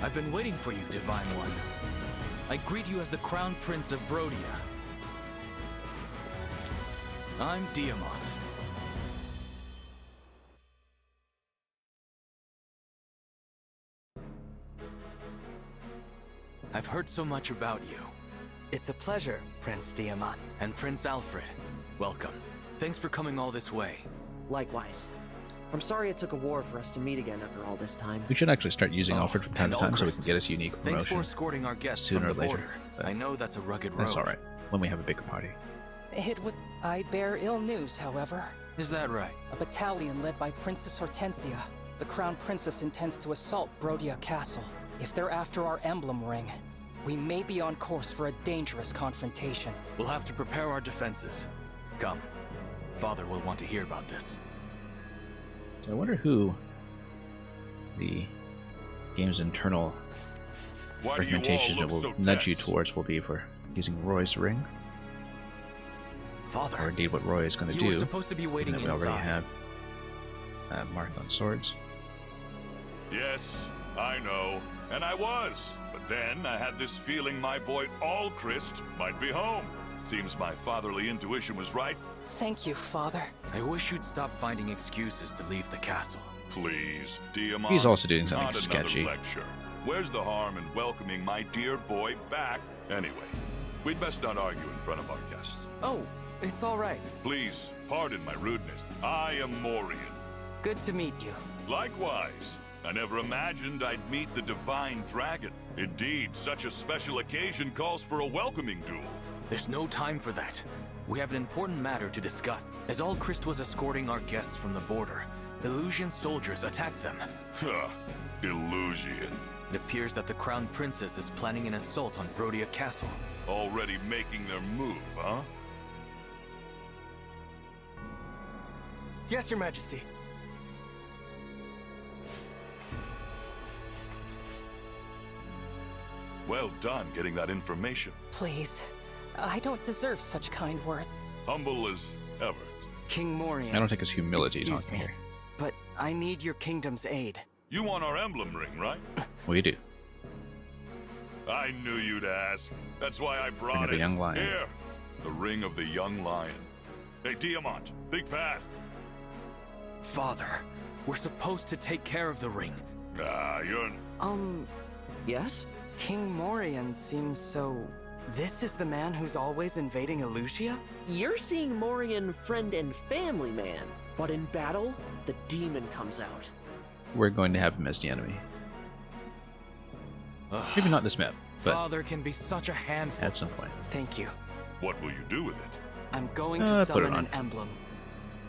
I've been waiting for you, Divine One. I greet you as the Crown Prince of Brodia. I'm Diamant. I've heard so much about you. It's a pleasure, Prince Diamant. And Prince Alfred, welcome. Thanks for coming all this way. Likewise. I'm sorry it took a war for us to meet again after all this time. We should actually start using Alfred from time to time so we Alchrist. can get us unique promotion. Thanks for escorting our guests sooner from the or later. border. I know that's a rugged road. That's alright, when we have a bigger party. I bear ill news, however. Is that right? A battalion led by Princess Hortensia. The Crown Princess intends to assault Brodia Castle. If they're after our emblem ring, we may be on course for a dangerous confrontation. We'll have to prepare our defenses. Come. Father will want to hear about this. So I wonder who the game's internal recommendations that will nudge you towards will be for using Roy's ring. Father, or indeed what Roy is going to do. You were supposed to be waiting we already inside. have Marth on swords. Yes, I know, and I was. But then I had this feeling my boy Alchrist might be home. Seems my fatherly intuition was right. Thank you, Father. I wish you'd stop finding excuses to leave the castle. Please, Diamant. He's also doing something not sketchy. Another lecture. Where's the harm in welcoming my dear boy back? Anyway, we'd best not argue in front of our guests. Oh, it's all right. Please, pardon my rudeness. I am Morian. Good to meet you. Likewise. I never imagined I'd meet the Divine Dragon. Indeed, such a special occasion calls for a welcoming duel. There's no time for that. We have an important matter to discuss. As Alchrist was escorting our guests from the border, Illusion soldiers attacked them. Huh. Illusion. It appears that the Crown Princess is planning an assault on Brodia Castle. Already making their move, huh? Yes, Your Majesty. Well done getting that information. Please. I don't deserve such kind words. Humble as ever. King Morian. I don't think his humility is excuse talking me, here. But I need your kingdom's aid. You want our emblem ring, right? We do. I knew you'd ask. That's why I brought Ring of the Young Lion. Here, the Ring of the Young Lion. Hey, Diamant, think fast. Father, we're supposed to take care of the ring. You're... Yes? King Morian seems so... This is the man who's always invading Illusia? You're seeing Morian friend and family man, but in battle, the demon comes out. We're going to have him as the enemy. Maybe not this map, but Father can be such a handful. at some point. Thank you. What will you do with it? I'm going to Put it summon on. an emblem.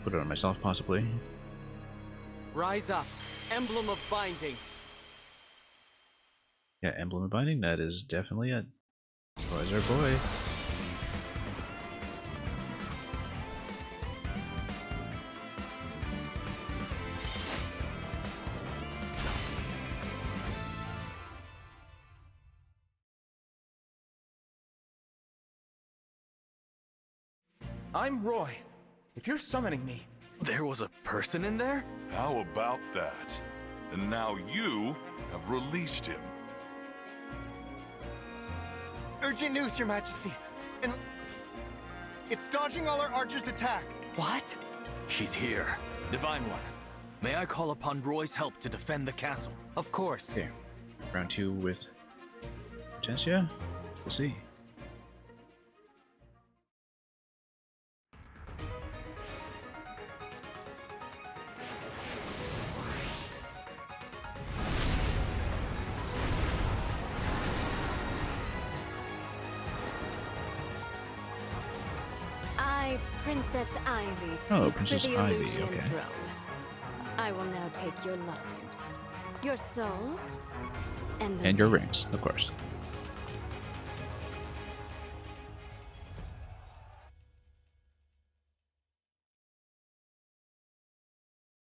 Put it on myself, possibly. Rise up. Emblem of Binding. Yeah, Emblem of Binding, that is definitely it. Roy's our boy. I'm Roy. If you're summoning me... There was a person in there? How about that? And now you have released him. Urgent news, Your Majesty. And it's dodging all our archers' attack. What? She's here. Divine One, may I call upon Roy's help to defend the castle? Of course. Okay. Round 2 with Hortensia? We'll see. Princess Ivy, Oh, speak Princess for the Ivy, Illusion okay. throne. I will now take your lives. Your souls? And your rings, of course.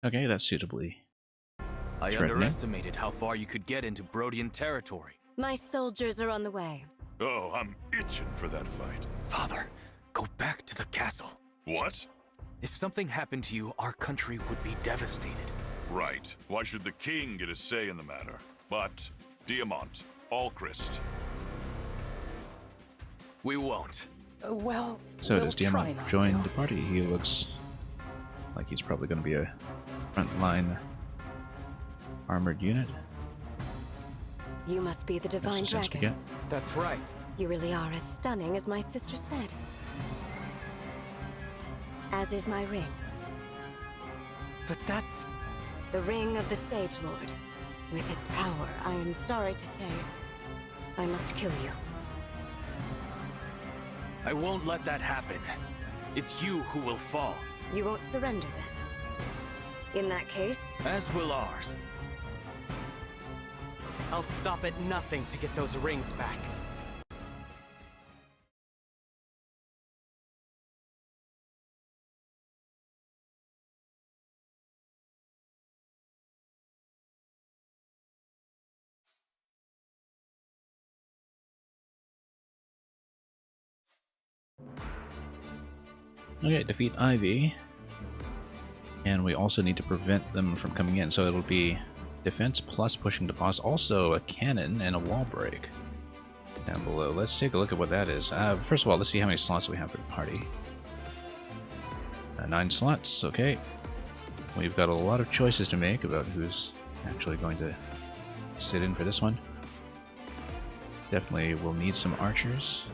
Okay, that's suitably I threatening. underestimated how far you could get into Brodian territory. My soldiers are on the way. Oh, I'm itching for that fight. Father, go back to the castle. What? If something happened to you, our country would be devastated. Right. Why should the king get a say in the matter? But, Diamant, Alchrist. We won't. Well, So does Diamant join the party? He looks like he's probably going to be a frontline armored unit. You must be the Divine Dragon. That's right. You really are as stunning as my sister said. As is my ring. But that's... the ring of the Sage Lord. With its power, I am sorry to say, I must kill you. I won't let that happen. It's you who will fall. You won't surrender then? In that case... as will ours. I'll stop at nothing to get those rings back. Okay, defeat Ivy. And we also need to prevent them from coming in, so it'll be defense plus pushing to pause, also a cannon and a wall break down below. Let's take a look at what that is. First of all, let's see how many slots we have for the party. 9 slots, okay. We've got a lot of choices to make about who's actually going to sit in for this one. Definitely will need some archers.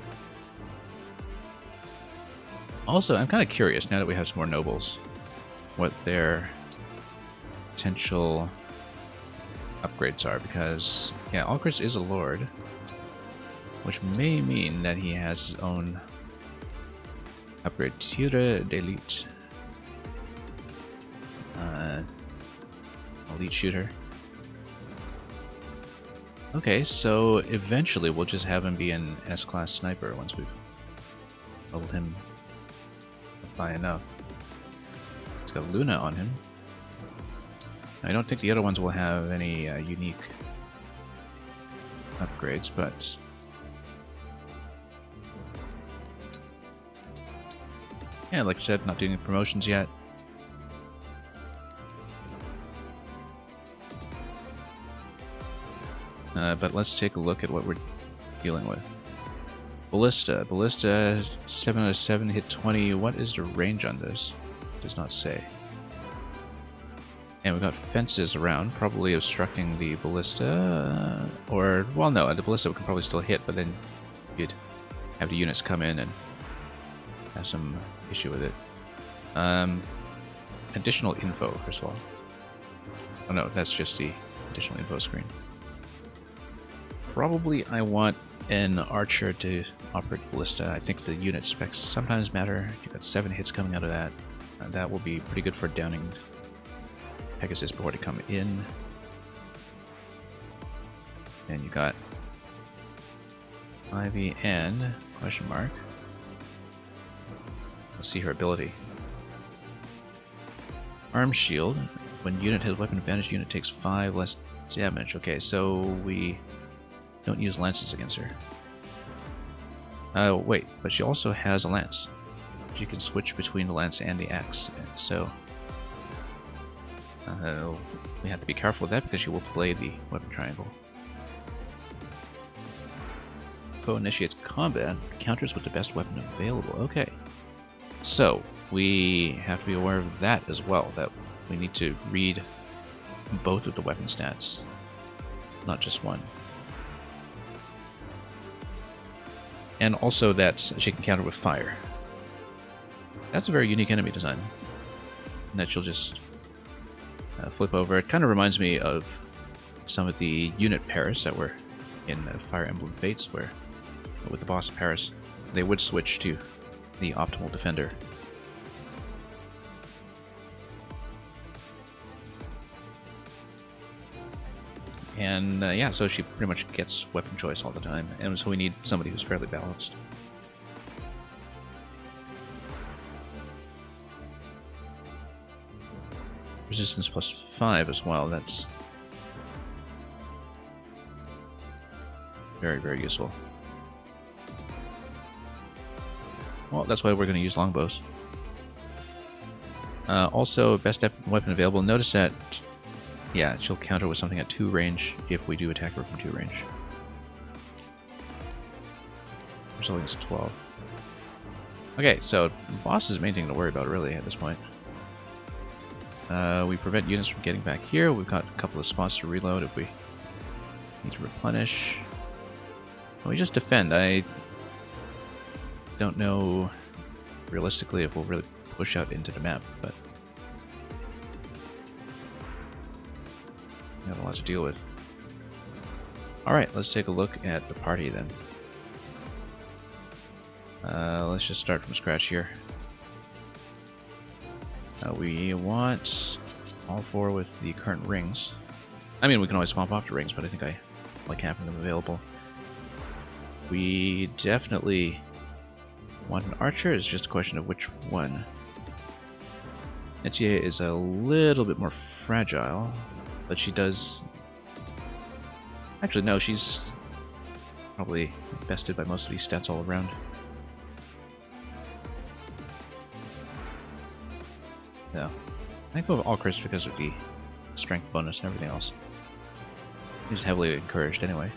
Also, I'm kind of curious, now that we have some more nobles, what their potential upgrades are, because, yeah, Alchrist is a lord, which may mean that he has his own upgrade. Ture d'Elite. Elite shooter. Okay, so eventually we'll just have him be an S-class sniper once we've leveled him by enough. It's got Luna on him. I don't think the other ones will have any unique upgrades, but yeah, like I said, not doing any promotions yet. But let's take a look at what we're dealing with. Ballista. Ballista, 7 out of 7, hit 20. What is the range on this? It does not say. And we've got fences around, probably obstructing the ballista. Or, well, no, the ballista we can probably still hit, but then you'd have the units come in and have some issue with it. Additional info, first of all. Oh no, that's just the additional info screen. Probably I want an archer to operate ballista. I think the unit specs sometimes matter. You've got 7 hits coming out of that. That will be pretty good for downing Pegasus before they come in. And you got Ivy and question mark. Let's see her ability. Arm shield. When unit has weapon advantage, unit takes 5 less damage. Okay, so we don't use lances against her. Wait, but she also has a lance. She can switch between the lance and the axe. So we have to be careful with that because she will play the weapon triangle. Foe initiates combat, counters with the best weapon available. Okay. So we have to be aware of that as well, that we need to read both of the weapon stats, not just one. And also that she can counter with fire. That's a very unique enemy design. And that she'll just flip over. It kind of reminds me of some of the unit pairs that were in Fire Emblem Fates, where with the boss pairs, they would switch to the optimal defender. And yeah, so she pretty much gets weapon choice all the time, and so we need somebody who's fairly balanced. Resistance +5 as well, that's very, very useful. Well, that's why we're going to use longbows. Also, best weapon available. Notice that, yeah, she'll counter with something at 2 range if we do attack her from 2 range. Resilience 12. Okay, so boss is the main thing to worry about, really, at this point. We prevent units from getting back here. We've got a couple of spots to reload if we need to replenish. And we just defend. I don't know realistically if we'll really push out into the map, but we have a lot to deal with. Alright, let's take a look at the party then. Let's just start from scratch here. We want all 4 with the current rings. I mean, we can always swap off the rings, but I think I like having them available. We definitely want an archer. It's just a question of which one. Netia is a little bit more fragile, but she does... Actually, no, she's probably bested by most of these stats all around. No. I think of Alchris because of the strength bonus and everything else. He's heavily encouraged anyway.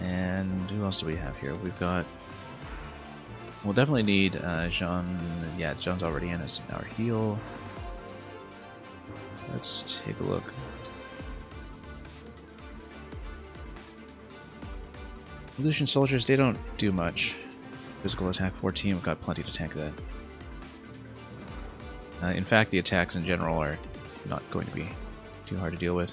And who else do we have here? We've got... We'll definitely need Jean. Yeah, Jean's already in as our heal. Let's take a look. Illusion soldiers, they don't do much. Physical attack 14, we've got plenty to tank that. In fact, the attacks in general are not going to be too hard to deal with.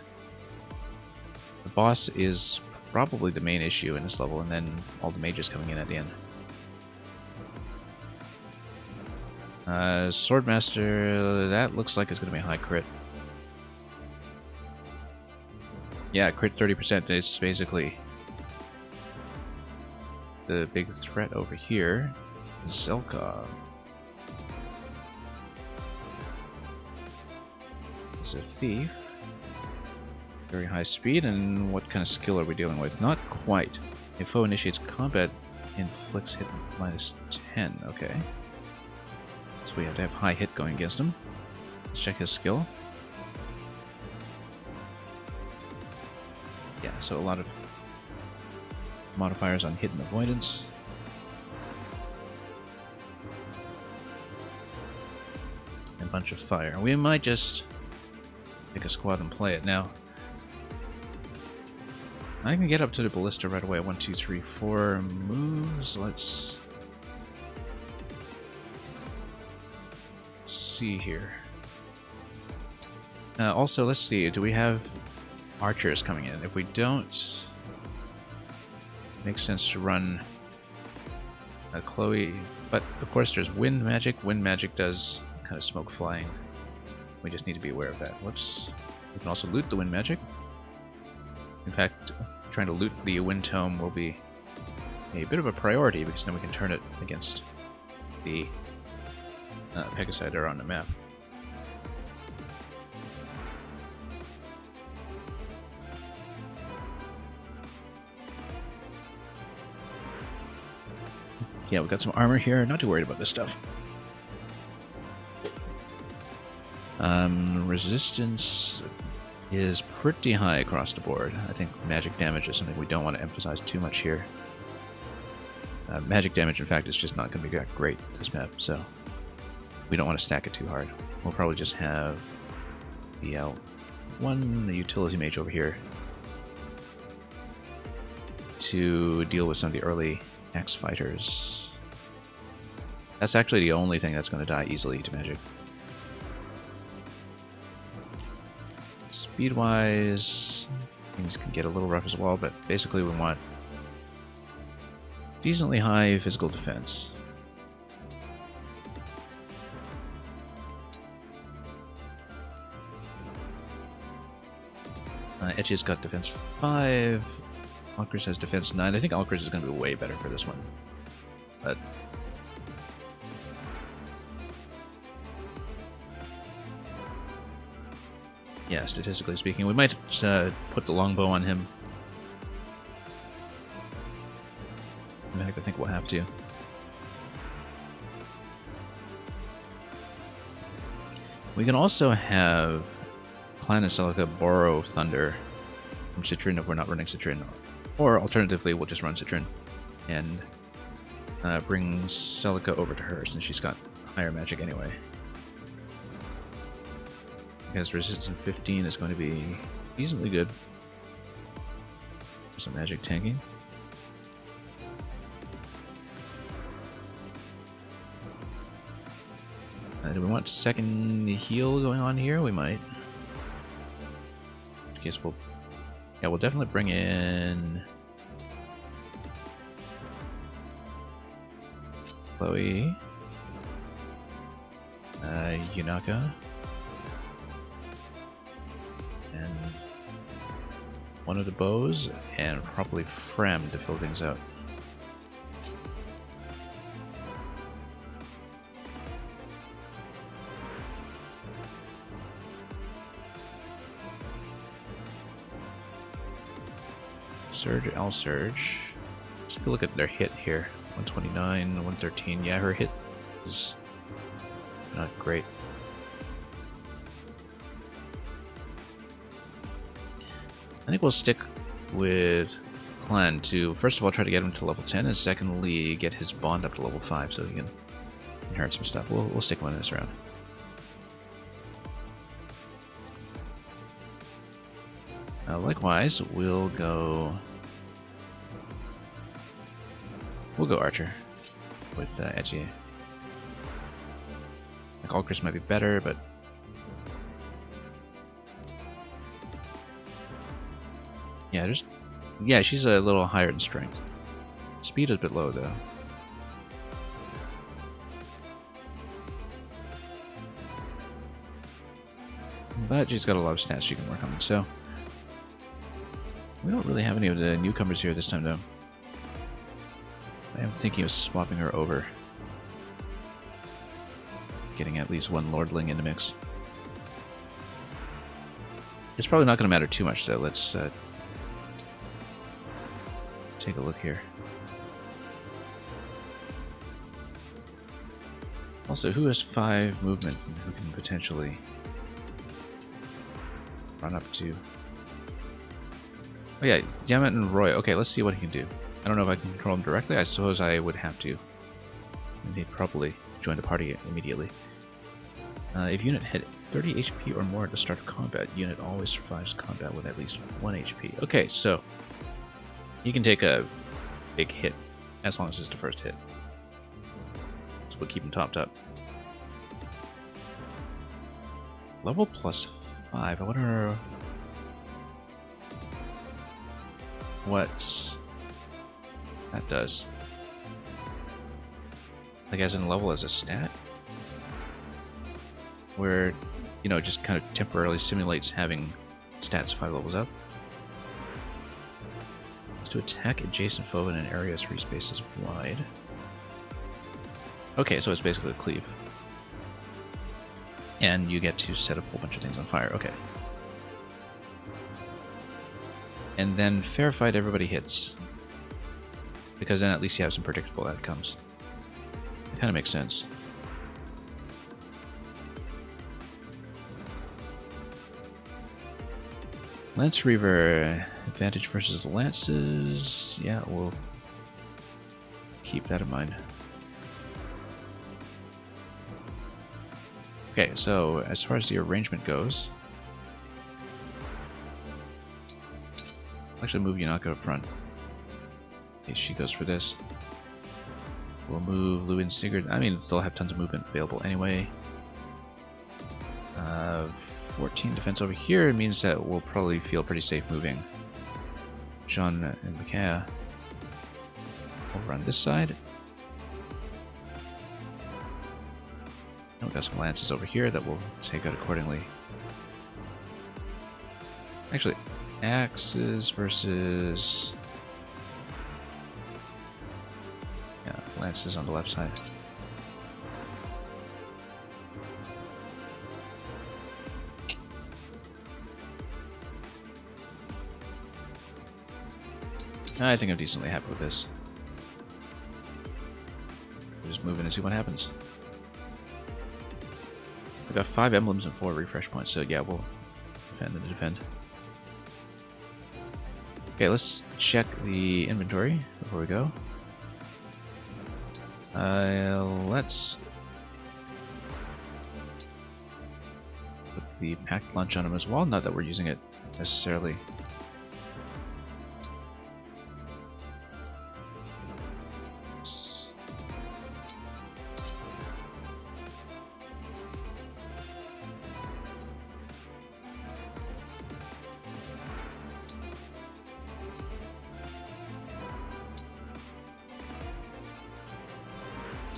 The boss is probably the main issue in this level, and then all the mages coming in at the end. Swordmaster, that looks like it's going to be a high crit. Yeah, crit 30%. It's basically the big threat over here. Zelka. Is a thief. Very high speed, and what kind of skill are we dealing with? Not quite. If foe initiates combat, inflicts hit -10. Okay. So we have to have high hit going against him. Let's check his skill. Yeah, so a lot of modifiers on hit and avoidance. And a bunch of fire. We might just take a squad and play it now. I can get up to the ballista right away. 1, 2, 3, 4 moves. Let's see here. Also, let's see. Do we have archers coming in? If we don't, it makes sense to run a Chloe. But of course, there's wind magic. Wind magic does kind of smoke flying. We just need to be aware of that. Whoops. We can also loot the wind magic. In fact, trying to loot the wind tome will be a bit of a priority because then we can turn it against the Pegasi that are on the map. Yeah, we've got some armor here. Not too worried about this stuff. Resistance is pretty high across the board. I think magic damage is something we don't want to emphasize too much here. Magic damage, in fact, is just not going to be that great this map, so we don't want to stack it too hard. We'll probably just have the the utility mage over here to deal with some of the early X fighters. That's actually the only thing that's going to die easily to magic. Speed-wise, things can get a little rough as well, but basically we want decently high physical defense. Etchia's got defense 5. Alcris has defense 9. I think Alcris is going to be way better for this one. But yeah, statistically speaking, we might put the longbow on him. In fact, I think we'll have to. We can also have Clan and Celica borrow Thunder from Citrin if we're not running Citrin. Or alternatively, we'll just run Citrin and bring Celica over to her since she's got higher magic anyway. Because resistance 15 is going to be decently good for some magic tanking. Do we want second heal going on here? We might. In case we'll definitely bring in Chloe, Yunaka, and one of the bows, and probably Frem to fill things out. Surge, I'll surge. Let's take a look at their hit here. 129, 113. Yeah, her hit is not great. I think we'll stick with Clan to, first of all, try to get him to level 10, and secondly, get his bond up to level 5 so he can inherit some stuff. We'll stick one in this round. Likewise, we'll go Archer with Edgy. Like Alcris might be better, but yeah, she's a little higher in strength. Speed is a bit low though. But she's got a lot of stats she can work on, so we don't really have any of the newcomers here this time, though. I am thinking of swapping her over. Getting at least one Lordling in the mix. It's probably not going to matter too much, though. Let's take a look here. Also, who has 5 movement and who can potentially run up to... Oh yeah, Yamet and Roy. Okay, let's see what he can do. I don't know if I can control him directly. I suppose I would have to. And he'd probably join the party immediately. If unit hit 30 HP or more at the start of combat, unit always survives combat with at least 1 HP. Okay, so he can take a big hit as long as it's the first hit. So we'll keep him topped up. Level plus 5. I wonder what that does. Like as in level as a stat? Where, you know, just kind of temporarily simulates having stats 5 levels up. It's to attack adjacent foe in an area 3 spaces wide. Okay, so it's basically a cleave. And you get to set up a whole bunch of things on fire. Okay. And then fair fight everybody hits. Because then at least you have some predictable outcomes. It kind of makes sense. Lance Reaver, advantage versus the lances. Yeah, we'll keep that in mind. Okay, so as far as the arrangement goes, I'll actually move Yunaka up front. Okay, she goes for this. We'll move Lou and Sigurd. I mean, they'll have tons of movement available anyway. 14 defense over here means that we'll probably feel pretty safe moving Jean and Micaiah over on this side. And we've got some lances over here that we'll take out accordingly. Actually, axes versus... yeah, lances on the left side. I think I'm decently happy with this. We'll just move in and see what happens. We've got 5 emblems and 4 refresh points, so yeah, we'll defend and defend. Okay, let's check the inventory before we go. Let's put the packed lunch on him as well, not that we're using it necessarily.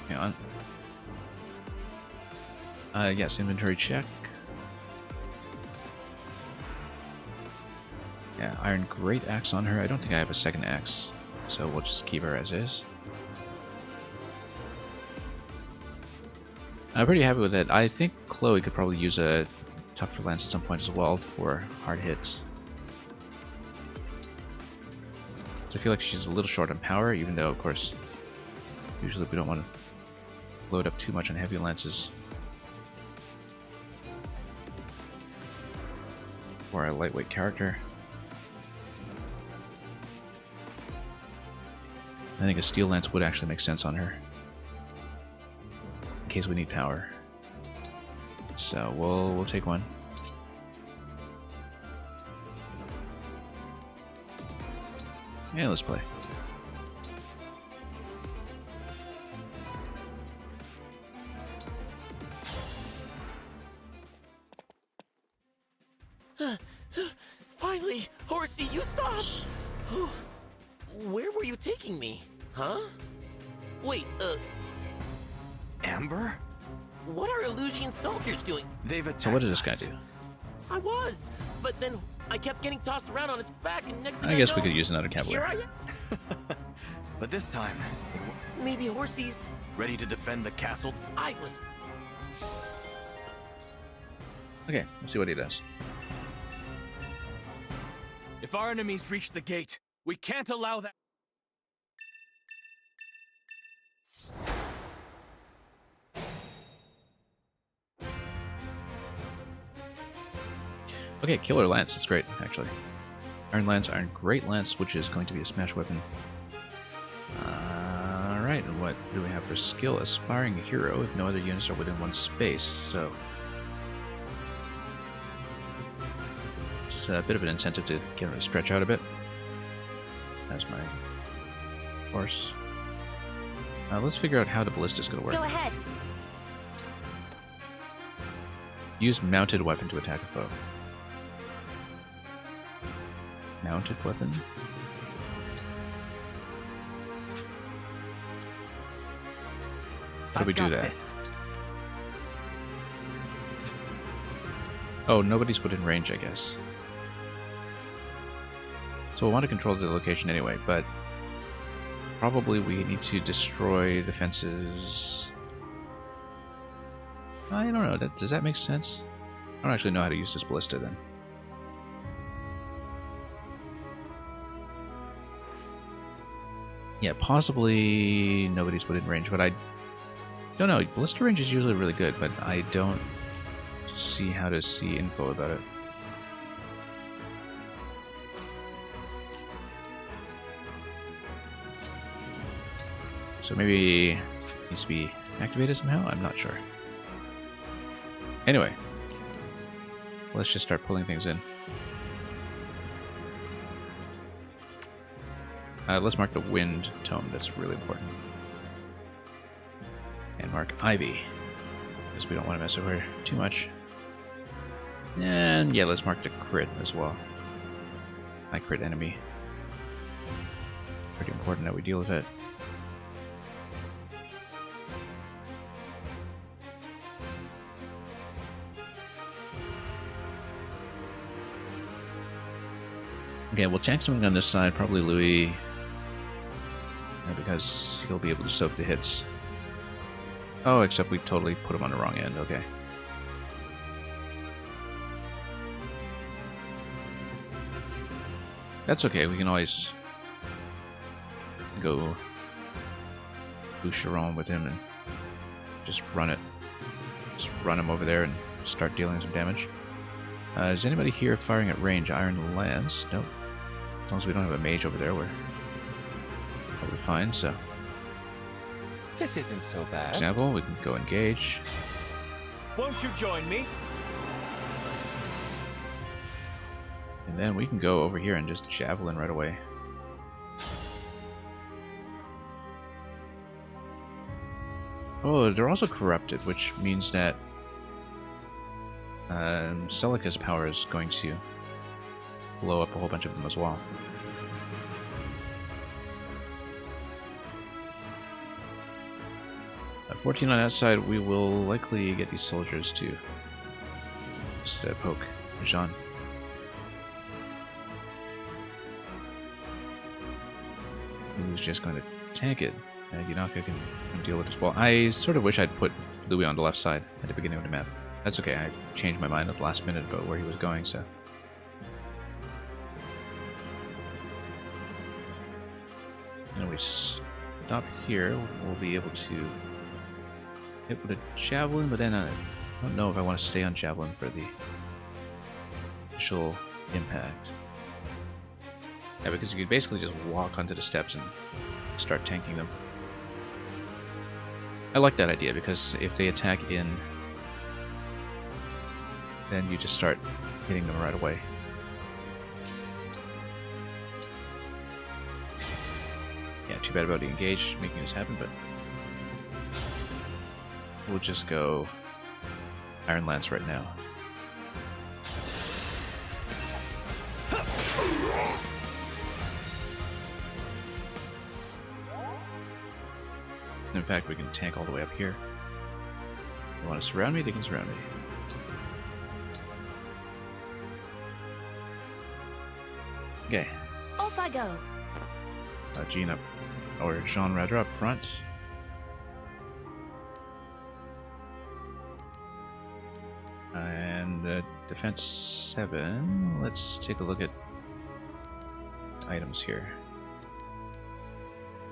Hang on. Yes, inventory check. Yeah, iron great axe on her. I don't think I have a second axe, so we'll just keep her as is. I'm pretty happy with it. I think Chloe could probably use a tougher lance at some point as well for hard hits. So I feel like she's a little short on power, even though, of course, usually we don't want to load up too much on heavy lances for a lightweight character. I think a steel lance would actually make sense on her in case we need power. So we'll take one. Yeah, let's play. Finally! Horsey, you stopped! Where were you taking me? Huh? Wait, Amber? what are Illusion soldiers doing? They've attacked So what did this guy us. do? I was, but then I kept getting tossed around on its back, and next thing I guess know, we could use another here cavalier. I am. But this time, Maybe Horsey's... ready to defend the castle? I was... Okay, let's see what he does. If our enemies reach the gate, we can't allow that. Okay, Killer Lance, that's great, actually. Iron Lance, Iron Great Lance, which is going to be a smash weapon. Alright, and what do we have for skill? Aspiring Hero, if no other units are within one space, so... it's a bit of an incentive to get him to stretch out a bit. That's my horse. Let's figure out how the ballista is going to work. Go ahead. Use mounted weapon to attack a foe. Mounted weapon? How do we do that? Oh, nobody's put in range, I guess. So we'll want to control the location anyway, but probably we need to destroy the fences. I don't know, does that make sense? I don't actually know how to use this ballista then. Yeah, possibly nobody's put in range, but I don't know. Ballista range is usually really good, but I don't see how to see info about it. So maybe it needs to be activated somehow? I'm not sure. Anyway, let's just start pulling things in. Let's mark the wind tome, that's really important. And mark Ivy, because we don't want to mess with her too much. And yeah, let's mark the crit as well. My crit enemy. Pretty important that we deal with it. Okay, we'll tank something on this side, probably Louis, because he'll be able to soak the hits. Oh, except we totally put him on the wrong end, okay. That's okay, we can always go Boucheron with him and just run it. Just run him over there and start dealing some damage. Is anybody here firing at range? Iron Lance? Nope. As long as we don't have a mage over there, we're probably fine, so. This isn't so bad. For example, we can go engage. Won't you join me? And then we can go over here and just javelin right away. Oh, they're also corrupted, which means that Celica's power is going to blow up a whole bunch of them as well. At 14 on that side, we will likely get these soldiers to just poke Jean. Who's just going to tank it. Yunaka can deal with this wall. I sort of wish I'd put Louis on the left side at the beginning of the map. That's okay, I changed my mind at the last minute about where he was going, so. And we stop here, we'll be able to hit with a javelin, but then I don't know if I want to stay on javelin for the initial impact. Yeah, because you could basically just walk onto the steps and start tanking them. I like that idea, because if they attack in, then you just start hitting them right away. Yeah, too bad about the engage making this happen, but we'll just go Iron Lance right now. In fact, we can tank all the way up here. They want to surround me? They can surround me. Okay. Off I go. Jean up, or Jean rather, up front. And defense 7. Let's take a look at items here.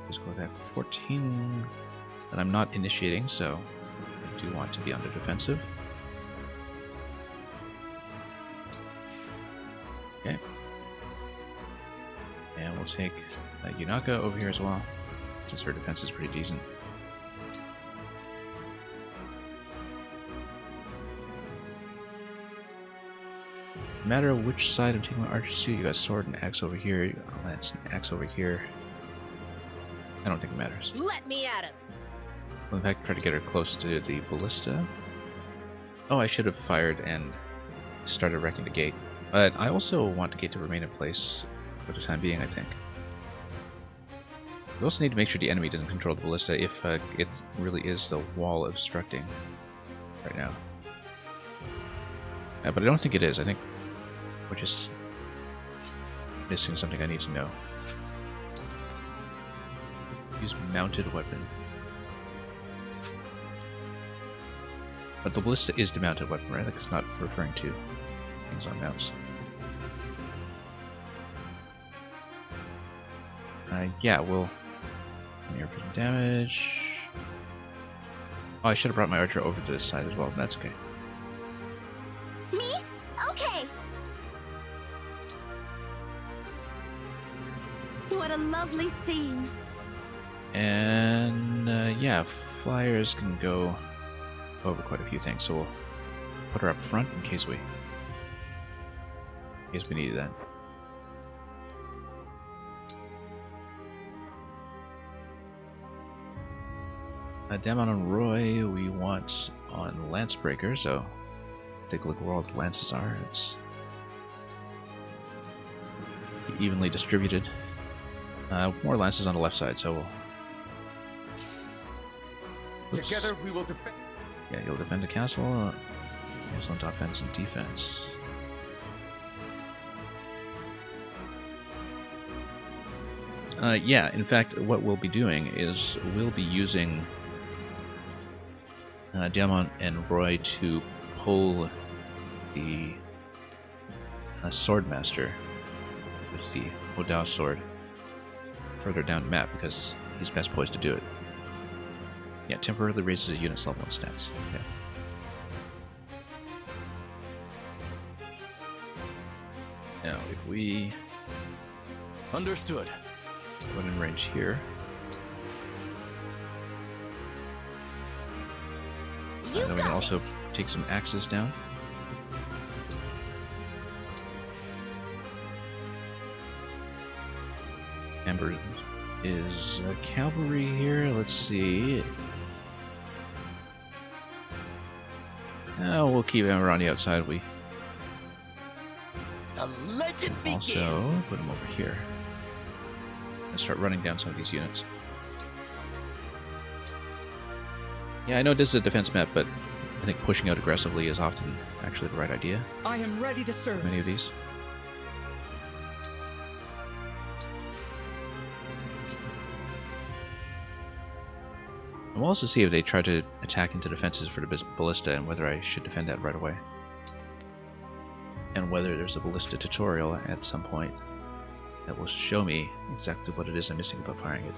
Let's go with that 14 that I'm not initiating, so I do want to be on the defensive. Okay. And we'll take Yunaka over here as well, since her defense is pretty decent. No matter which side I'm taking my archers to, you got sword and axe over here, you got lance and axe over here. I don't think it matters. Let me at him. Well, in fact, try to get her close to the ballista. Oh, I should have fired and started wrecking the gate. But I also want the gate to remain in place for the time being, I think. We also need to make sure the enemy doesn't control the ballista if it really is the wall obstructing right now. But I don't think it is. I think we're just missing something I need to know. Use mounted weapon. But the ballista is the mounted weapon, right? Like it's not referring to things on mounts. Yeah, we'll here for some damage. Oh, I should have brought my archer over to this side as well, but that's okay. Me? Okay. What a lovely scene. And yeah, flyers can go over quite a few things, so we'll put her up front in case we need that. Damon and Roy we want on Lancebreaker, so take a look where all the lances are. It's evenly distributed. More lances on the left side, so we'll... Oops. Together we will defend. Yeah, you'll defend the castle. Excellent offense and defense. Yeah, in fact, what we'll be doing is we'll be using Diamond and Roy to pull the Swordmaster with the Odao sword further down the map because he's best poised to do it. Yeah, temporarily raises a unit's level and stats. Okay. Now, if we... Understood. Put in range here. Then we can also take some axes down. Amber is cavalry here. Let's see. We'll keep Amber on the outside. We The legend also begins. put him over here and start running down some of these units. Yeah, I know this is a defense map, but I think pushing out aggressively is often actually the right idea. I am ready to serve. Many of these. And we'll also see if they try to attack into defenses for the ballista and whether I should defend that right away. And whether there's a ballista tutorial at some point that will show me exactly what it is I'm missing about firing it.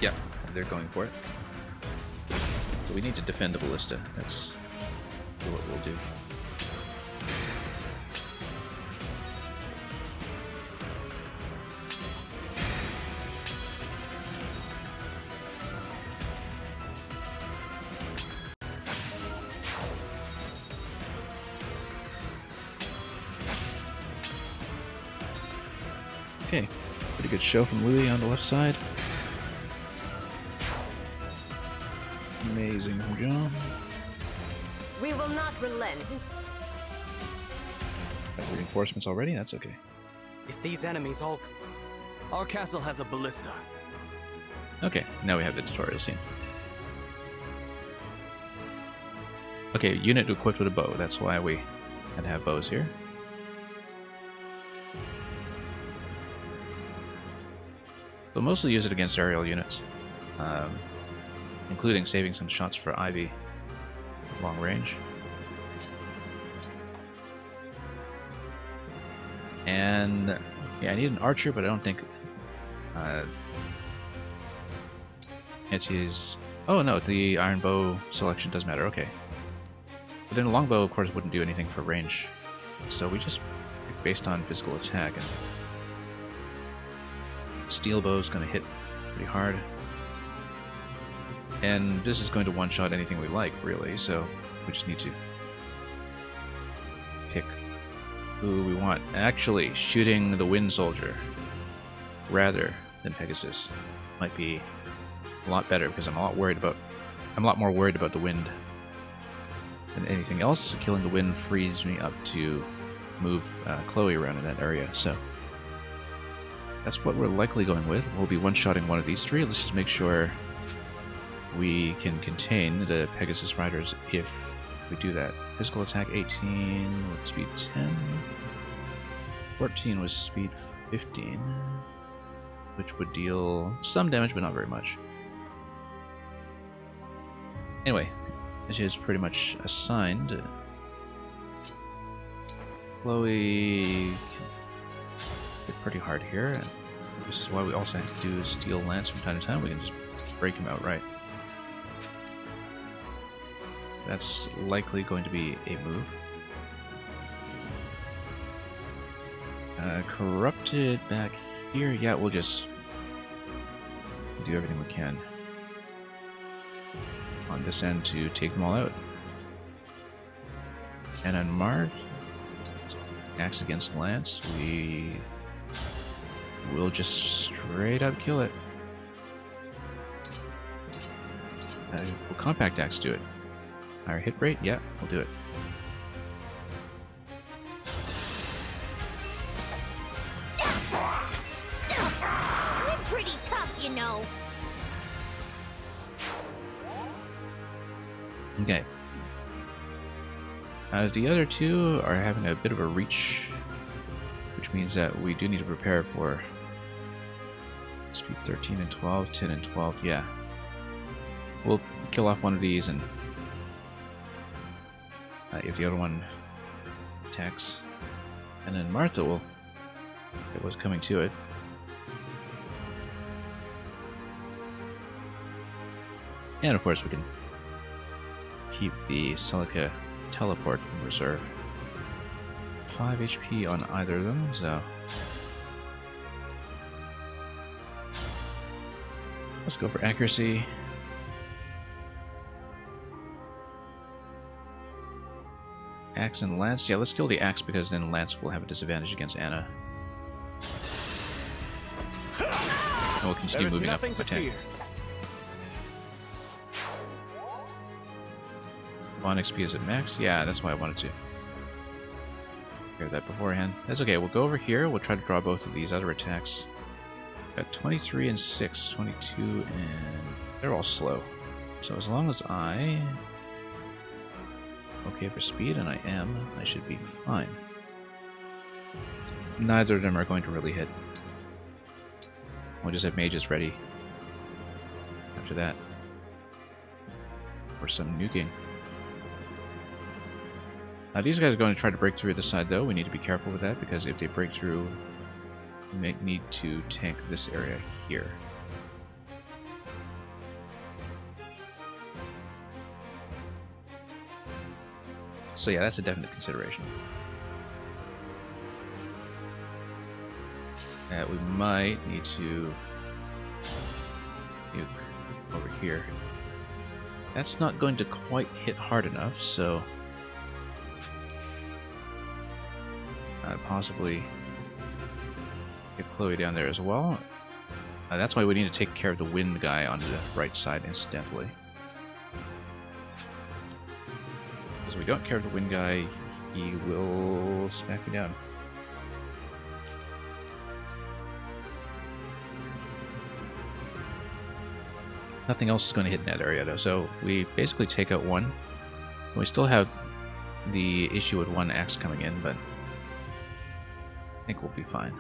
Yeah, they're going for it. So we need to defend the ballista. That's what we'll do. Okay, pretty good show from Louis on the left side. Amazing job. We will not relent. Got reinforcements already? That's okay. If these enemies all... Our castle has a ballista. Okay, now we have the tutorial scene. Okay, unit equipped with a bow. That's why we had to have bows here. We'll mostly use it against aerial units, including saving some shots for Ivy at long range. And yeah, I need an archer, but I don't think can't use. Oh no, the iron bow selection does matter. Okay, but then a longbow, of course, wouldn't do anything for range, so we just pick based on physical attack. And steel bow is going to hit pretty hard. And this is going to one-shot anything we like, really, so we just need to pick who we want. Actually, shooting the Wind Soldier rather than Pegasus might be a lot better, because I'm a lot more worried about the wind than anything else. Killing the wind frees me up to move Chloe around in that area, so that's what we're likely going with. We'll be one-shotting one of these three. Let's just make sure we can contain the Pegasus Riders if we do that. Physical attack 18 with speed 10. 14 with speed 15, which would deal some damage, but not very much. Anyway, this is pretty much assigned. Chloe hit pretty hard here, and this is why we also have to do Steel Lance from time to time. We can just break him outright. That's likely going to be a move. Corrupted back here. Yeah, we'll just do everything we can on this end to take them all out. And on Marth, axe against Lance, we will just straight up kill it. Will Compact Axe do it? Higher hit rate? Yeah, we'll do it. We're pretty tough, you know. Okay. The other two are having a bit of a reach, which means that we do need to prepare for speed 13 and 12, 10 and 12, yeah. We'll kill off one of these, and if the other one attacks, and then Martha will, it was coming to it. And of course we can keep the Celica teleport in reserve. 5 HP on either of them, so let's go for accuracy. Axe and Lance. Yeah, let's kill the Axe because then Lance will have a disadvantage against Anna. And we'll continue moving up attack. Fear. 1 XP is at max? Yeah, that's why I wanted to hear that beforehand. That's okay, we'll go over here, we'll try to draw both of these other attacks. Got 23 and 6, 22, and they're all slow. So as long as I... okay for speed, and I am, I should be fine. Neither of them are going to really hit. We'll just have mages ready after that. Or some nuking. These guys are going to try to break through this side, though. We need to be careful with that, because if they break through, we may need to tank this area here. So yeah, that's a definite consideration. We might need to nuke over here. That's not going to quite hit hard enough, so possibly get Chloe down there as well. That's why we need to take care of the wind guy on the right side, incidentally. Because if we don't care of the wind guy, he will smack me down. Nothing else is going to hit in that area, though, so we basically take out one. We still have the issue with 1 axe coming in, but I think we'll be fine.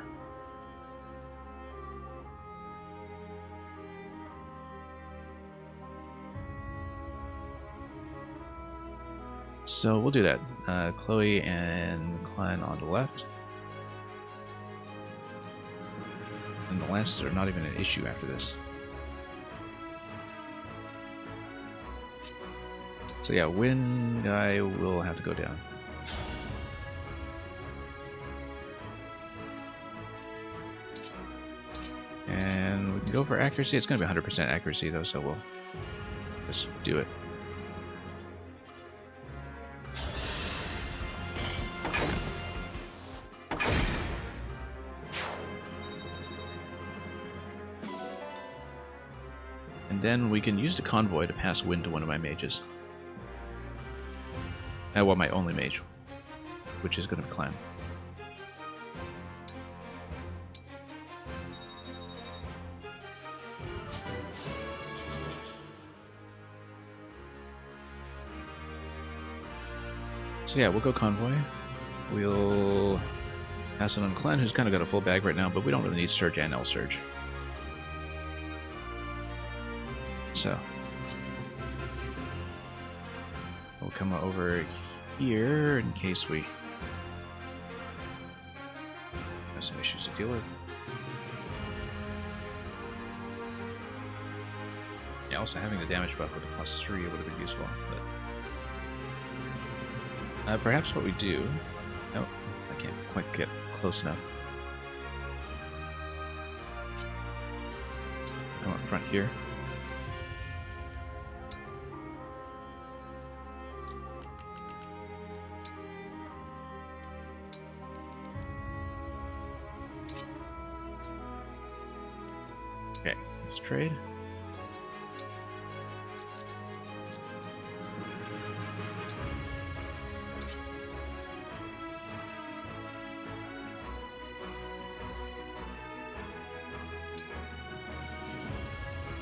So we'll do that. Chloe and Klein on the left. And the lances are not even an issue after this. So yeah, wind guy will have to go down. And we can go for accuracy. It's going to be 100% accuracy though, so we'll just do it. And then we can use the convoy to pass wind to one of my mages. Well, my only mage, which is going to be Clan. So yeah, we'll go convoy. We'll pass it on Clan, who's kind of got a full bag right now, but we don't really need Surge and L Surge. So we'll come over here in case we have some issues to deal with. Yeah, also having the damage buff with a +3 would have been useful, but perhaps what we do... Oh, I can't quite get close enough. Go up front here. Okay, let's trade.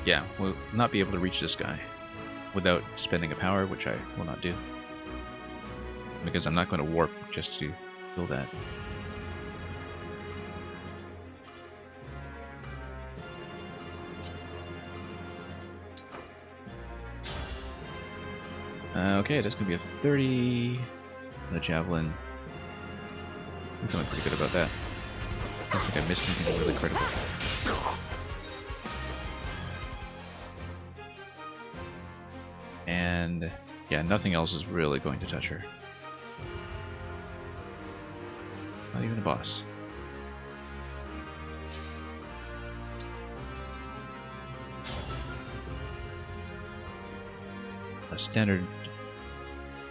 Yeah, we'll not be able to reach this guy. without spending a power, which I will not do. Because I'm not going to warp just to kill that. Okay, that's going to be a 30 and a javelin. I'm feeling pretty good about that. I don't think I missed anything really critical. And yeah, nothing else is really going to touch her. Not even a boss. A standard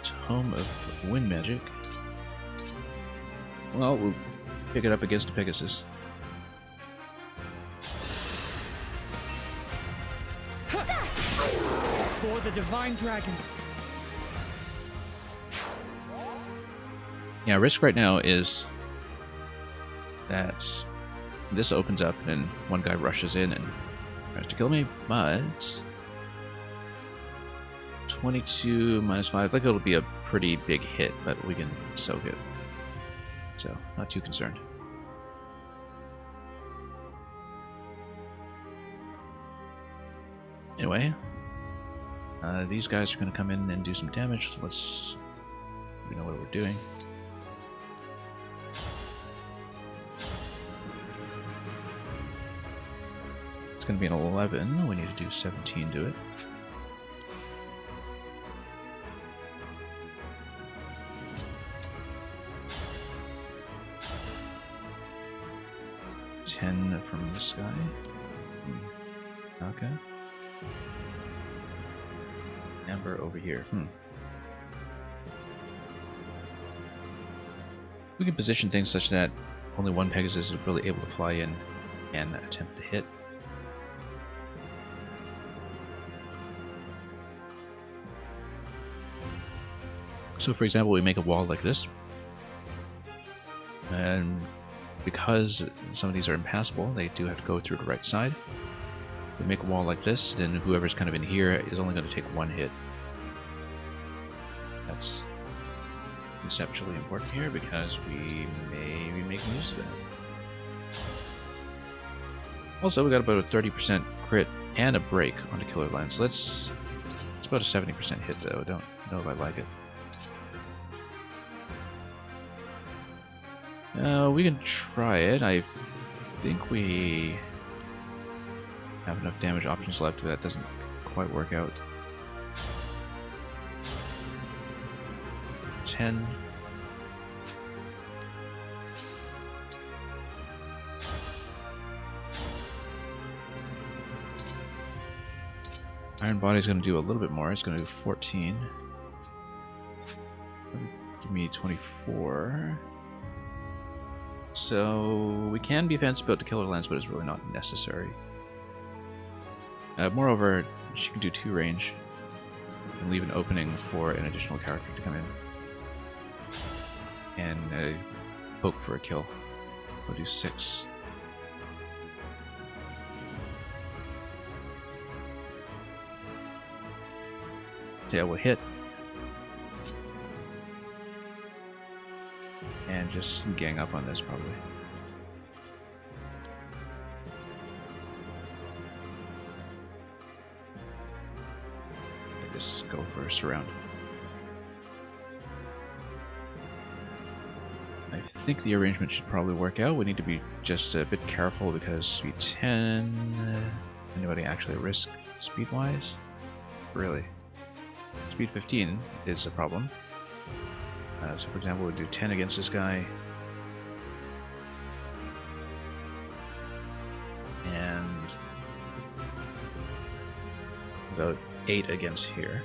tome of wind magic. Well, we'll pick it up against a Pegasus. For the Divine Dragon. Yeah, risk right now is that this opens up and one guy rushes in and tries to kill me, but 22 minus 5, like it'll be a pretty big hit, but we can soak it. So, not too concerned. Anyway, these guys are going to come in and do some damage, so let's... we know what we're doing. It's going to be an 11. We need to do 17 to it. From this guy. Okay. Amber over here. We can position things such that only one Pegasus is really able to fly in and attempt to hit. So for example, we make a wall like this. And because some of these are impassable, they do have to go through the right side. We make a wall like this, then whoever's kind of in here is only going to take one hit. That's conceptually important here because we may be making use of that. Also, we got about a 30% crit and a break on the Killer Lens. So it's about a 70% hit though. I don't know if I like it. We can try it. I think we have enough damage options left, but that doesn't quite work out. 10. Iron Body's going to do a little bit more. It's going to do 14. Give me 24. So we can be fancy about the Killer Lens, but it's really not necessary. Moreover, she can do 2 range and leave an opening for an additional character to come in and poke for a kill. We'll do 6. Yeah, we'll hit. And just gang up on this, probably. I just go for a surround. I think the arrangement should probably work out. We need to be just a bit careful because speed 10... anybody actually at risk speed-wise? Really? Speed 15 is a problem. So for example, we'll do 10 against this guy. And about 8 against here.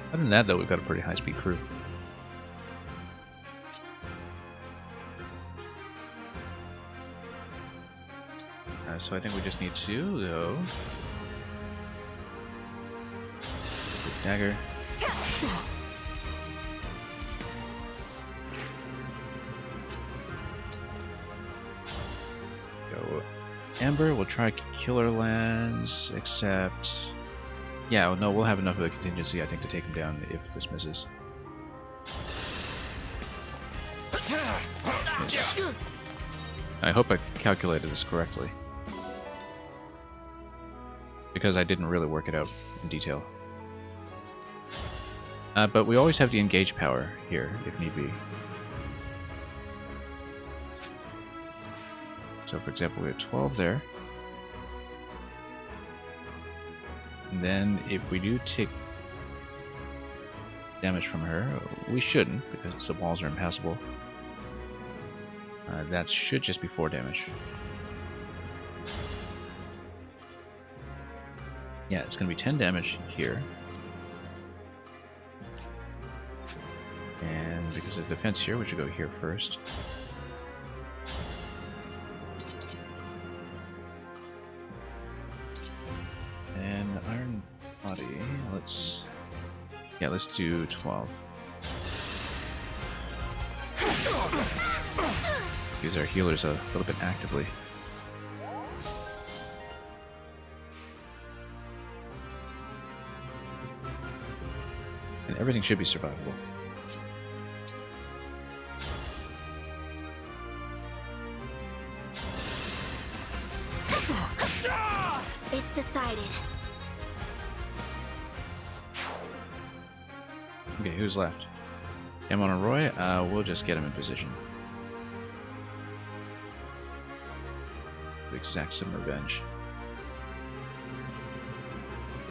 Other than that, though, we've got a pretty high-speed crew. So I think we just need to go... dagger. Go Ember. We'll try Killer Lands, except... Yeah, no, we'll have enough of a contingency, I think, to take him down if this misses. I hope I calculated this correctly, because I didn't really work it out in detail. But we always have the engage power here, if need be. So, for example, we have 12 there. And then, if we do take damage from her, we shouldn't, because the walls are impassable. That should just be 4 damage. Yeah, it's going to be 10 damage here. And because of defense here, we should go here first. And Iron Body, let's do 12. Use our healers a little bit actively. And everything should be survivable. It's decided. Okay, who's left? Amon and Roy? We'll just get him in position. Exact some revenge.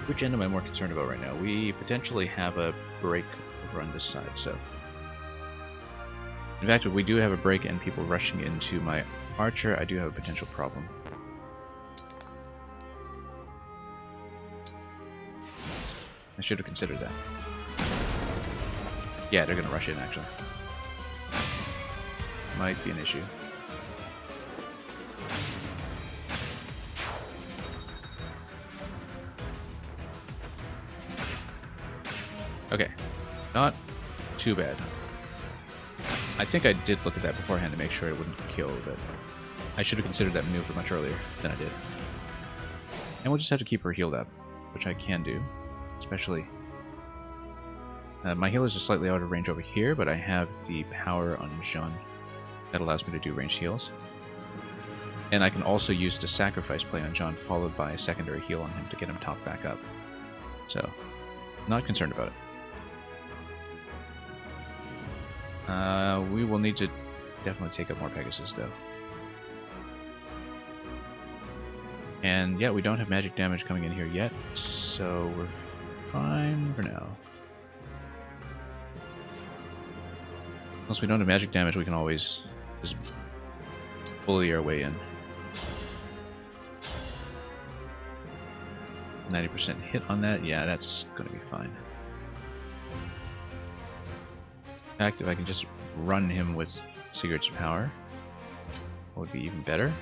Which end am I more concerned about right now? We potentially have a break over on this side, so... In fact, if we do have a break and people rushing into my archer, I do have a potential problem. I should have considered that. Yeah, they're gonna rush in, actually. Might be an issue. Okay, not too bad. I think I did look at that beforehand to make sure it wouldn't kill, but I should have considered that maneuver much earlier than I did. And we'll just have to keep her healed up, which I can do, especially... my healers are slightly out of range over here, but I have the power on Jean that allows me to do ranged heals. And I can also use the sacrifice play on Jean, followed by a secondary heal on him to get him topped back up. So, not concerned about it. We will need to definitely take up more Pegasus, though. And yeah, we don't have magic damage coming in here yet, so we're fine for now. Once we don't have magic damage, we can always just bully our way in. 90% hit on that, yeah, that's going to be fine. In fact, if I can just run him with Sigurd's power, that would be even better.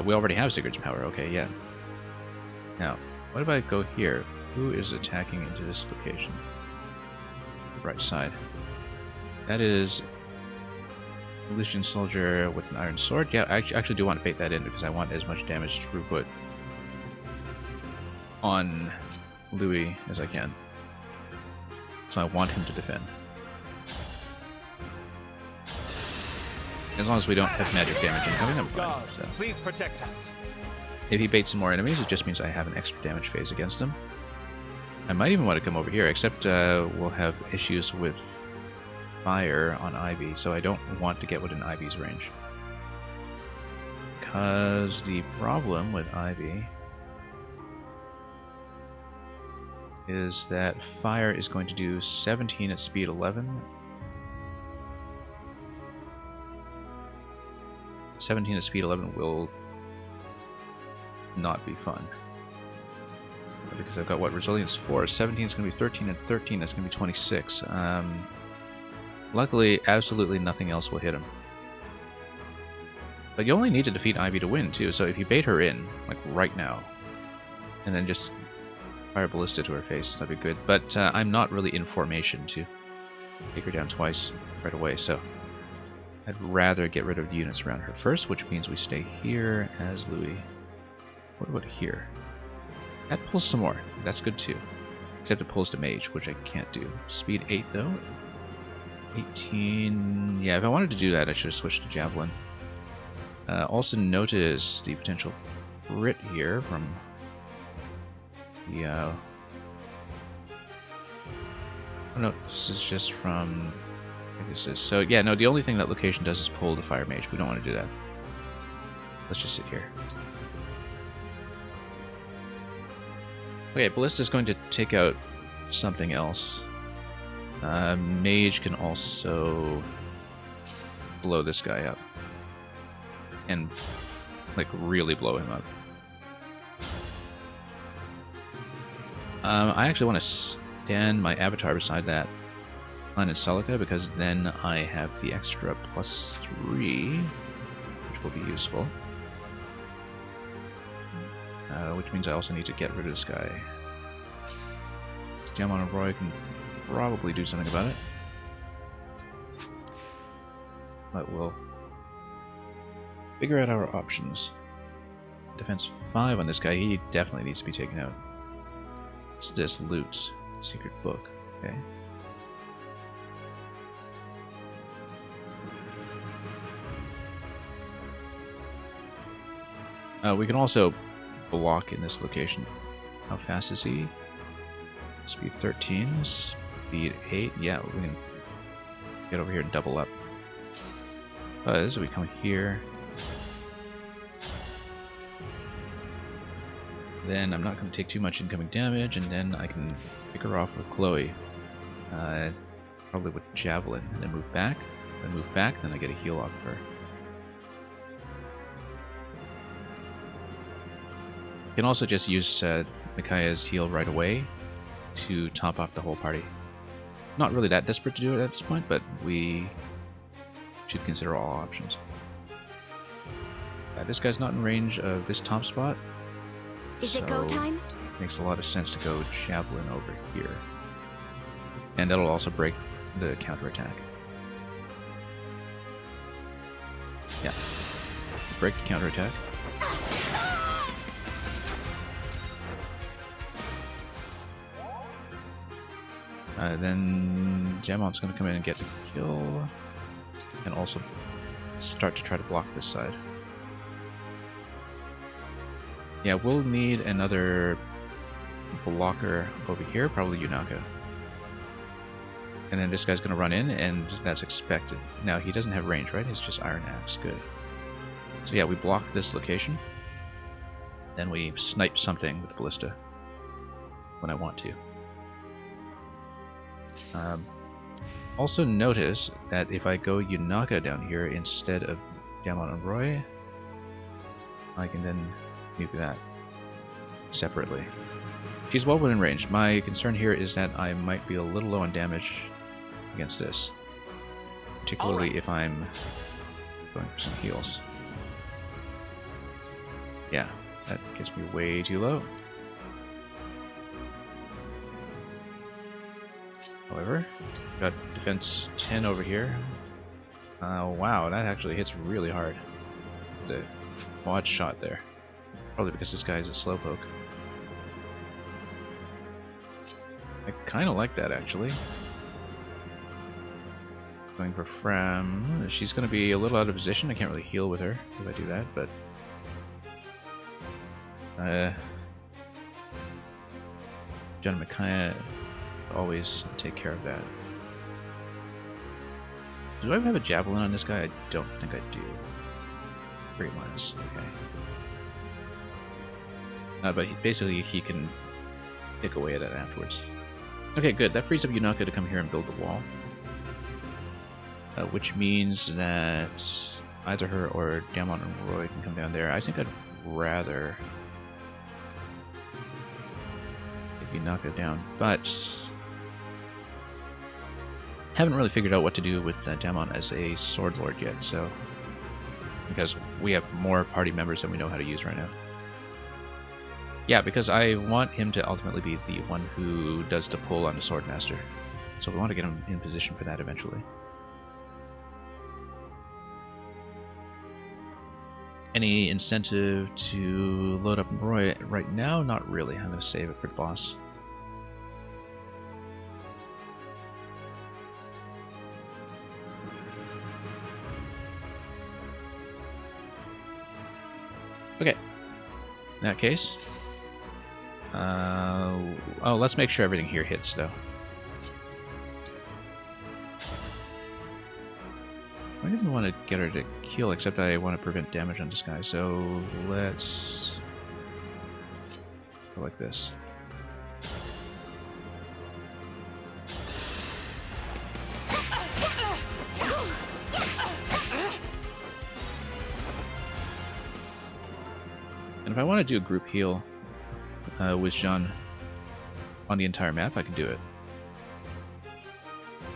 We already have Sigurd's power, okay, yeah. Now, what if I go here? Who is attacking into this location? Right side. That is Lucian soldier with an iron sword. Yeah, I actually do want to bait that in because I want as much damage throughput on Louis as I can. So I want him to defend. As long as we don't have magic damage incoming, I'm fine. So. Please protect us. If he baits some more enemies, it just means I have an extra damage phase against him. I might even want to come over here, except we'll have issues with fire on Ivy, so I don't want to get within Ivy's range. Because the problem with Ivy is that fire is going to do 17 at speed 11. 17 at speed 11 will not be fun. Because I've got, what, resilience 4. 17 is going to be 13, and 13 is going to be 26. Luckily, absolutely nothing else will hit him. But you only need to defeat Ivy to win, too, so if you bait her in, like right now, and then just fire Ballista to her face, that'd be good. But I'm not really in formation to take her down twice right away, so I'd rather get rid of the units around her first, which means we stay here as Louis. What about here? That pulls some more. That's good too. Except it pulls to mage, which I can't do. Speed 8 though. 18... Yeah, if I wanted to do that, I should have switched to Javelin. Also notice the potential crit here from the... Oh no, this is just from... I think this is... So yeah, no, the only thing that location does is pull the Fire Mage. We don't want to do that. Let's just sit here. Okay, Ballista's going to take out something else. Mage can also blow this guy up. And, like, really blow him up. I actually want to stand my avatar beside that Planet Celica, because then I have the extra +3, which will be useful. Which means I also need to get rid of this guy. Jamon and Roy can probably do something about it. But we'll figure out our options. Defense 5 on this guy, he definitely needs to be taken out. What's this? Loot. Secret book. Okay. We can also block in this location. How fast is he? Speed 13, speed 8. Yeah, we can get over here and double up. So we come here. Then I'm not going to take too much incoming damage, and then I can pick her off with Chloe. Probably with Javelin, and then move back. If I move back, then I get a heal off of her. You can also just use Micaiah's heal right away to top off the whole party. Not really that desperate to do it at this point, but we should consider all options. This guy's not in range of this top spot. Is it go time? Makes a lot of sense to go Javelin over here. And that'll also break the counterattack. Yeah. Break the counterattack. Then Jamon's going to come in and get the kill. And also start to try to block this side. Yeah, we'll need another blocker over here, probably Yunaka. And then this guy's going to run in, and that's expected. Now, he doesn't have range, right? He's just Iron Axe. Good. So yeah, we block this location. Then we snipe something with Ballista when I want to. Also notice that if I go Yunaka down here instead of Jamon and Roy, I can then nuke that separately. She's well within range. My concern here is that I might be a little low on damage against this. Particularly if I'm going for some heals. Yeah, that gets me way too low. However, got defense 10 over here. Wow, that actually hits really hard. The quad shot there. Probably because this guy is a slowpoke. I kind of like that, actually. Going for Fram. She's going to be a little out of position. I can't really heal with her if I do that, but... John Micaiah always take care of that. Do I have a Javelin on this guy? I don't think I do. Great lines, okay. But basically he can pick away at it afterwards. Okay, good. That frees up Yunaka to come here and build the wall. Which means that either her or Damon and Roy can come down there. I think I'd rather get Yunaka down, but haven't really figured out what to do with Damon as a Sword Lord yet, so because we have more party members than we know how to use right now. Yeah, because I want him to ultimately be the one who does the pull on the Swordmaster. So we want to get him in position for that eventually. Any incentive to load up Roy right now? Not really. I'm going to save it for the boss. Okay. In that case, oh, let's make sure everything here hits, though. I didn't want to get her to kill, except I want to prevent damage on disguise, so let's go like this. And if I want to do a group heal with Jean on the entire map, I can do it.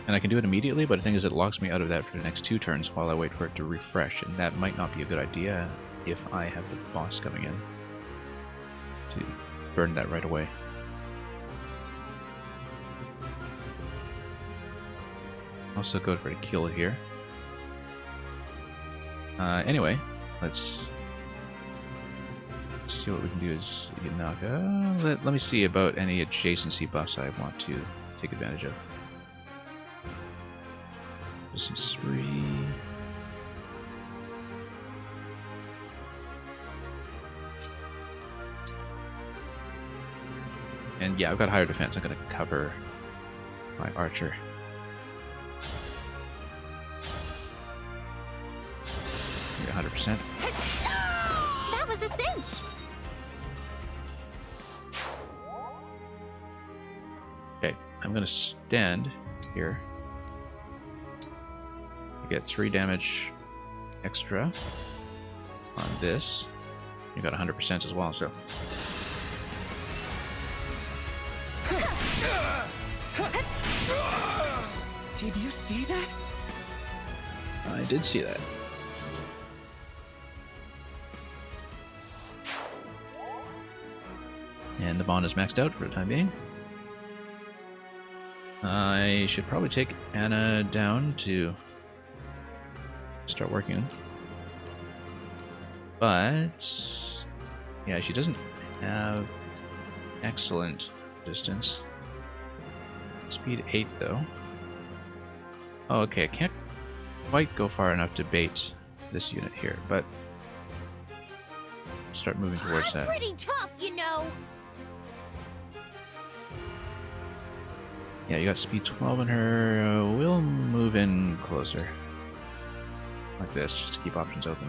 And I can do it immediately, but the thing is it locks me out of that for the next 2 turns while I wait for it to refresh, and that might not be a good idea if I have the boss coming in to burn that right away. Also go for a kill here. Anyway, let's see what we can do is knock. Let me see about any adjacency buffs I want to take advantage of. Distance 3. And yeah, I've got higher defense. I'm going to cover my archer. Maybe 100%. That was a cinch! Okay, I'm going to stand here. Get 3 damage extra on this. You got 100% as well, so. Did you see that? I did see that. And the bond is maxed out for the time being. I should probably take Anna down to start working. But yeah, she doesn't have excellent distance. Speed 8 though. Oh, okay, I can't quite go far enough to bait this unit here, but start moving towards that. Pretty tough, you know. Yeah, you got speed 12 on her. We'll move in closer. Like this, just to keep options open.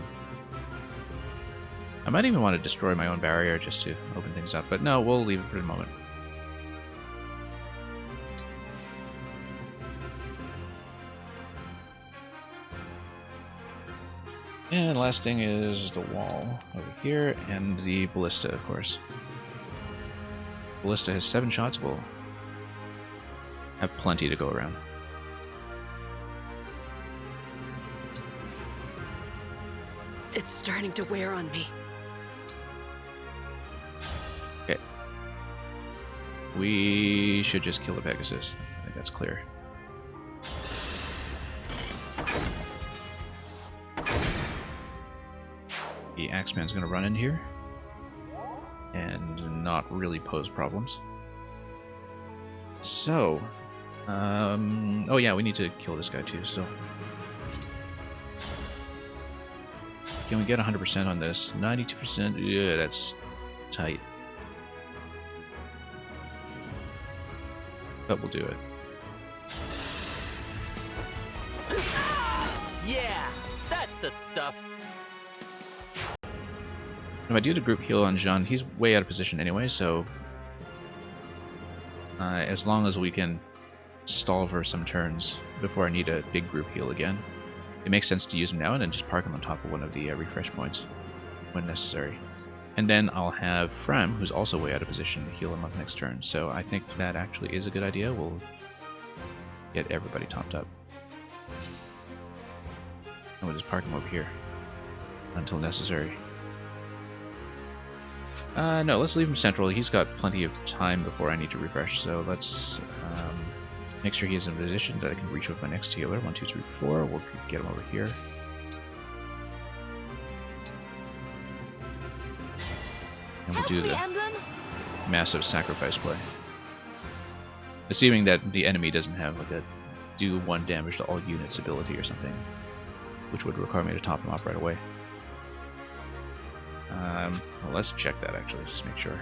I might even want to destroy my own barrier just to open things up, but no, we'll leave it for the moment. And last thing is the wall over here, and the ballista, of course. Ballista has 7 shots, we'll have plenty to go around. It's starting to wear on me. Okay. We should just kill the Pegasus. I think that's clear. The Axeman's gonna run in here and not really pose problems. So, oh yeah, we need to kill this guy too, so. Can we get 100% on this? 92%? Yeah, that's tight. But we'll do it. Yeah, that's the stuff. If I do the group heal on Jean, he's way out of position anyway, so as long as we can stall for some turns before I need a big group heal again, it makes sense to use him now and then just park him on top of one of the refresh points when necessary. And then I'll have Frem, who's also way out of position, heal him up next turn. So I think that actually is a good idea. We'll get everybody topped up. And we'll just park him over here until necessary. No, let's leave him central. He's got plenty of time before I need to refresh, so let's make sure he is in a position that I can reach with my next healer. 1, 2, 3, 4. We'll get him over here. And we'll do the Emblem. massive sacrifice play. Assuming that the enemy doesn't have like a do 1 damage to all units ability or something, which would require me to top them off right away. Well, let's check that actually, just make sure.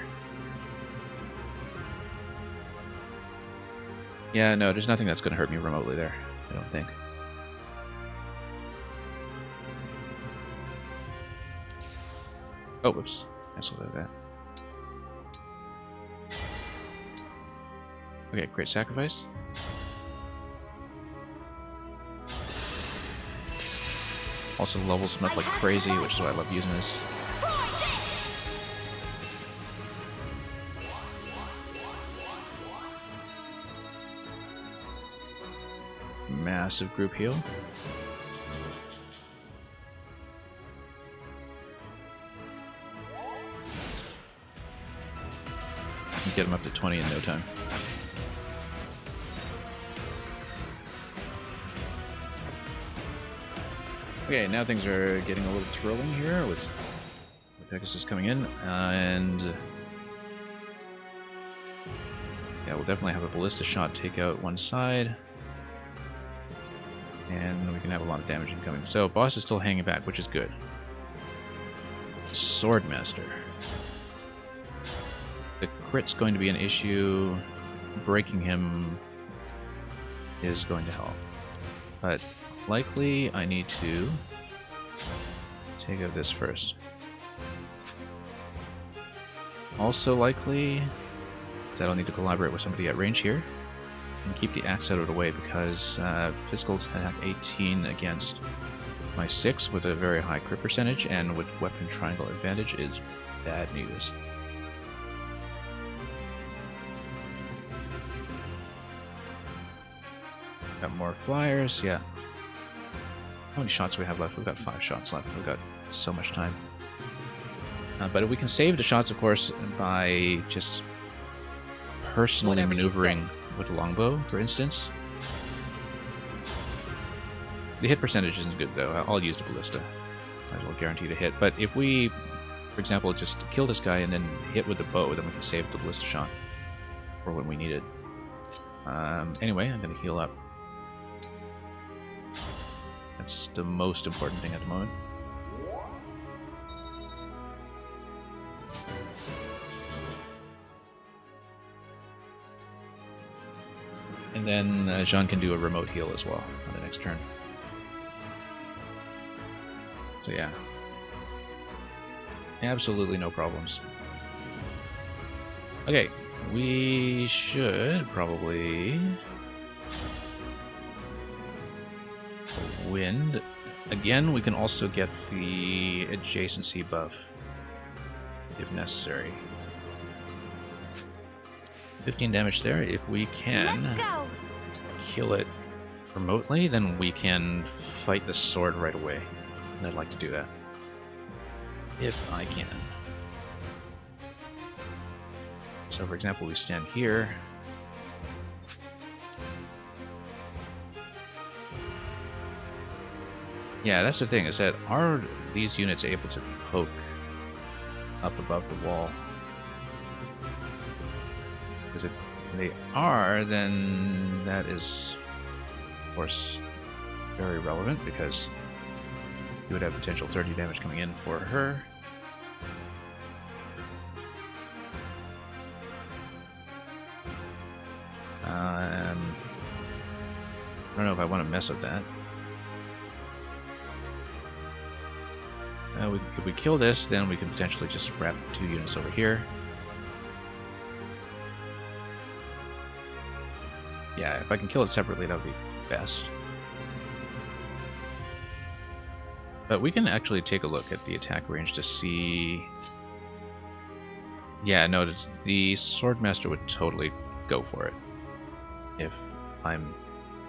Yeah, no, there's nothing that's going to hurt me remotely there, I don't think. Oh, whoops. Cancel that. Okay, great sacrifice. Also levels them up like crazy, which is why I love using this. Massive group heal. I can get him up to 20 in no time. Okay, now things are getting a little thrilling here with Pegasus coming in, and yeah, we'll definitely have a ballista shot take out one side, and we can have a lot of damage incoming. So boss is still hanging back, which is good. Swordmaster. The crit's going to be an issue. Breaking him is going to help, but likely I need to take out this first. Also likely that I'll need to collaborate with somebody at range here and keep the axe out of the way, because physical attack 18 against my 6 with a very high crit percentage and with weapon triangle advantage is bad news. Got more flyers, yeah. How many shots do we have left? We've got 5 shots left. We've got so much time. But we can save the shots, of course, by just personally maneuvering with the longbow, for instance. The hit percentage isn't good, though. I'll use the ballista. Might as well guarantee the hit. But if we, for example, just kill this guy and then hit with the bow, then we can save the ballista shot for when we need it. Anyway, I'm going to heal up. That's the most important thing at the moment. And then Jean can do a remote heal as well on the next turn. So yeah. Absolutely no problems. Okay, we should probably wind. Again, we can also get the adjacency buff if necessary. 15 damage there. If we can kill it remotely, then we can fight the sword right away. And I'd like to do that. If I can. So for example, we stand here. Yeah, that's the thing, is that are these units able to poke up above the wall? Because if they are, then that is, of course, very relevant, because you would have potential 30 damage coming in for her. I don't know if I want to mess with that. If we kill this, then we can potentially just wrap 2 units over here. Yeah, if I can kill it separately, that would be best. But we can actually take a look at the attack range to see... Yeah, no, the Swordmaster would totally go for it. If I'm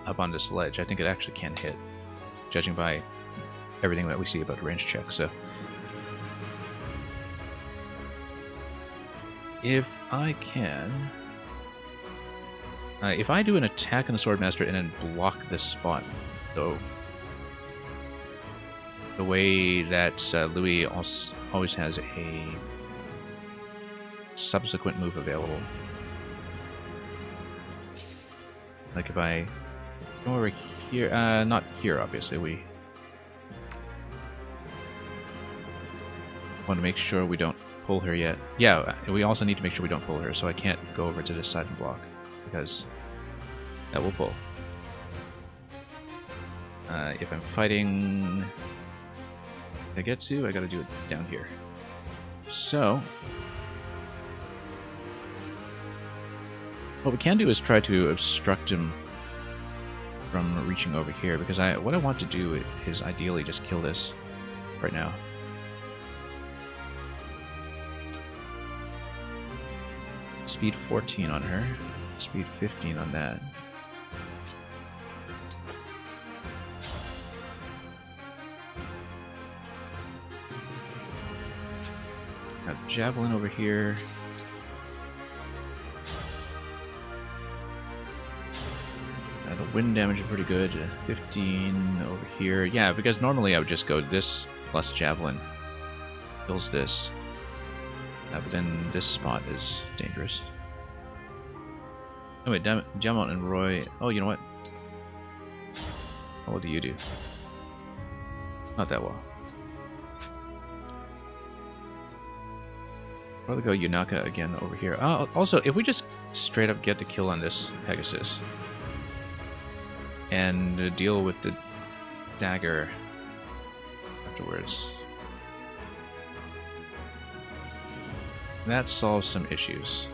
up on this ledge, I think it actually can hit, judging by everything that we see about range check. So if I can, if I do an attack on the Swordmaster and then block this spot, though, the way that Louis always has a subsequent move available. Like if I go over here, not here obviously, we want to make sure we don't pull her yet. Yeah, we also need to make sure we don't pull her, so I can't go over to this side and block, because that will pull. If I'm fighting Tagetsu, I gotta do it down here. So, what we can do is try to obstruct him from reaching over here, because what I want to do is ideally just kill this right now. Speed 14 on her, speed 15 on that. Got Javelin over here. The wind damage is pretty good. 15 over here. Yeah, because normally I would just go this plus Javelin. Kills this. But then this spot is dangerous. Oh wait, Jamont and Roy. Oh, you know what? What do you do? Not that well. Probably go Yunaka again over here. Also, if we just straight up get the kill on this Pegasus and deal with the dagger afterwards, that solves some issues.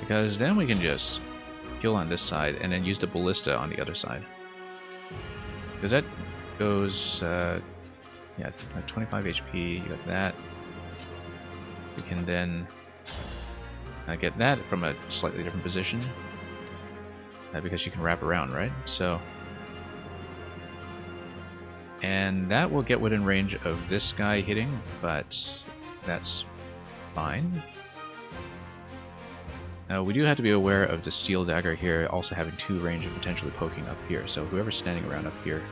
Because then we can just kill on this side and then use the ballista on the other side. Because that goes, yeah, 25 HP, you got that. We can then get that from a slightly different position. Because she can wrap around, right? So, and that will get within range of this guy hitting, but that's fine. We do have to be aware of the steel dagger here also having 2 range and potentially poking up here. So whoever's standing around up here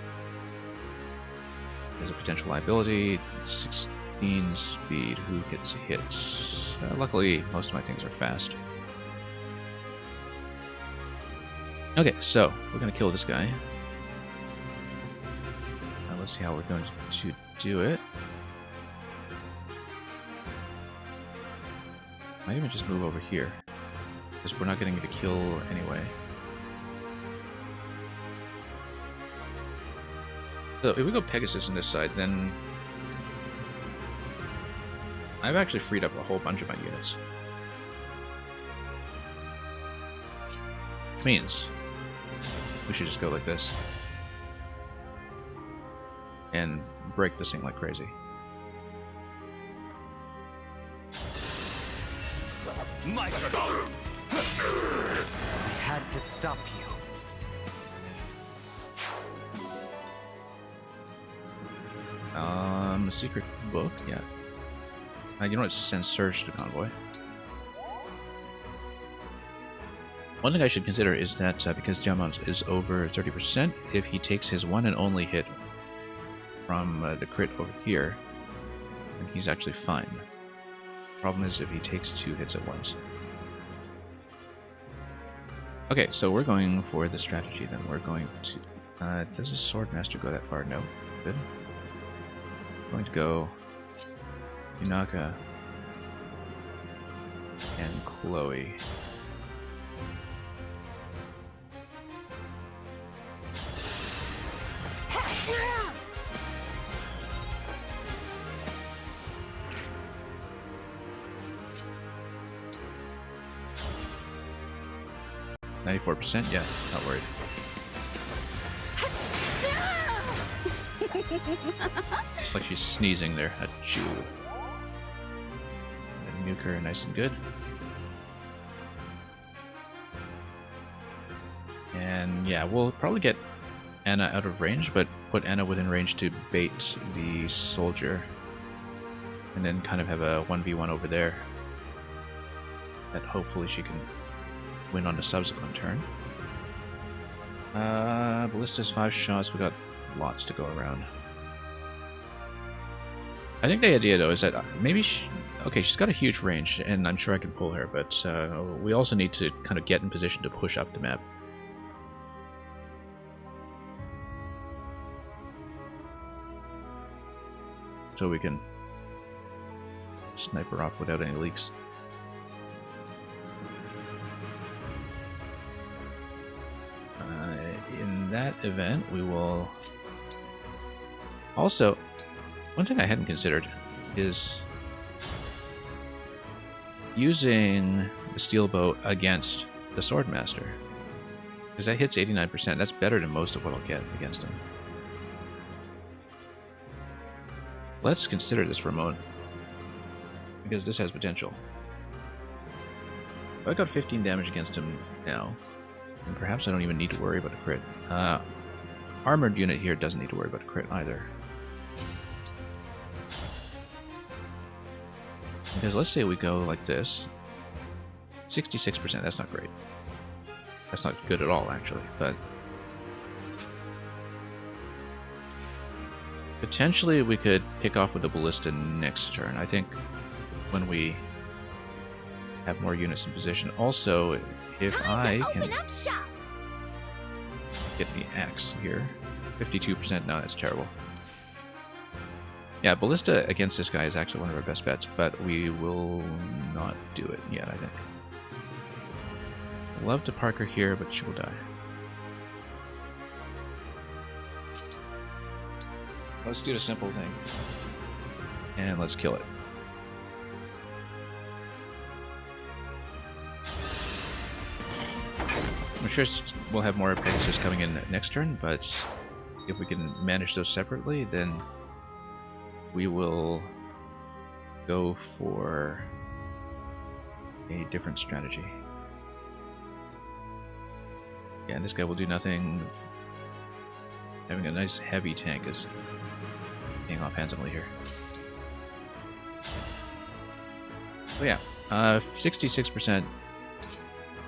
is a potential liability. 16 speed. Who gets hit? Luckily, most of my things are fast. Okay, so we're going to kill this guy. Now let's see how we're going to do it. Might even just move over here, because we're not getting the kill anyway. So if we go Pegasus on this side, then I've actually freed up a whole bunch of my units. Which means we should just go like this and break this thing like crazy. My turn. I had to stop you. Secret book, yeah. You know what? Send Surge to convoy. One thing I should consider is that because Jamont is over 30%, if he takes his one and only hit from the crit over here, then he's actually fine. Problem is if he takes 2 hits at once. Okay, so we're going for the strategy then. We're going to... does the Swordmaster go that far? No. Good. I'm going to go Yunaka and Chloe. %? Yeah, not worried. Looks like she's sneezing there. Achoo. And nuke her nice and good. And yeah, we'll probably get Anna out of range, but put Anna within range to bait the soldier. And then kind of have a 1v1 over there. That hopefully she can win on the subsequent turn. Ballista's 5 shots. We got lots to go around. I think the idea, though, is that maybe okay, she's got a huge range, and I'm sure I can pull her, but we also need to kind of get in position to push up the map. So we can snipe her off without any leaks. In that event, we will... Also, one thing I hadn't considered is using the steel bow against the Swordmaster. Because that hits 89%. That's better than most of what I'll get against him. Let's consider this for a moment. Because this has potential. I got 15 damage against him now. And perhaps I don't even need to worry about a crit. Armored unit here doesn't need to worry about a crit either. Because let's say we go like this. 66%, that's not great. That's not good at all, actually, but... Potentially we could pick off with the Ballista next turn, I think, when we have more units in position. Also, if I can get the axe here. 52%, no, that's terrible. Yeah, Ballista against this guy is actually one of our best bets, but we will not do it yet, I think. I'd love to park her here, but she will die. Let's do the simple thing. And let's kill it. I'm sure we'll have more Pegasus coming in next turn, but if we can manage those separately, then we will go for a different strategy. Yeah, and this guy will do nothing. Having a nice heavy tank is paying off handsomely here. But yeah, 66%.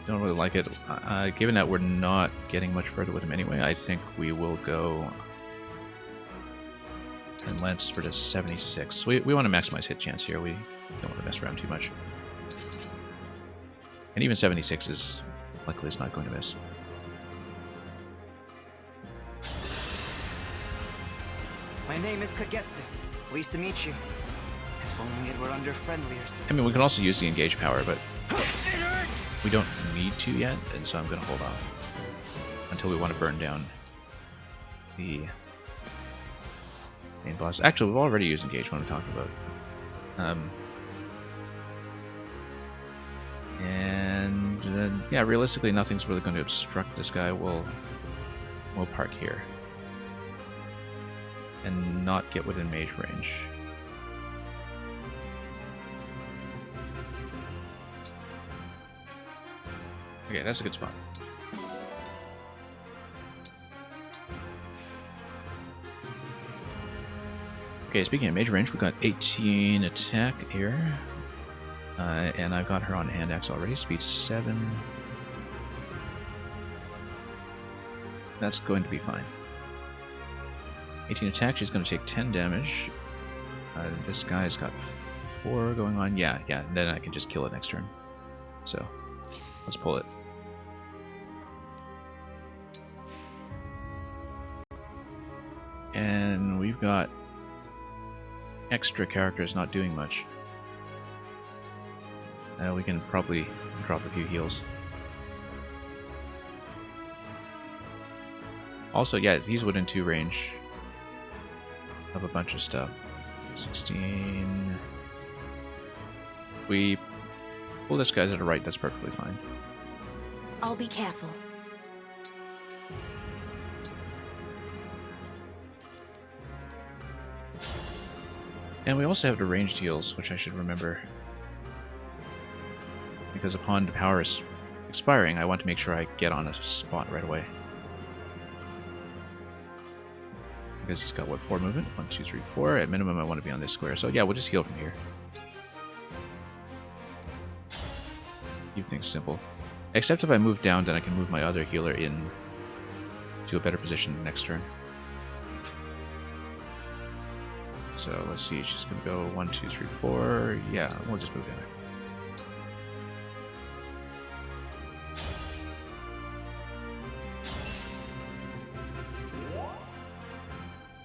Don't really like it. Given that we're not getting much further with him anyway, I think we will go and lance for the 76. We want to maximize hit chance here. We don't want to mess around too much. And even 76 is likely is not going to miss. My name is Kagetsu. Pleased to meet you. If only it were under friendlier... I mean, we can also use the engage power, but we don't need to yet, and so I'm going to hold off until we want to burn down the main boss. Actually, we've already used engage when I'm talking about. Yeah, realistically, nothing's really going to obstruct this guy. We'll park here and not get within mage range. Okay, that's a good spot. Okay, speaking of mage range, we got 18 attack here. And I've got her on hand axe already, speed 7. That's going to be fine. 18 attack, she's going to take 10 damage. This guy's got 4 going on. Yeah, and then I can just kill it next turn. So, let's pull it. And we've got extra characters not doing much. We can probably drop a few heals. Also, yeah, he's within 2 range of a bunch of stuff. 16. We pull this guy to the right, that's perfectly fine. I'll be careful. And we also have the ranged heals, which I should remember. Because upon the power expiring, I want to make sure I get on a spot right away. Because he's got, what, 4 movement? 1, 2, 3, 4. At minimum, I want to be on this square. So yeah, we'll just heal from here. Keep things simple. Except if I move down, then I can move my other healer in to a better position next turn. So let's see, she's gonna go 1, 2, 3, 4. Yeah, we'll just move in.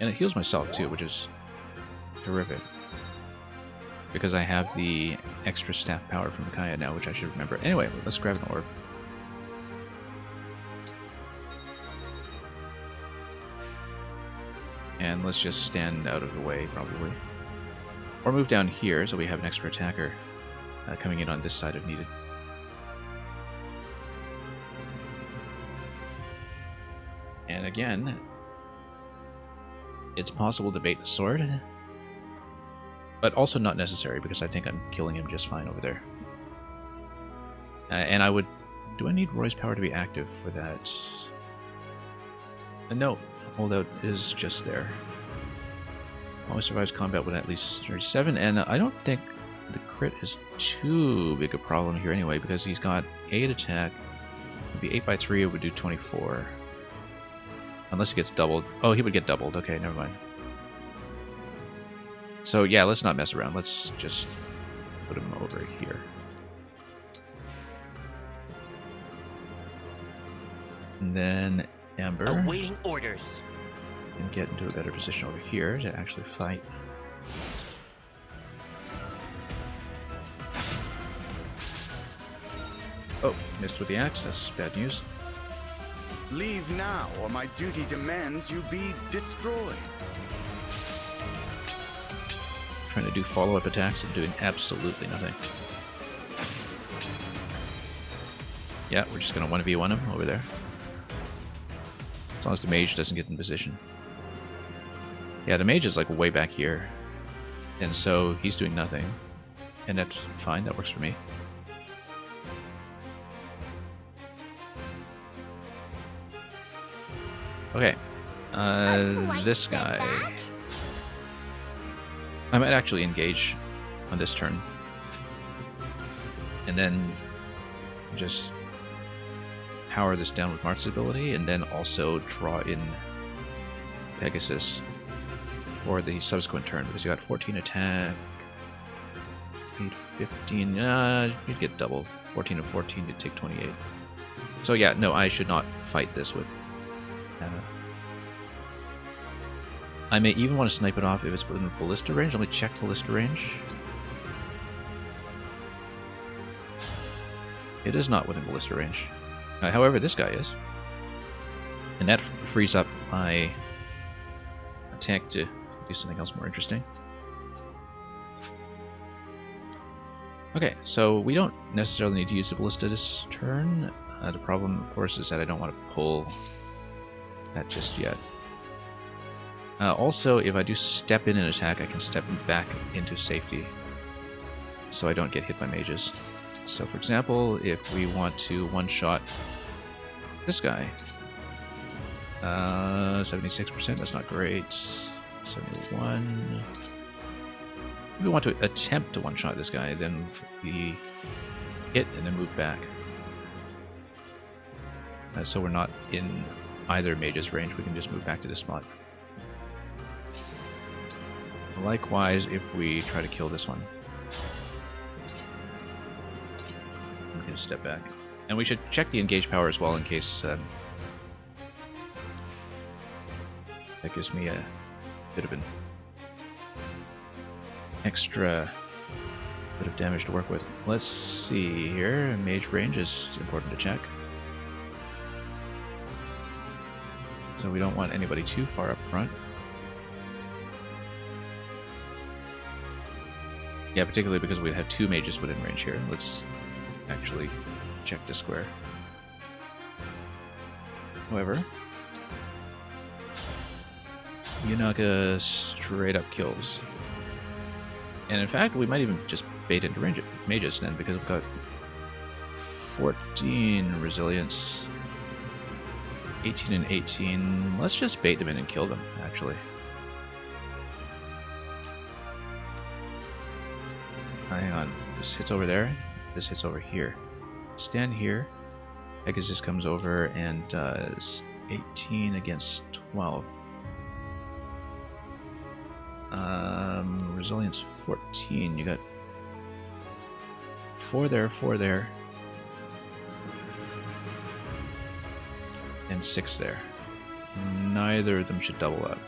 And it heals myself too, which is terrific. Because I have the extra staff power from Kaya now, which I should remember. Anyway, let's grab an orb. And let's just stand out of the way, probably. Or move down here, so we have an extra attacker coming in on this side if needed. And again, it's possible to bait the sword, but also not necessary, because I think I'm killing him just fine over there. And I would... Do I need Roy's power to be active for that? No. Holdout is just there. Always survives combat with at least 37, and I don't think the crit is too big a problem here anyway, because he's got 8 attack. It'd be 8 by 3, it would do 24. Unless he gets doubled. Oh, he would get doubled. Okay, never mind. So yeah, let's not mess around. Let's just put him over here. And then Amber. Awaiting orders. And get into a better position over here to actually fight. Oh, missed with the axe. That's bad news. Leave now, or my duty demands you be destroyed. Trying to do follow-up attacks and doing absolutely nothing. Yeah, we're just going to 1v1 him over there. As long as the mage doesn't get in position. Yeah, the mage is like way back here. And so he's doing nothing. And that's fine, that works for me. Okay. This guy... I might actually engage on this turn. And then just power this down with Marth's ability, and then also draw in Pegasus for the subsequent turn, because you got 14 attack, 8, 15, you'd get doubled. 14 and 14, you'd take 28. So yeah, no, I should not fight this with Anna. I may even want to snipe it off if it's within ballista range. Let me check ballista range. It is not within ballista range. However, this guy is. And that frees up my attack to do something else more interesting. Okay, so we don't necessarily need to use the ballista this turn. The problem, of course, is that I don't want to pull that just yet. Also, if I do step in an attack, I can step back into safety, so I don't get hit by mages. So, for example, if we want to one-shot this guy, 76%, that's not great. 71. If we want to attempt to one-shot this guy, then we hit and then move back. So we're not in either mage's range, we can just move back to this spot. Likewise, if we try to kill this one, we can step back. And we should check the engage power as well in case that gives me a bit of an extra bit of damage to work with. Let's see here. Mage range is important to check. So we don't want anybody too far up front. Yeah, particularly because we have 2 mages within range here. Let's actually check the square. However, Yunaka straight up kills. And in fact, we might even just bait into range mages then, because we've got 14 resilience, 18 and 18. Let's just bait them in and kill them, actually. Hang on, this hits over there, this hits over here. Stand here. Pegasus comes over and does 18 against 12. Resilience 14. You got 4 there, 4 there. And 6 there. Neither of them should double up.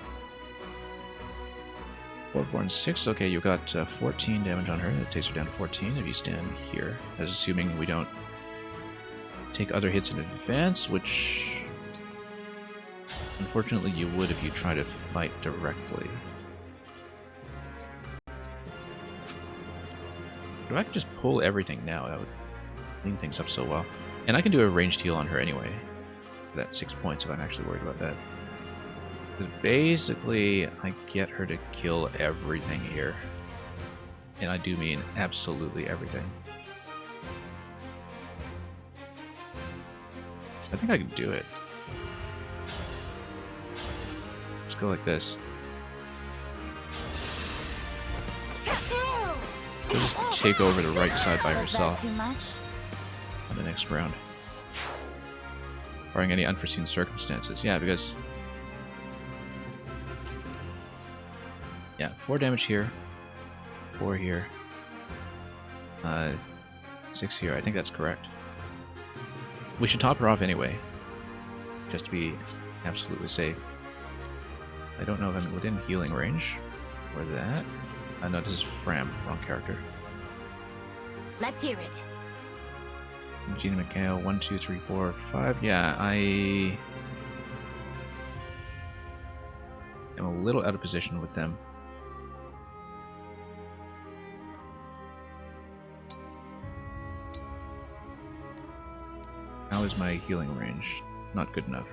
4, 4, and 6. Okay, you got 14 damage on her. That takes her down to 14 if you stand here. That's assuming we don't take other hits in advance, which unfortunately you would if you try to fight directly. If I could just pull everything now, that would clean things up so well. And I can do a ranged heal on her anyway. For that 6 points if I'm actually worried about that. Because basically, I get her to kill everything here. And I do mean absolutely everything. I think I can do it. Just go like this. She'll just take over the right side by herself on the next round. Barring any unforeseen circumstances. Yeah, because... yeah, 4 damage here. 4 here. 6 here. I think that's correct. We should top her off anyway. Just to be absolutely safe. I don't know if I'm within healing range. Or that. No, this is Fram. Wrong character. Let's hear it. Gina McHale, 1, 2, 3, 4, 5. Yeah, I am a little out of position with them. How is my healing range? Not good enough.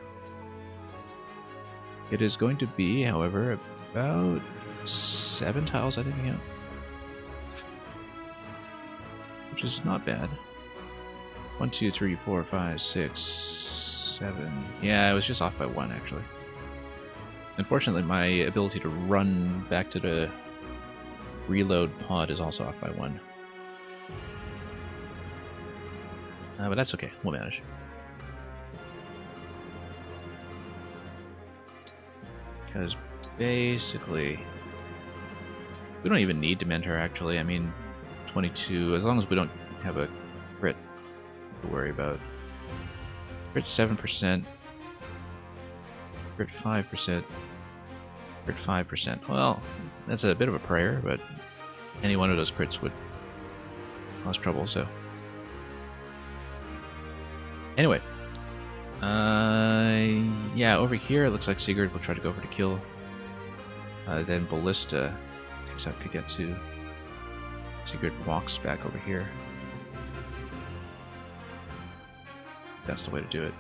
It is going to be, however, about 7 tiles, I think, yeah. Which is not bad. 1, 2, 3, 4, 5, 6, 7. Yeah, I was just off by 1, actually. Unfortunately, my ability to run back to the reload pod is also off by 1. But that's okay. We'll manage. Because basically... we don't even need to mend her, actually. I mean, 22, as long as we don't have a crit to worry about. Crit 7%. Crit 5%. Crit 5%. Well, that's a bit of a prayer, but any one of those crits would cause trouble, so... anyway. Yeah, over here it looks like Sigurd will try to go for the kill. Then Ballista takes out Kagetsu. Sigurd walks back over here. That's the way to do it.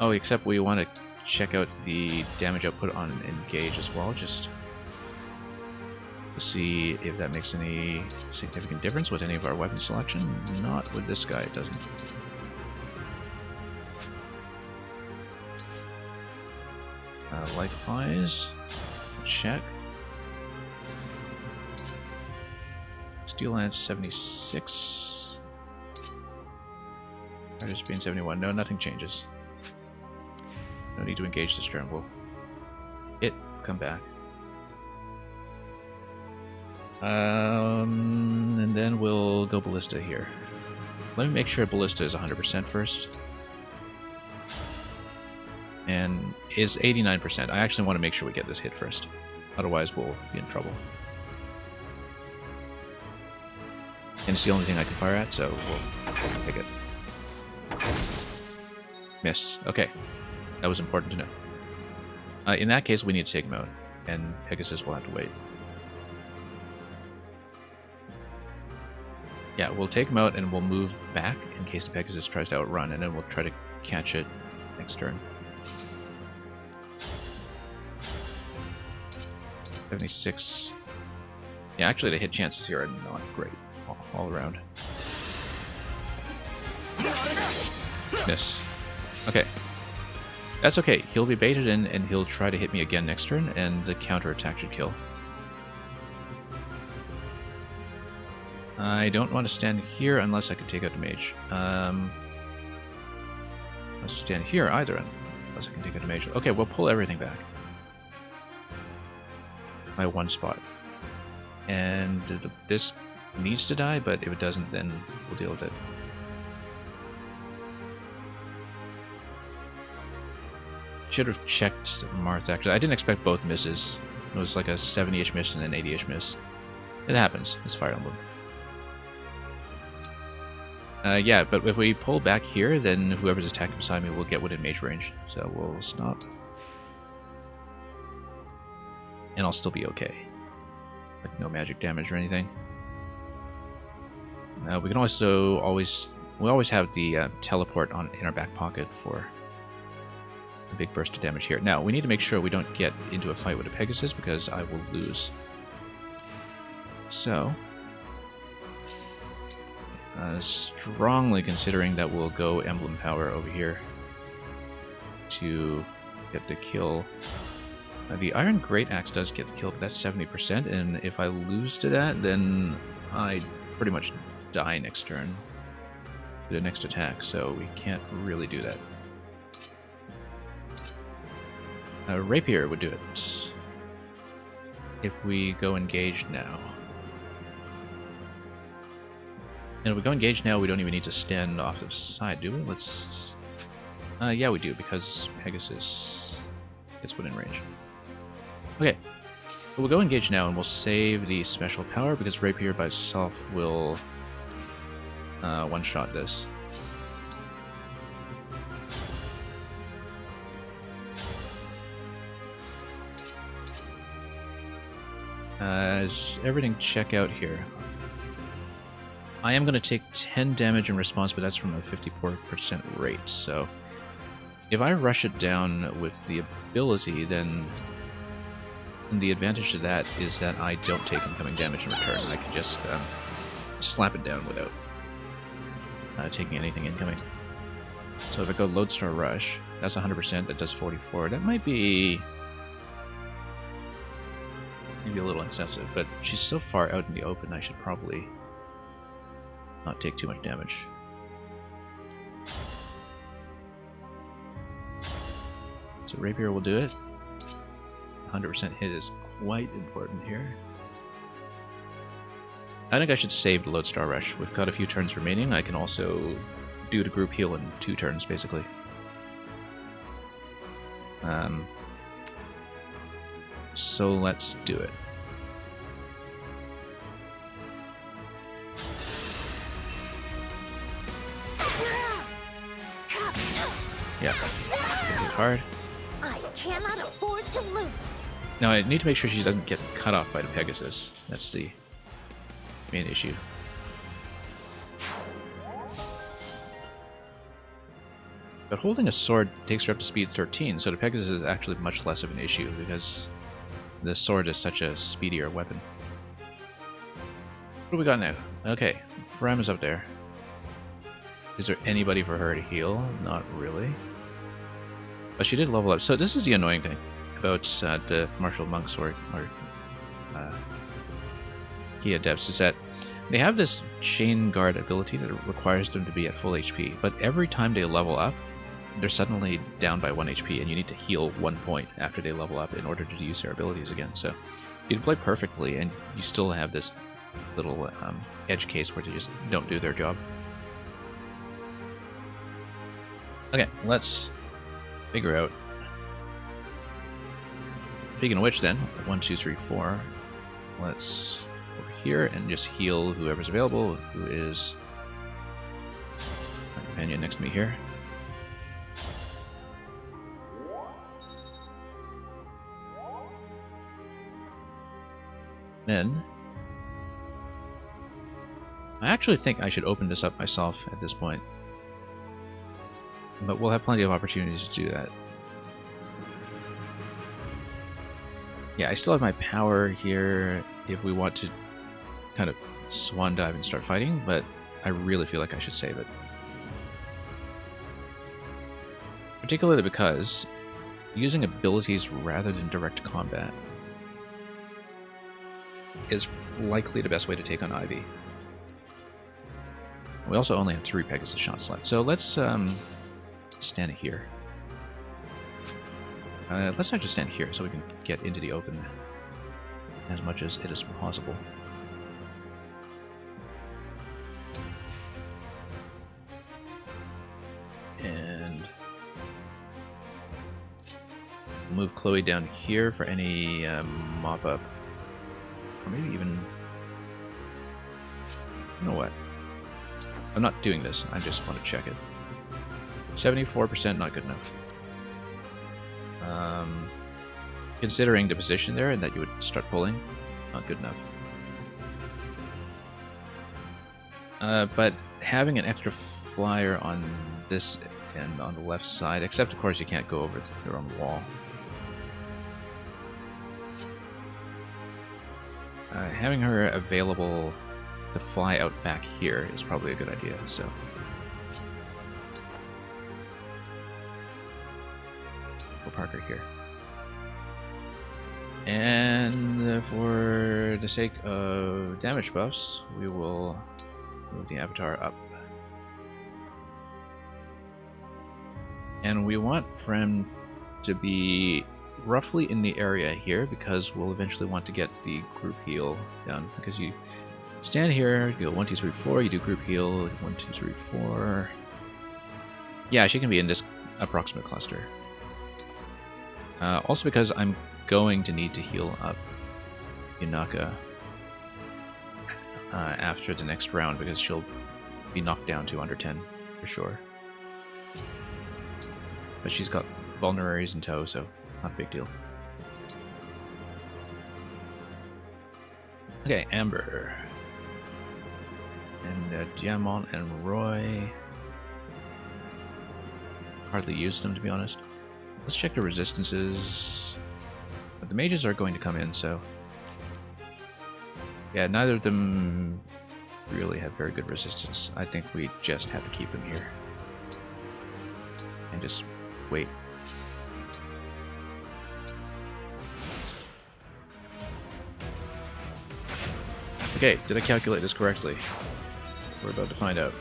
Oh, except we want to check out the damage output on Engage as well, just to see if that makes any significant difference with any of our weapon selection. Not with this guy, it doesn't. Likewise, check. Steel Lance 76. Riders being 71. No, nothing changes. No need to engage this turn. We'll come back. And then we'll go Ballista here. Let me make sure Ballista is 100% first. And is 89%. I actually want to make sure we get this hit first. Otherwise we'll be in trouble. And it's the only thing I can fire at, so we'll take it. Miss. Okay. That was important to know. In that case, we need to take him out. And Pegasus will have to wait. Yeah, we'll take him out and we'll move back in case the Pegasus tries to outrun, and then we'll try to catch it next turn. 76. Yeah, actually the hit chances here are not great all around. Miss. Okay. That's okay. He'll be baited in and he'll try to hit me again next turn, and the counterattack should kill. I don't want to stand here unless I can take out the mage. Let's stand here either unless I can take out the mage. Okay, we'll pull everything back. by 1 spot. And this needs to die, but if it doesn't, then we'll deal with it. Should have checked Marth, actually. I didn't expect both misses. It was like a 70-ish miss and an 80-ish miss. It happens. It's Fire Emblem. Yeah, but if we pull back here, then whoever's attacking beside me will get within mage range. So we'll stop. And I'll still be okay. Like no magic damage or anything. We can also we always have the teleport in our back pocket for a big burst of damage here. Now, we need to make sure we don't get into a fight with a Pegasus because I will lose. So, strongly considering that we'll go Emblem Power over here to get the kill. The Iron Great Axe does get the kill, but that's 70%, and if I lose to that, then I pretty much die next turn to the next attack, so we can't really do that. Rapier would do it if we go engaged now. And if we go engaged now, we don't even need to stand off to the side, do we? Let's... yeah, we do, because Pegasus gets within range. Okay, we'll go engage now, and we'll save the special power, because Rapier by itself will one-shot this. Does everything check out here? I am going to take 10 damage in response, but that's from a 54% rate, so if I rush it down with the ability, then the advantage to that is that I don't take incoming damage in return. I can just slap it down without taking anything incoming. So if I go Lodestar Rush, that's 100%, that does 44. That might be maybe a little excessive, but she's so far out in the open, I should probably not take too much damage. So Rapier will do it. 100% hit is quite important here. I think I should save the Lodestar Rush. We've got a few turns remaining. I can also do the group heal in 2 turns, basically. So let's do it. Yeah, hit hard. I cannot afford to lose. Now I need to make sure she doesn't get cut off by the Pegasus. That's the main issue. But holding a sword takes her up to speed 13, so the Pegasus is actually much less of an issue because the sword is such a speedier weapon. What do we got now? Okay, Fram is up there. Is there anybody for her to heal? Not really. But she did level up. So this is the annoying thing about the martial monks or key adepts, is that they have this chain guard ability that requires them to be at full HP, but every time they level up, they're suddenly down by 1 HP, and you need to heal 1 point after they level up in order to use their abilities again. So you can play perfectly, and you still have this little edge case where they just don't do their job. Okay, let's figure out. Speaking of which, then, 1, 2, 3, 4. Let's over here and just heal whoever's available, who is my companion next to me here. Then, I actually think I should open this up myself at this point. But we'll have plenty of opportunities to do that. Yeah, I still have my power here if we want to kind of swan dive and start fighting, but I really feel like I should save it. Particularly because using abilities rather than direct combat is likely the best way to take on Ivy. We also only have 3 Pegasus shots left, so let's stand here. Let's not just stand here so we can get into the open. as much as it is possible. And move Chloe down here for any mop-up. Or maybe even... You know what? I'm not doing this. I just want to check it. 74%, not good enough. Considering the position there and that you would start pulling, not good enough. But having an extra flyer on this end on the left side, except of course you can't go over your own wall. Having her available to fly out back here is probably a good idea, so... We'll park her here. And for the sake of damage buffs, we will move the avatar up. And we want Frem to be roughly in the area here, because we'll eventually want to get the group heal done. Because you stand here, you go 1, 2, 3, 4, you do group heal, 1, 2, 3, 4. Yeah, she can be in this approximate cluster. Also because I'm going to need to heal up Yunaka after the next round, because she'll be knocked down to under 10 for sure. But she's got vulneraries in tow, so not a big deal. Okay, Amber. And Diamond and Roy. Hardly used them, to be honest. Let's check the resistances. But the mages are going to come in, so... Yeah, neither of them really have very good resistance. I think we just have to keep them here. And just wait. Okay, did I calculate this correctly? We're about to find out.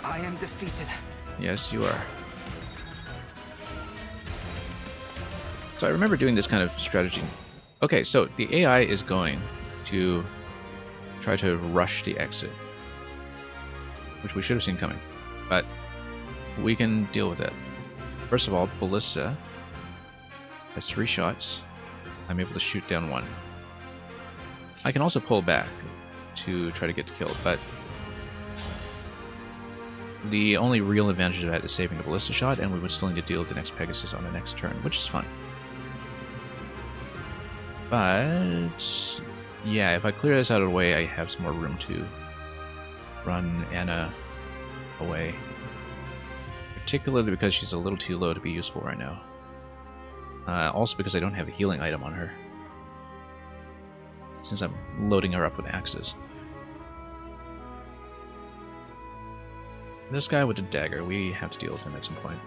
I am defeated. Yes, you are. So I remember doing this kind of strategy. Okay, so the AI is going to try to rush the exit, which we should have seen coming, but we can deal with it. First of all, Ballista has 3 shots. I'm able to shoot down 1. I can also pull back to try to get the kill, but the only real advantage of that is saving the Ballista shot, and we would still need to deal with the next Pegasus on the next turn, which is fun. But yeah, if I clear this out of the way, I have some more room to run Anna away. Particularly because she's a little too low to be useful right now. Also because I don't have a healing item on her, since I'm loading her up with axes. This guy with the dagger, we have to deal with him at some point.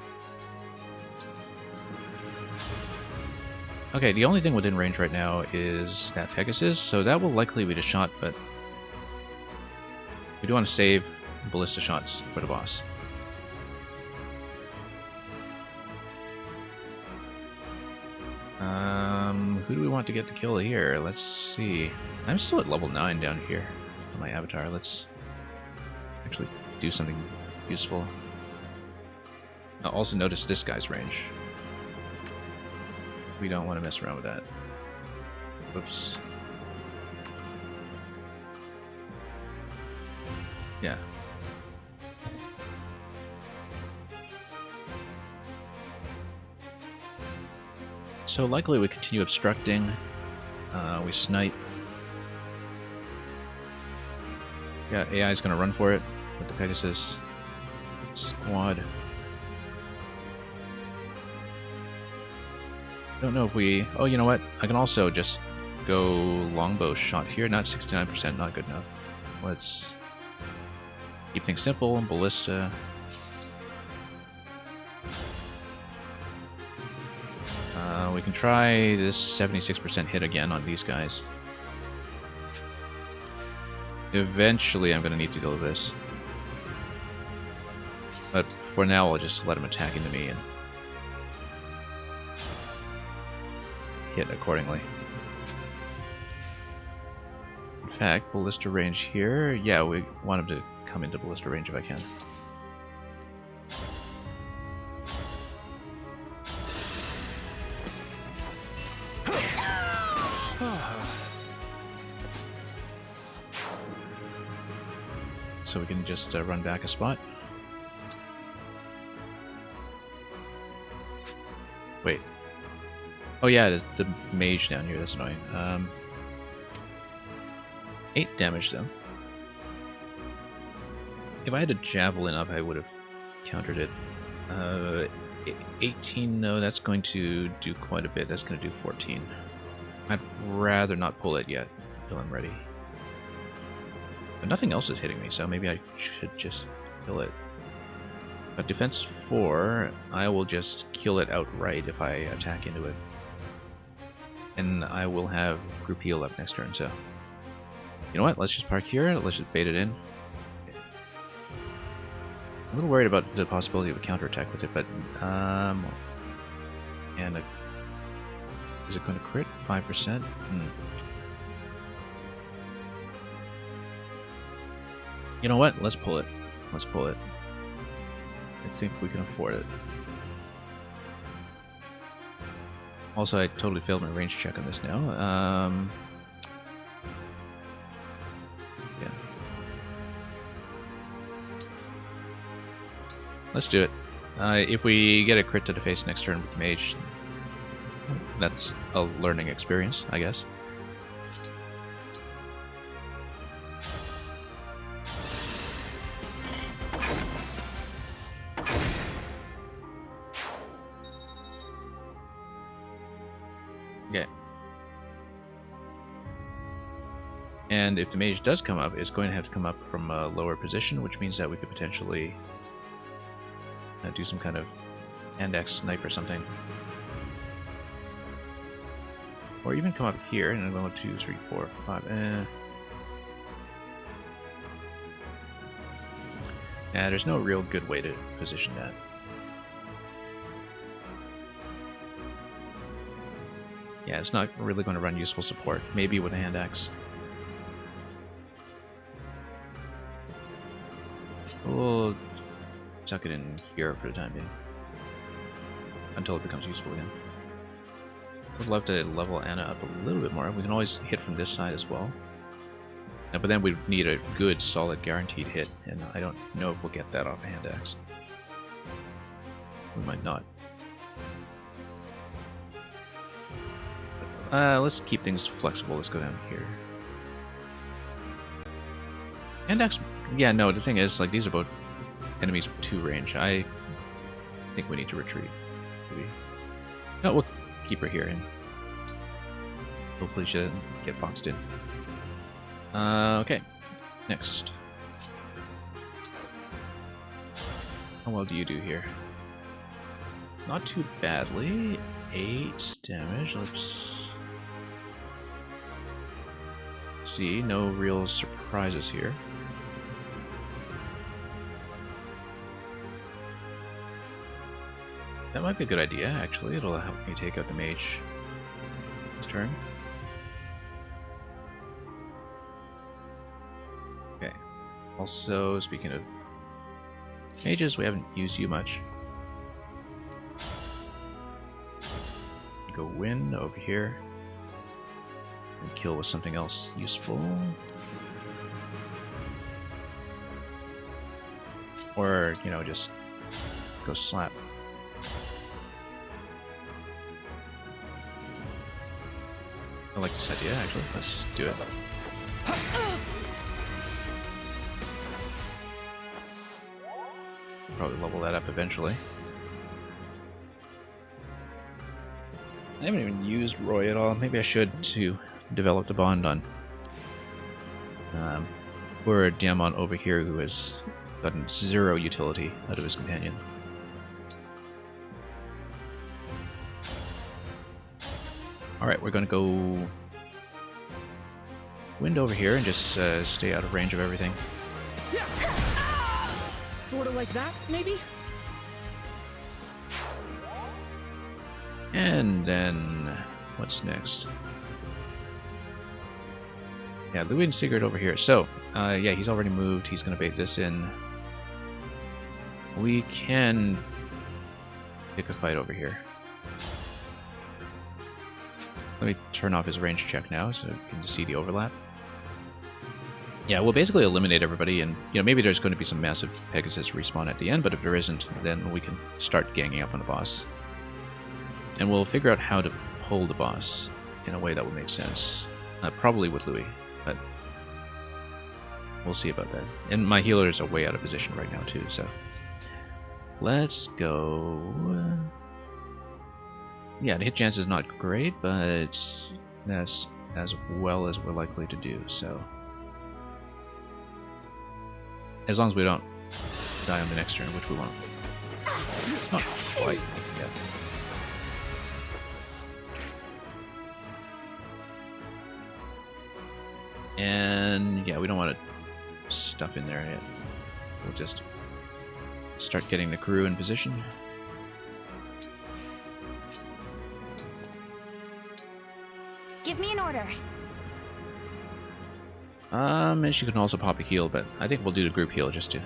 Okay, the only thing within range right now is that Pegasus, so that will likely be the shot, but we do want to save Ballista shots for the boss. Who do we want to get the kill here? Let's see. I'm still at level 9 down here on my avatar. Let's actually do something useful. I'll also notice this guy's range. We don't want to mess around with that. Whoops. Yeah. So likely we continue obstructing. We snipe. Yeah, AI is going to run for it with the Pegasus squad. Don't know if we... Oh, you know what? I can also just go longbow shot here. Not 69%, not good enough. Let's keep things simple. We can try this 76% hit again on these guys. Eventually I'm going to need to go this. But for now I'll just let him attack into me and hit accordingly. In fact, ballista range here. Yeah, we want him to come into ballista range if I can. So we can just run back a spot. Wait. Oh yeah, it's the mage down here, that's annoying. 8 damage though. If I had a javelin up, I would have countered it. 18, no, that's going to do quite a bit. That's going to do 14. I'd rather not pull it yet until I'm ready. But nothing else is hitting me, so maybe I should just kill it. But defense 4, I will just kill it outright if I attack into it. And I will have group heal up next turn, so... You know what, let's just park here, let's just bait it in. I'm a little worried about the possibility of a counterattack with it, but... is it going to crit? 5%? You know what? Let's pull it. Let's pull it. I think we can afford it. Also, I totally failed my range check on this now. Yeah. Let's do it. If we get a crit to the face next turn with mage, that's a learning experience, I guess. Okay. And if the mage does come up, it's going to have to come up from a lower position, which means that we could potentially do some kind of hand-axe snipe or something. Or even come up here and then go 2, 3, 4, 5. Yeah, there's no real good way to position that. Yeah, it's not really going to run useful support. Maybe with a hand axe. We'll tuck it in here for the time being. Until it becomes useful again. I'd love to level Anna up a little bit more. We can always hit from this side as well. But then we'd need a good, solid, guaranteed hit, and I don't know if we'll get that off a hand axe. We might not. Let's keep things flexible. Let's go down here. Hand axe, yeah, no, the thing is, like, these are both enemies with 2 range. I think we need to retreat. Maybe. No, we'll keep her here and hopefully she doesn't get boxed in. Okay, next. How well do you do here? Not too badly. 8 damage. Let's see. No real surprises here. That might be a good idea, actually. It'll help me take out the mage this turn. Okay. Also, speaking of mages, we haven't used you much. Go win over here. And kill with something else useful. Or, you know, just go slap. I like this idea, actually. Let's do it. Probably level that up eventually. I haven't even used Roy at all. Maybe I should to develop the bond on poor Diamond over here who has gotten 0 utility out of his companion. Alright, we're gonna go wind over here and just stay out of range of everything. Sort of like that, maybe? And then, what's next? Yeah, Louis and Sigurd over here. So, yeah, he's already moved. He's going to bait this in. We can pick a fight over here. Let me turn off his range check now so you can see the overlap. Yeah, we'll basically eliminate everybody, and maybe there's going to be some massive Pegasus respawn at the end, but if there isn't, then we can start ganging up on the boss. And we'll figure out how to pull the boss in a way that would make sense. Probably with Louis, but we'll see about that. And my healers are way out of position right now too, so let's go. Yeah, the hit chance is not great, but that's as well as we're likely to do, so as long as we don't die on the next turn, which we won't. Not quite yet. And yeah, we don't want to stuff in there yet. We'll just start getting the crew in position. Give me an order. And she can also pop a heal, but I think we'll do the group heal just to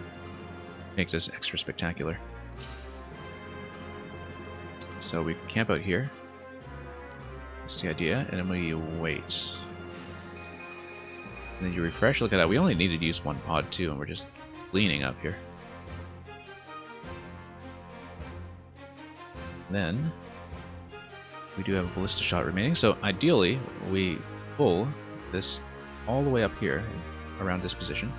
make this extra spectacular. So we camp out here. That's the idea, and then we wait. And then you refresh. Look at that. We only needed to use one pod too, and we're just leaning up here. Then we do have a ballista shot remaining, so ideally we pull this all the way up here around this position.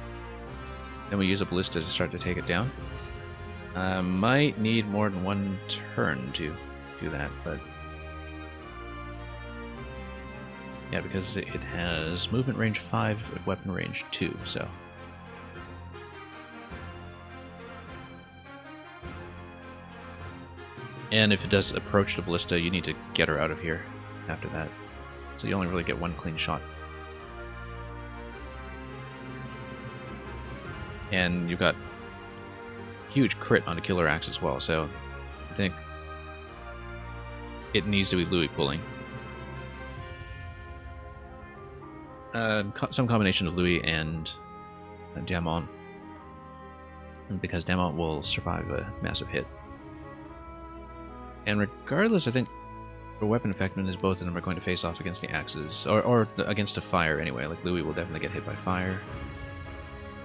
Then we use a ballista to start to take it down. Might need more than one turn to do that, but yeah, because it has movement range 5, weapon range 2, so. And if it does approach the ballista, you need to get her out of here after that. So you only really get one clean shot. And you've got huge crit on the killer axe as well, so I think it needs to be Louis pulling. Some combination of Louis and Diamant, because Diamant will survive a massive hit. And regardless, I think for weapon effectiveness, both of them are going to face off against the axes, or against a fire anyway. Like Louis will definitely get hit by fire.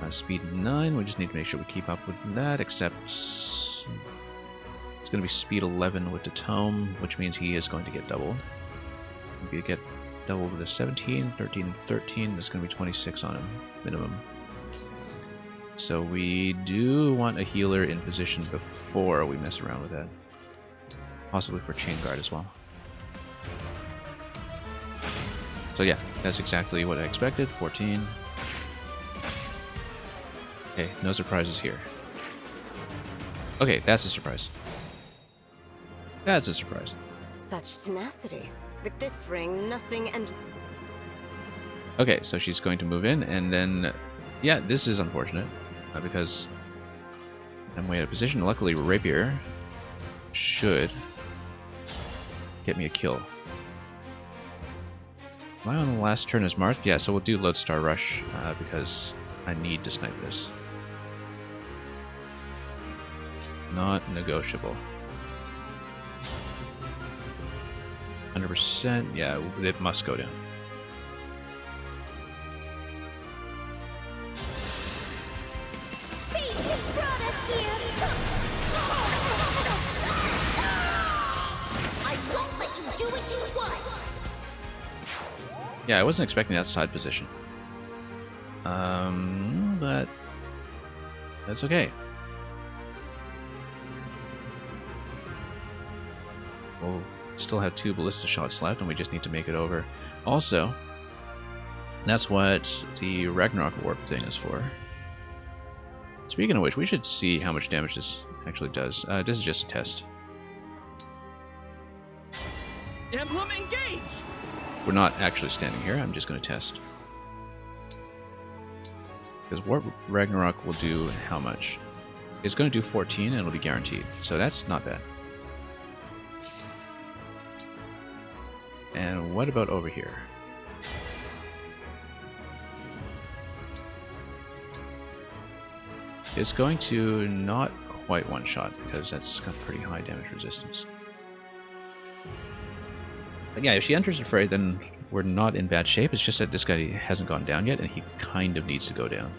Speed 9, we just need to make sure we keep up with that, except it's going to be speed 11 with the tome, which means he is going to get doubled. We get doubled with a 17, 13, and 13. There's going to be 26 on him, minimum. So we do want a healer in position before we mess around with that. Possibly for chain guard as well. So yeah, that's exactly what I expected. 14. Okay, no surprises here. Okay, that's a surprise. That's a surprise. Such tenacity. With this ring, nothing and... Okay, so she's going to move in, and then... Yeah, this is unfortunate, because I'm way out of position. Luckily, Rapier should get me a kill. Am I on the last turn as marked? Yeah, so we'll do Lodestar Rush, because I need to snipe this. Not negotiable. 100%, yeah, it must go down. I won't let you do what you want. Yeah, I wasn't expecting that side position. But that's okay. We'll still have 2 ballista shots left, and we just need to make it over. Also, that's what the Ragnarok Warp thing is for. Speaking of which, we should see how much damage this actually does. This is just a test. Emblem engage! we're not actually standing here. I'm just going to test. Because Warp Ragnarok will do how much? It's going to do 14 and it'll be guaranteed. So that's not bad. And what about over here? It's going to not quite one-shot because that's got pretty high damage resistance. But yeah, if she enters the fray, then we're not in bad shape. It's just that this guy hasn't gone down yet, and he kind of needs to go down.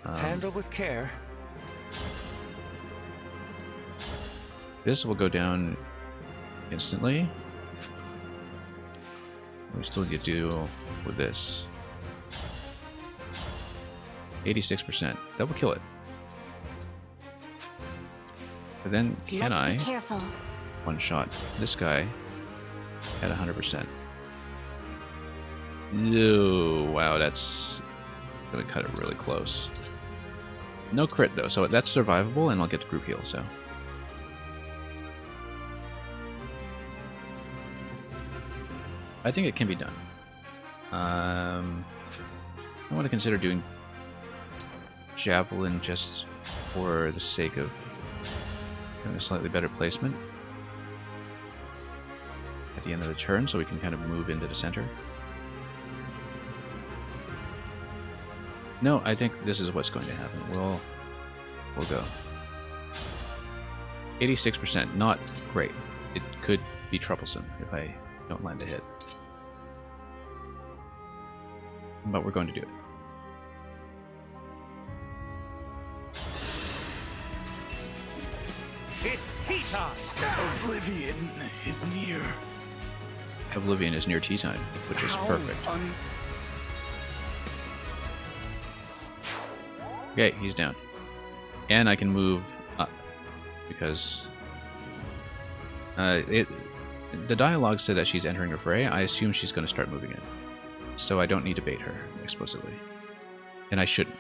Handle with care. This will go down instantly. We still get to deal with this. 86%. That will kill it. But then, can I one-shot this guy at 100%? No, wow, that's gonna cut it really close. No crit though, so that's survivable, and I'll get the group heal. So I think it can be done. I want to consider doing Javelin just for the sake of a slightly better placement at the end of the turn, so we can kind of move into the center. No, I think this is what's going to happen. We'll go 86%. Not great. It could be troublesome if I don't land a hit, but we're going to do it. It's tea time! Oblivion is near. Oblivion is near tea time, which is perfect. Okay, he's down. And I can move up, because the dialogue said that she's entering a fray. I assume she's going to start moving in. So I don't need to bait her explicitly. And I shouldn't.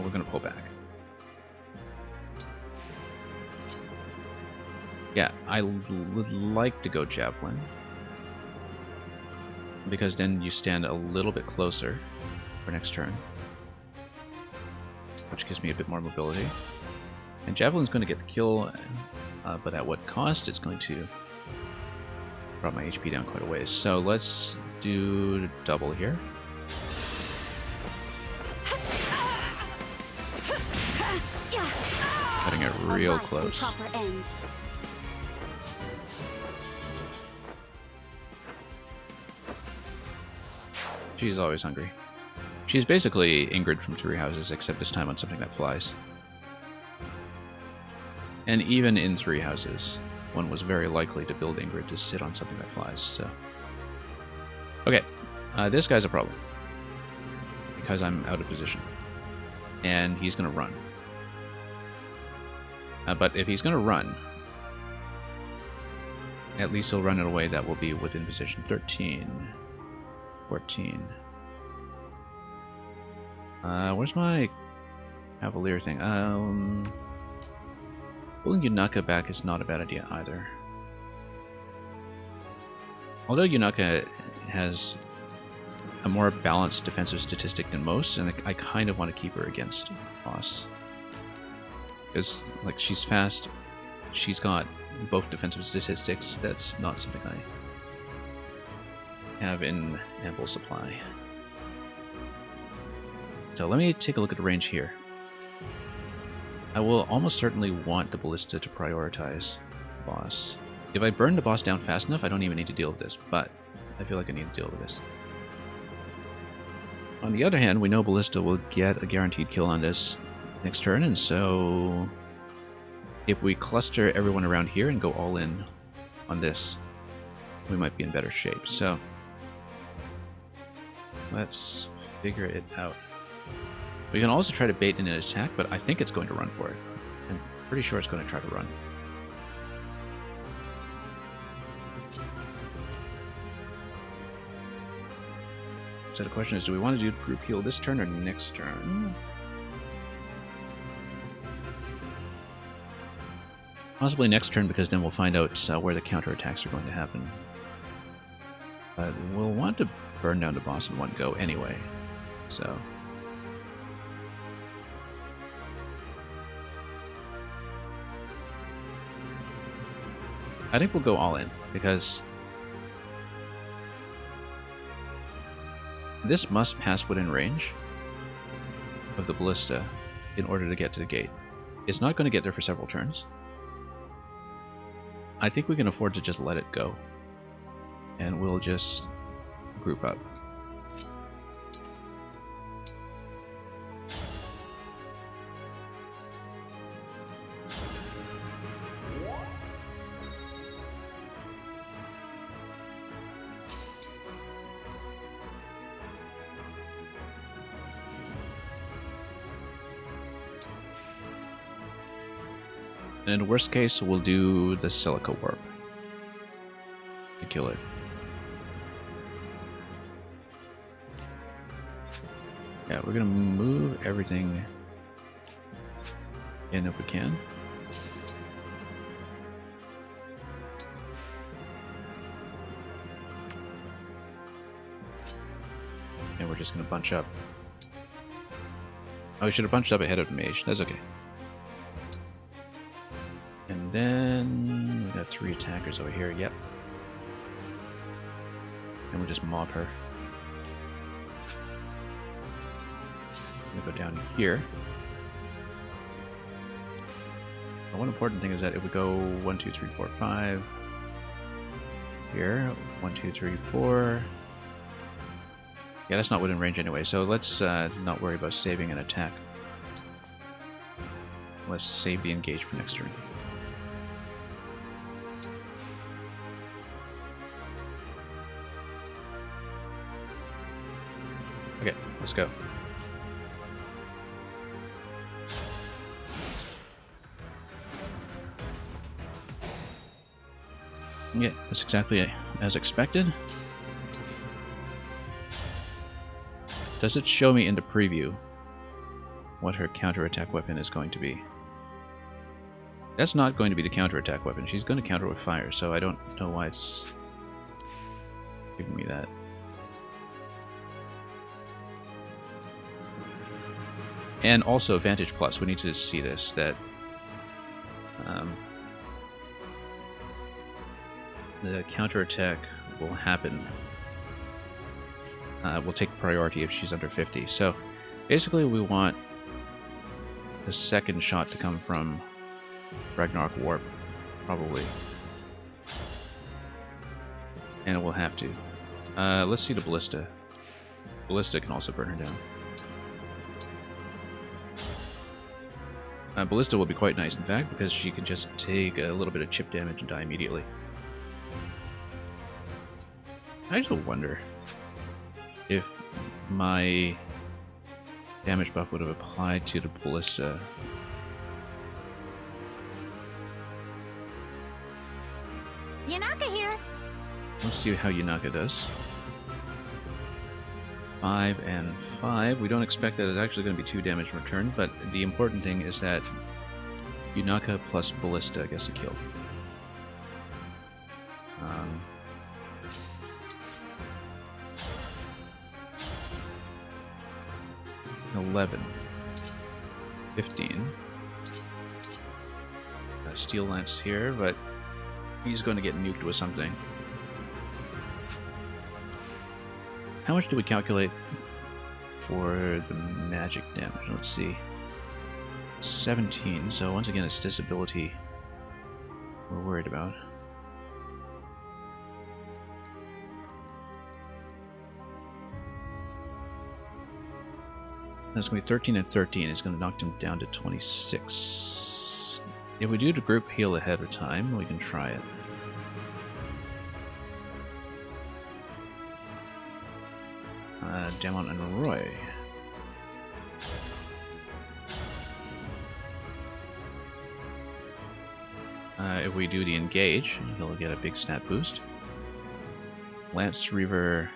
We're going to pull back. Yeah, I would like to go Javelin, because then you stand a little bit closer for next turn, which gives me a bit more mobility. And Javelin's going to get the kill, but at what cost? It's going to drop my HP down quite a ways. So let's do double here. Cutting it real close. She's always hungry. She's basically Ingrid from Three Houses, except this time on something that flies. And even in Three Houses, one was very likely to build Ingrid to sit on something that flies, so... Okay, this guy's a problem, because I'm out of position. And he's gonna run. But if he's gonna run, at least he'll run in a way that will be within position. 13... 14. Where's my Cavalier thing? Pulling Yunaka back is not a bad idea either. Although Yunaka has a more balanced defensive statistic than most, and I kind of want to keep her against boss. Because, like, she's fast, she's got both defensive statistics. That's not something I have in ample supply. So let me take a look at the range here. I will almost certainly want the ballista to prioritize the boss. If I burn the boss down fast enough, I don't even need to deal with this, but I feel like I need to deal with this. On the other hand, we know ballista will get a guaranteed kill on this next turn, and so if we cluster everyone around here and go all in on this, we might be in better shape. So let's figure it out. We can also try to bait in an attack, but I think it's going to run for it. I'm pretty sure it's going to try to run. So the question is, do we want to do group heal this turn or next turn? Possibly next turn, because then we'll find out where the counterattacks are going to happen. But we'll want to burn down the boss in one go anyway, so... I think we'll go all in, because this must pass within range of the ballista in order to get to the gate. It's not going to get there for several turns. I think we can afford to just let it go, and we'll just group up. And in worst case, we'll do the Silica Warp to kill it. Yeah, we're gonna move everything in if we can. And we're just gonna bunch up. Oh, we should have bunched up ahead of the mage. That's okay. And then we got 3 attackers over here. Yep. And we'll just mob her. We'll go down here. And one important thing is that if we go 1, 2, 3, 4, 5 here, 1, 2, 3, 4. Yeah, that's not within range anyway, so let's not worry about saving an attack. Let's save the engage for next turn. Okay, let's go. Yeah, that's exactly as expected. Does it show me in the preview what her counterattack weapon is going to be? That's not going to be the counterattack weapon. She's going to counter with fire, so I don't know why it's giving me that. And also Vantage Plus, we need to see this, that the counterattack will happen, will take priority if she's under 50. So basically we want the second shot to come from Ragnarok Warp, probably. And it will have to. Let's see the Ballista. Ballista can also burn her down. Ballista will be quite nice, in fact, because she can just take a little bit of chip damage and die immediately. I just wonder if my damage buff would have applied to the Ballista. Yanaka here. Let's see how Yanaka does. 5 and 5. We don't expect that it's actually going to be 2 damage in return, but the important thing is that Yanaka plus Ballista gets a kill. 11. 15. Steel Lance here, but he's going to get nuked with something. How much do we calculate for the magic damage? Let's see. 17, so once again it's disability we're worried about. That's going to be 13 and 13. It's going to knock him down to 26. If we do the group heal ahead of time, we can try it. Demon and Roy. If we do the engage, he'll get a big stat boost. Lance Reaver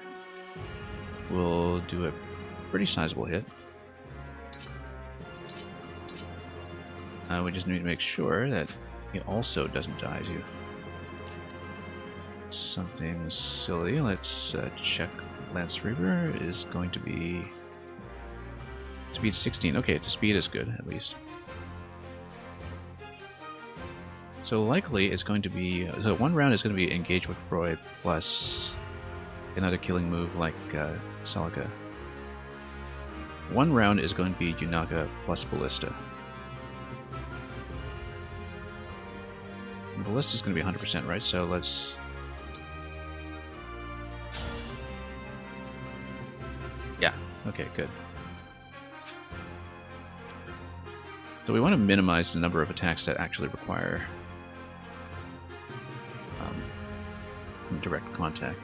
will do a pretty sizable hit. We just need to make sure that It also doesn't die you. Something silly. Let's check. Lance Reaver is going to be speed 16. Okay, the speed is good at least. So likely it's going to be, so one round is going to be engaged with Roy plus another killing move like Celica. One round is going to be Yunaka plus Ballista. And Ballista is going to be 100%, right? So let's... Yeah, okay, good. So we want to minimize the number of attacks that actually require direct contact.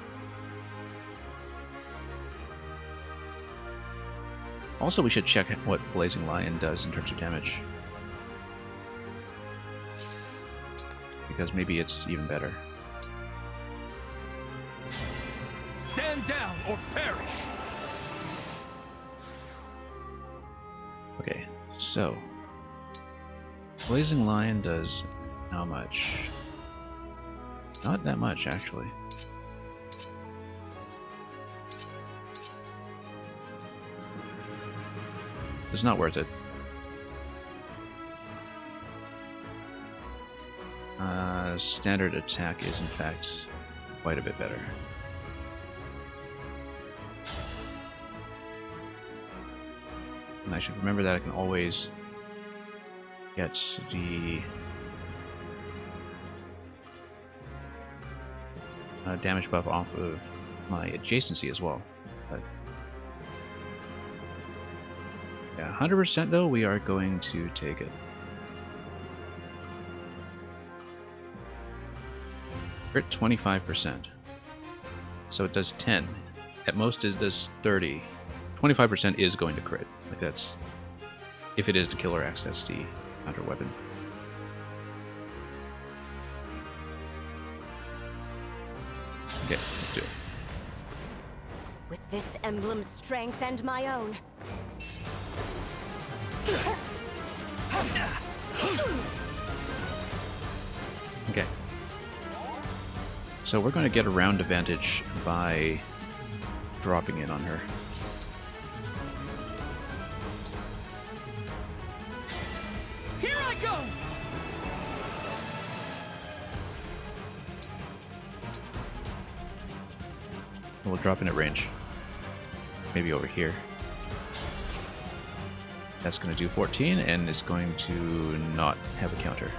Also, we should check what Blazing Lion does in terms of damage. Because maybe it's even better. Stand down or perish! Okay, so Blazing Lion does how much? Not that much, actually. It's not worth it. Standard attack is, in fact, quite a bit better. And I should remember that I can always get the damage buff off of my adjacency as well. But yeah, 100% though, we are going to take it. Crit 25%. So it does 10. At most it does 30. 25% is going to crit. Like that's... If it is the killer axe, that's the counter weapon. Okay, let's do it. With this emblem's strength and my own. Okay. So we're going to get a round advantage by dropping in on her. Here I go! We'll drop in at range. Maybe over here. That's going to do 14, and it's going to not have a counter.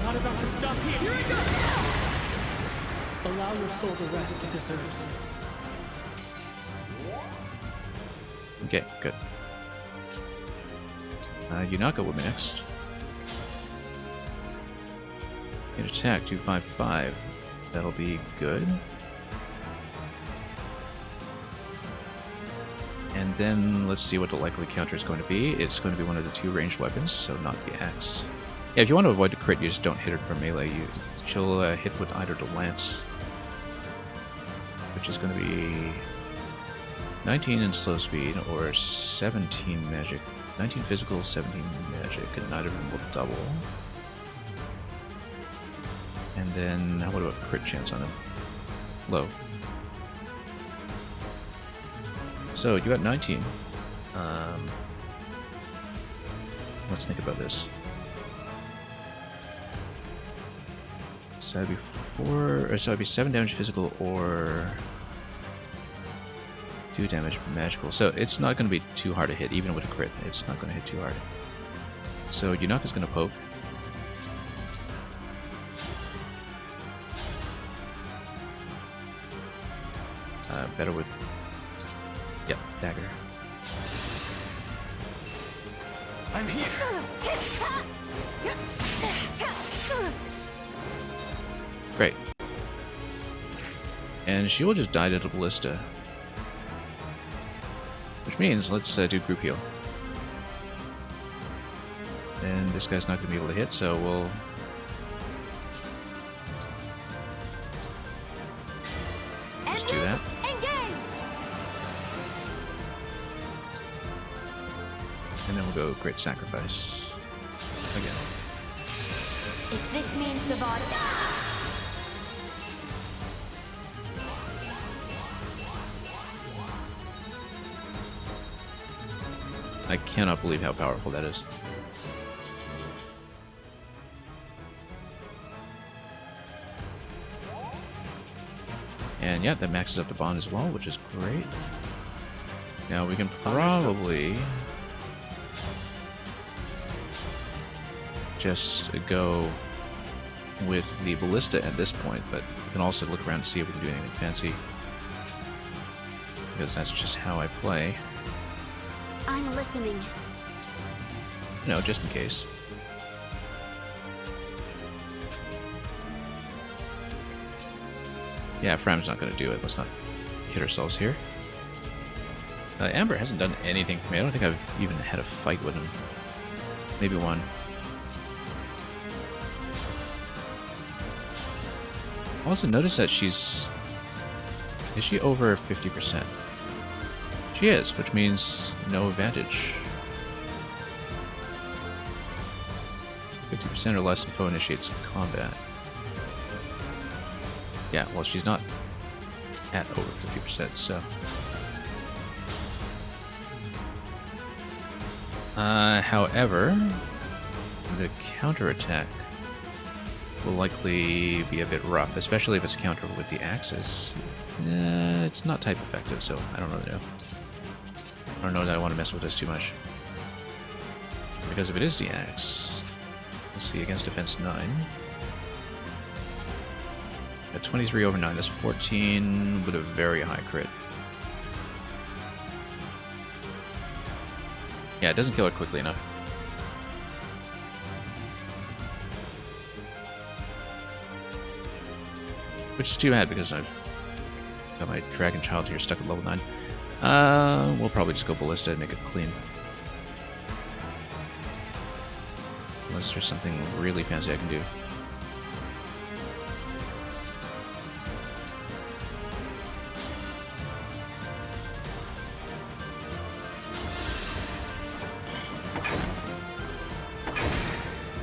Not about to stop here. Here I go! Allow your soul the rest it deserves. Okay, good. Yunaka will be next. Hit attack 255. That'll be good. And then let's see what the likely counter is going to be. It's going to be one of the two ranged weapons, so not the axe. Yeah, if you want to avoid the crit, you just don't hit it from melee. She'll hit with either the lance, which is going to be 19 in slow speed or 17 magic. 19 physical, 17 magic, and neither of them will double. And then, what about crit chance on him? Low. So, you got 19. Let's think about this. So that'd be 7 damage physical or 2 damage magical. So it's not going to be too hard to hit, even with a crit. It's not going to hit too hard. So Yunaka's going to poke. Better with... Yep, dagger. I'm here! Great. And she will just die to the ballista. Which means, let's do group heal. And this guy's not going to be able to hit, so we'll... Let's do that. And then we'll go Great Sacrifice again. If this means Savada. I cannot believe how powerful that is. And yeah, that maxes up the bond as well, which is great. Now we can probably just go with the ballista at this point, but we can also look around to see if we can do anything fancy, because that's just how I play. I'm listening. No, just in case. Yeah, Fram's not going to do it. Let's not kid ourselves here. Amber hasn't done anything for me. I don't think I've even had a fight with him. Maybe one. Also notice that she's... Is she over 50%? She is, which means no advantage. 50% or less if foe initiates combat. Yeah, well, she's not at over 50%, so... however, the counterattack will likely be a bit rough, especially if it's a counter with the axes. It's not type effective, so I don't really know. I don't know that I want to mess with this too much. Because if it is the axe, let's see, against defense 9. At 23 over 9, that's 14 with a very high crit. Yeah, it doesn't kill her quickly enough. Which is too bad because I've got my dragon child here stuck at level 9. We'll probably just go ballista and make it clean. Unless there's something really fancy I can do.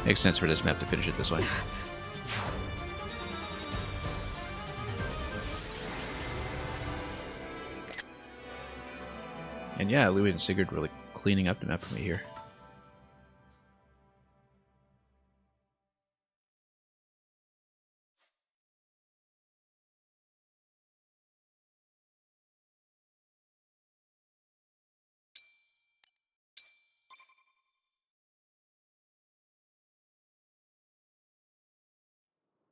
Makes sense for this map to finish it this way. And yeah, Louis and Sigurd really cleaning up the map for me here.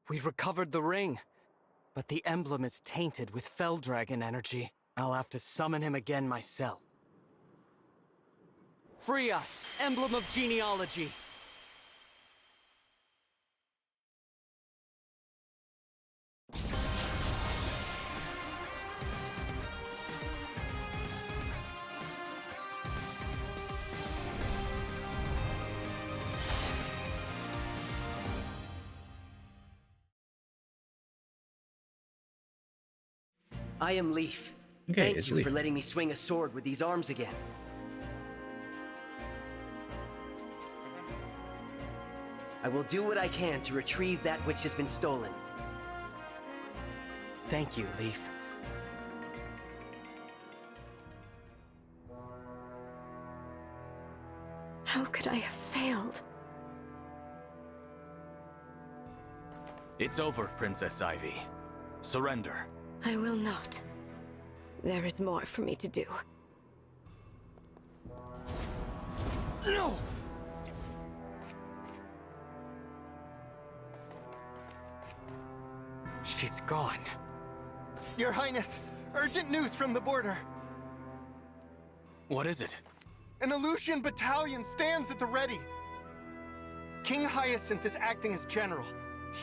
We recovered the ring, but the emblem is tainted with Fell Dragon energy. I'll have to summon him again myself. Free us, Emblem of Genealogy! I am Leaf. Okay, Thank it's you Leaf. for letting me swing a sword with these arms again. I will do what I can to retrieve that which has been stolen. Thank you, Leaf. How could I have failed? It's over, Princess Ivy. Surrender. I will not. There is more for me to do. No! She's gone. Your Highness, urgent news from the border. What is it? An Aleutian battalion stands at the ready. King Hyacinth is acting as general.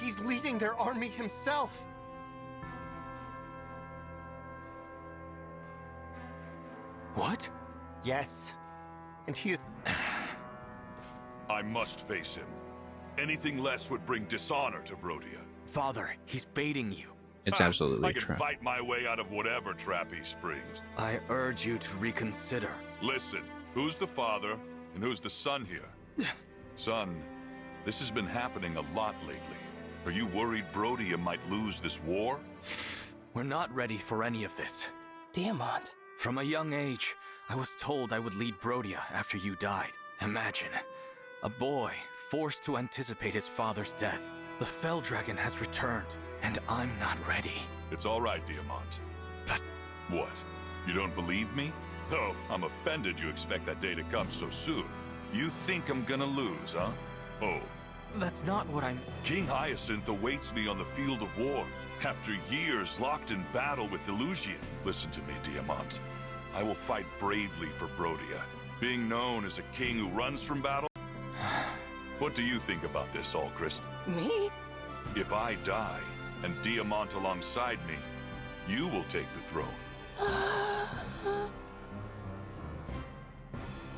He's leading their army himself. What? Yes. And he is... I must face him. Anything less would bring dishonor to Brodia. Father, he's baiting you. It's absolutely I can trap. fight my way out of whatever trap he springs. I urge you to reconsider. Listen, who's the father And who's the son here? Son, this has been happening a lot lately. Are you worried Brodia might lose this war? We're not ready for any of this. Diamant. From a young age, I was told I would lead Brodia after you died. Imagine, a boy forced to anticipate his father's death. The Fell Dragon has returned, and I'm not ready. It's all right, Diamant. But... What? You don't believe me? Though, I'm offended you expect that day to come so soon. You think I'm gonna lose, huh? Oh. That's not what I'm... King Hyacinth awaits me on the field of war. After years locked in battle with Illusion. Listen to me, Diamant. I will fight bravely for Brodia. Being known as a king who runs from battle? What do you think about this, Alchrist? Me? If I die, and Diamant alongside me, you will take the throne.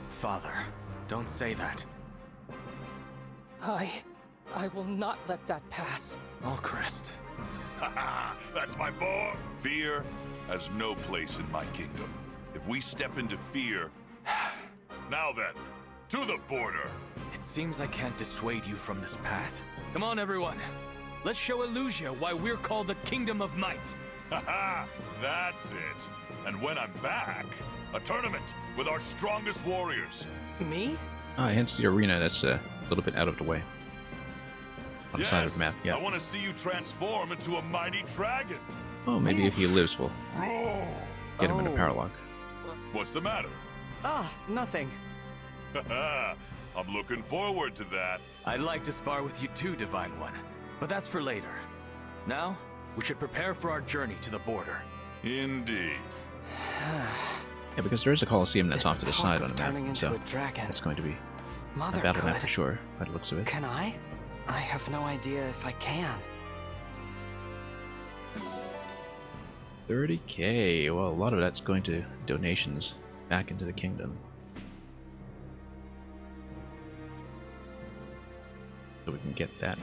Father, don't say that. I will not let that pass. Alchrist. Haha, that's my boy! Fear has no place in my kingdom. If we step into fear... Now then, to the border! It seems I can't dissuade you from this path. Come on, everyone. Let's show Illusia why we're called the Kingdom of Might. Haha, that's it. And when I'm back, a tournament with our strongest warriors. Me? Hence the arena that's a little bit out of the way. On the side of the map, yeah. I want to see you transform into a mighty dragon. Oh, maybe if he lives, we'll get him in a power lock. What's the matter? Ah, nothing. I'm looking forward to that. I'd like to spar with you too, Divine One. But that's for later. Now, we should prepare for our journey to the border. Indeed. Yeah, because there is a Colosseum that's off to the side on the map, into so a dragon. it's going to be Mother a battle map God. for sure, by the looks of it. Can I? I have no idea if I can. 30k. Well, a lot of that's going to donations back into the kingdom. So we can get that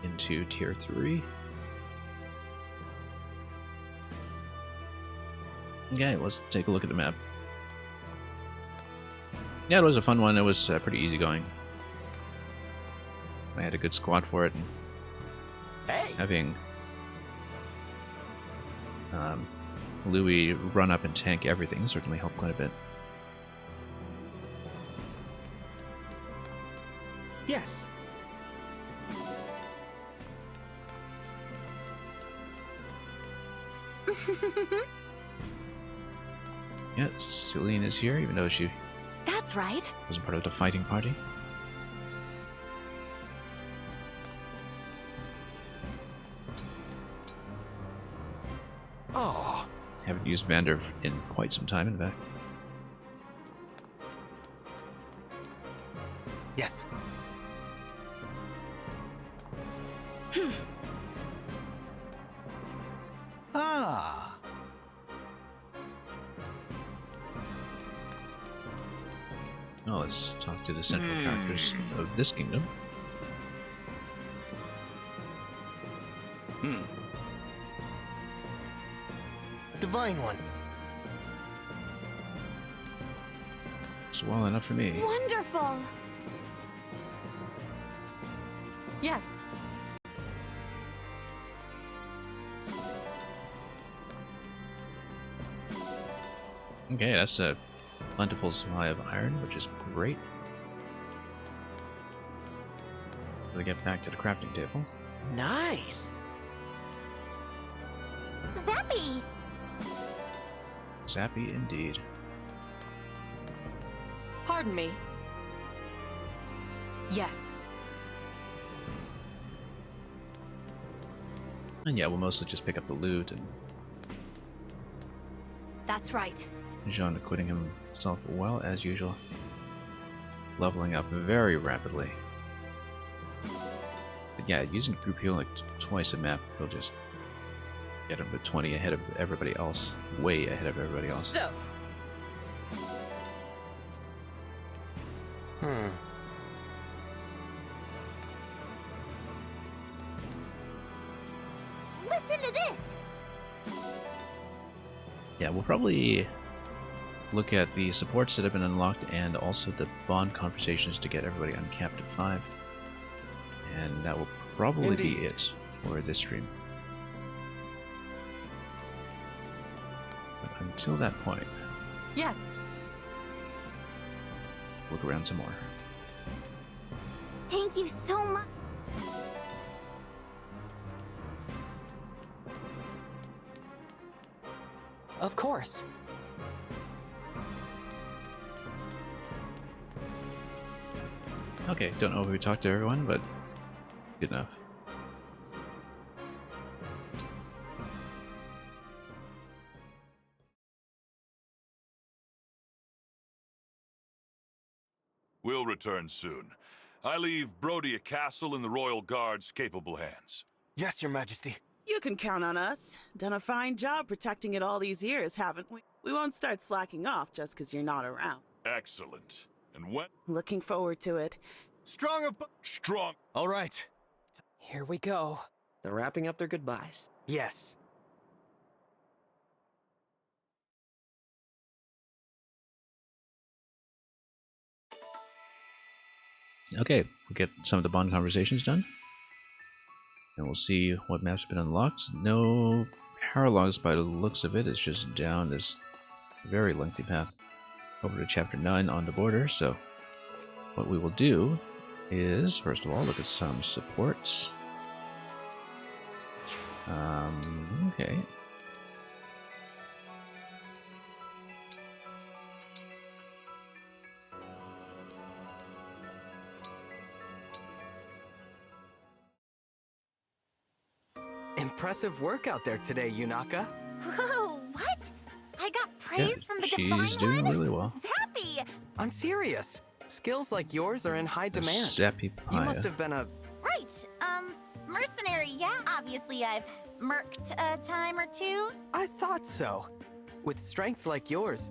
into tier 3. Okay, let's take a look at the map. Yeah, it was a fun one. It was pretty easy going. I had a good squad for it. And having Louis run up and tank everything certainly helped quite a bit. Yes. Yeah, Celine is here, even though she That's right. wasn't part of the fighting party. Oh. Haven't used Vander in quite some time, in fact. Yes. Ah. Oh, let's talk to the central characters of this kingdom. Divine One. It's well enough for me. Wonderful. Yes. Okay, that's a plentiful supply of iron, which is great. We get back to the crafting table. Nice. Zappy! Zappy indeed. Pardon me. Yes. And yeah, we'll mostly just pick up the loot, and That's right. Jean acquitting himself well as usual. Leveling up very rapidly. But yeah, using group heal like twice a map, he'll just get him to 20 ahead of everybody else. Way ahead of everybody else. So, Listen to this! Yeah, we'll probably look at the supports that have been unlocked and also the bond conversations to get everybody uncapped at 5. And that will probably be it for this stream. But until that point, Yes. look around some more. Thank you so much. Of course. Okay, don't know if we talked to everyone, but good enough. We'll return soon. I leave Brodia Castle in the Royal Guard's capable hands. Yes, Your Majesty. You can count on us. Done a fine job protecting it all these years, haven't we? We won't start slacking off just because you're not around. Excellent. And when? Looking forward to it. Strong. All right. Here we go. They're wrapping up their goodbyes. Yes. Okay, we'll get some of the bond conversations done. And we'll see what maps have been unlocked. No paralogs by the looks of it. It's just down this very lengthy path over to Chapter 9 on the border. So what we will do is, first of all, look at some supports. Okay. Impressive work out there today, Yunaka. Whoa, what? I got praise from the she's Divine doing One? really well. Zappy! I'm serious. Skills like yours are in high demand. Zappy You Paya. must have been a... Right, mercenary, yeah. Obviously, I've merked a time or two. I thought so. With strength like yours.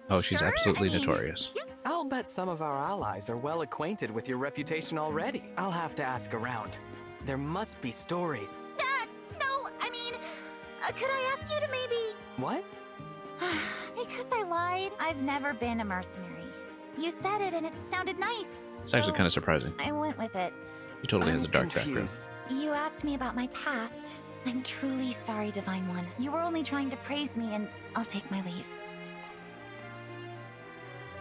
Oh, she's sure? absolutely I mean, notorious. I'll bet some of our allies are well acquainted with your reputation already. I'll have to ask around. There must be stories. No, I mean, could I ask you to maybe... What? Because I lied. I've never been a mercenary. You said it and it sounded nice. It's actually kind of surprising. I went with it. He totally has a I'm dark confused. background. You asked me about my past. I'm truly sorry, Divine One. You were only trying to praise me, and I'll take my leave.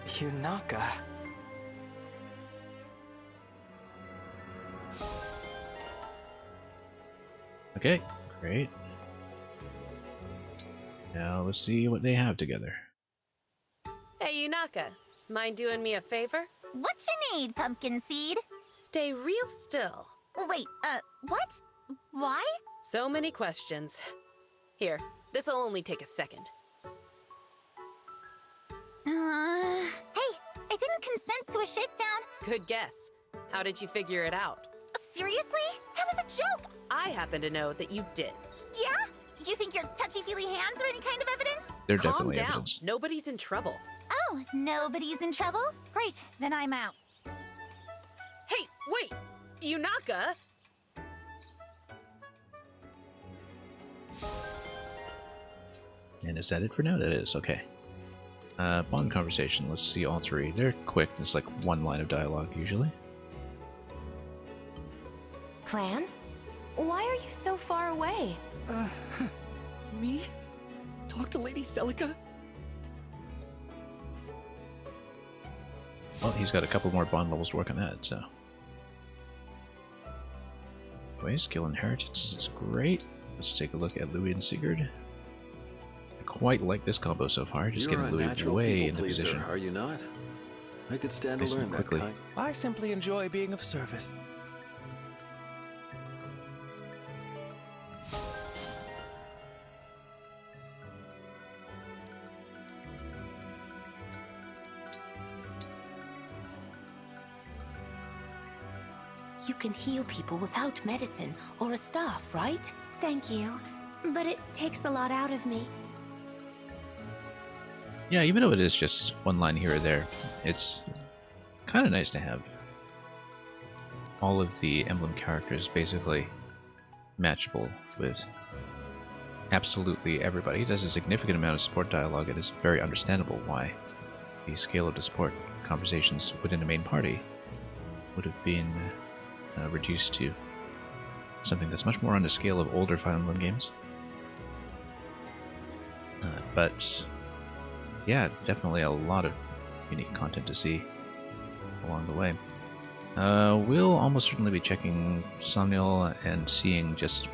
Yunaka. Okay, great. Now let's see what they have together. Hey, Yunaka. Mind doing me a favor? What you need, Pumpkin Seed? Stay real still. Wait, what? Why? So many questions. Here, this'll only take a second. Hey, I didn't consent to a shakedown. Good guess. How did you figure it out? Seriously? That was a joke! I happen to know that you did. Yeah? You think your touchy-feely hands are any kind of evidence? They're Calm definitely down. evidence. Nobody's in trouble. Oh, nobody's in trouble? Great, then I'm out. Hey, wait! Yunaka! And is that it for now? That is, okay. Bond conversation, let's see all three. They're quick, it's like one line of dialogue usually. Clan? Why are you so far away? Me? Talk to Lady Celica? Well, he's got a couple more bond levels to work on that, so. Anyway, skill inheritance is great. Let's take a look at Louis and Sigurd. I quite like this combo so far, just You're getting a Louis natural way people into pleaser, position. are you not? I could stand to Nice and learn that quickly. kind. I simply enjoy being of service. You can heal people without medicine or a staff, right? Thank you, but it takes a lot out of me. Yeah, even though it is just one line here or there, it's kind of nice to have all of the Emblem characters basically matchable with absolutely everybody. There's a significant amount of support dialogue, and it's very understandable why the scale of the support conversations within the main party would have been reduced to something that's much more on the scale of older Fire Emblem games. But yeah, definitely a lot of unique content to see along the way. We'll almost certainly be checking Somniel and seeing just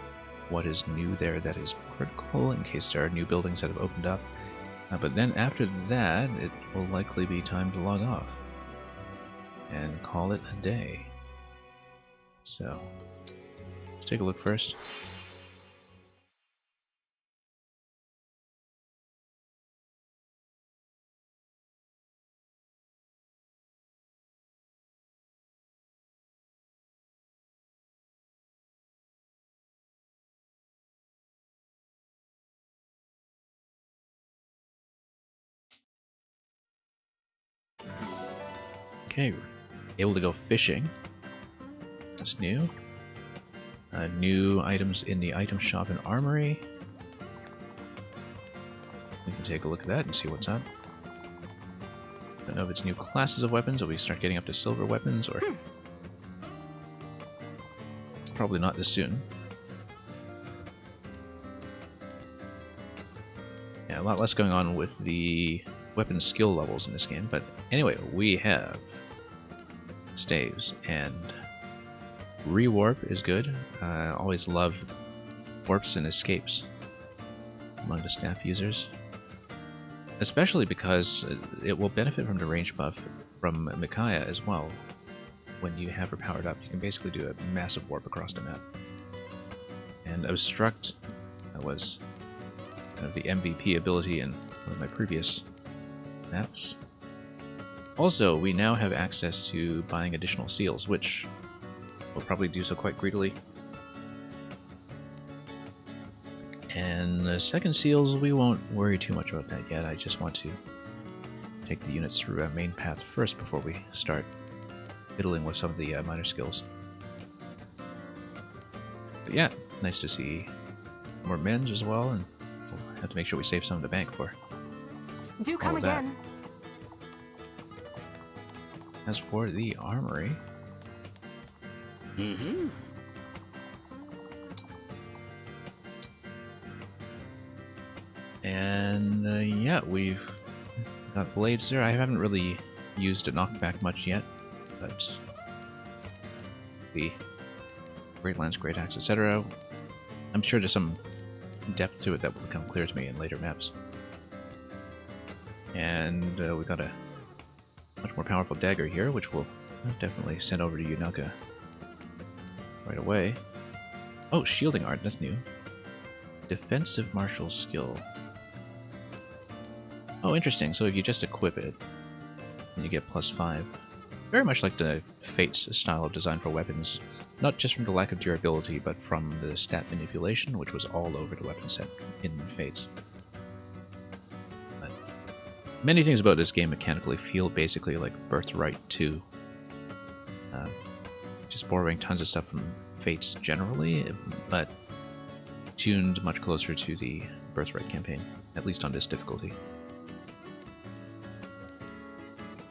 what is new there that is critical in case there are new buildings that have opened up. But then after that, it will likely be time to log off and call it a day. So, let's take a look first. Okay, able to go fishing. That's new. New items in the item shop and armory. We can take a look at that and see what's up. Don't know if it's new classes of weapons, or we start getting up to silver weapons, or... Probably not this soon. Yeah, a lot less going on with the weapon skill levels in this game, but anyway, we have staves, and rewarp is good. Always love warps and escapes among the staff users, especially because it will benefit from the range buff from Micaiah as well. When you have her powered up, you can basically do a massive warp across the map. And Obstruct, that was kind of the MVP ability in one of my previous maps. Also, we now have access to buying additional seals, which we'll probably do so quite greedily. And the second seals, we won't worry too much about that yet. I just want to take the units through a main path first before we start fiddling with some of the minor skills. But yeah, nice to see more men's as well, and we'll have to make sure we save some of the bank for Do come again. As for the armory... Mm-hmm. And yeah, we've got blades there. I haven't really used a knockback much yet, but the Great Lance, Great Axe, etc. I'm sure there's some depth to it that will become clear to me in later maps. And we got a much more powerful dagger here, which we'll definitely send over to Yunaka right away. Oh, shielding art, that's new. Defensive martial skill. Oh, interesting. So if you just equip it, then you get +5. Very much like the Fates style of design for weapons. Not just from the lack of durability, but from the stat manipulation, which was all over the weapon set in Fates. But many things about this game mechanically feel basically like Birthright 2. Just borrowing tons of stuff from Fates generally, but tuned much closer to the Birthright campaign, at least on this difficulty.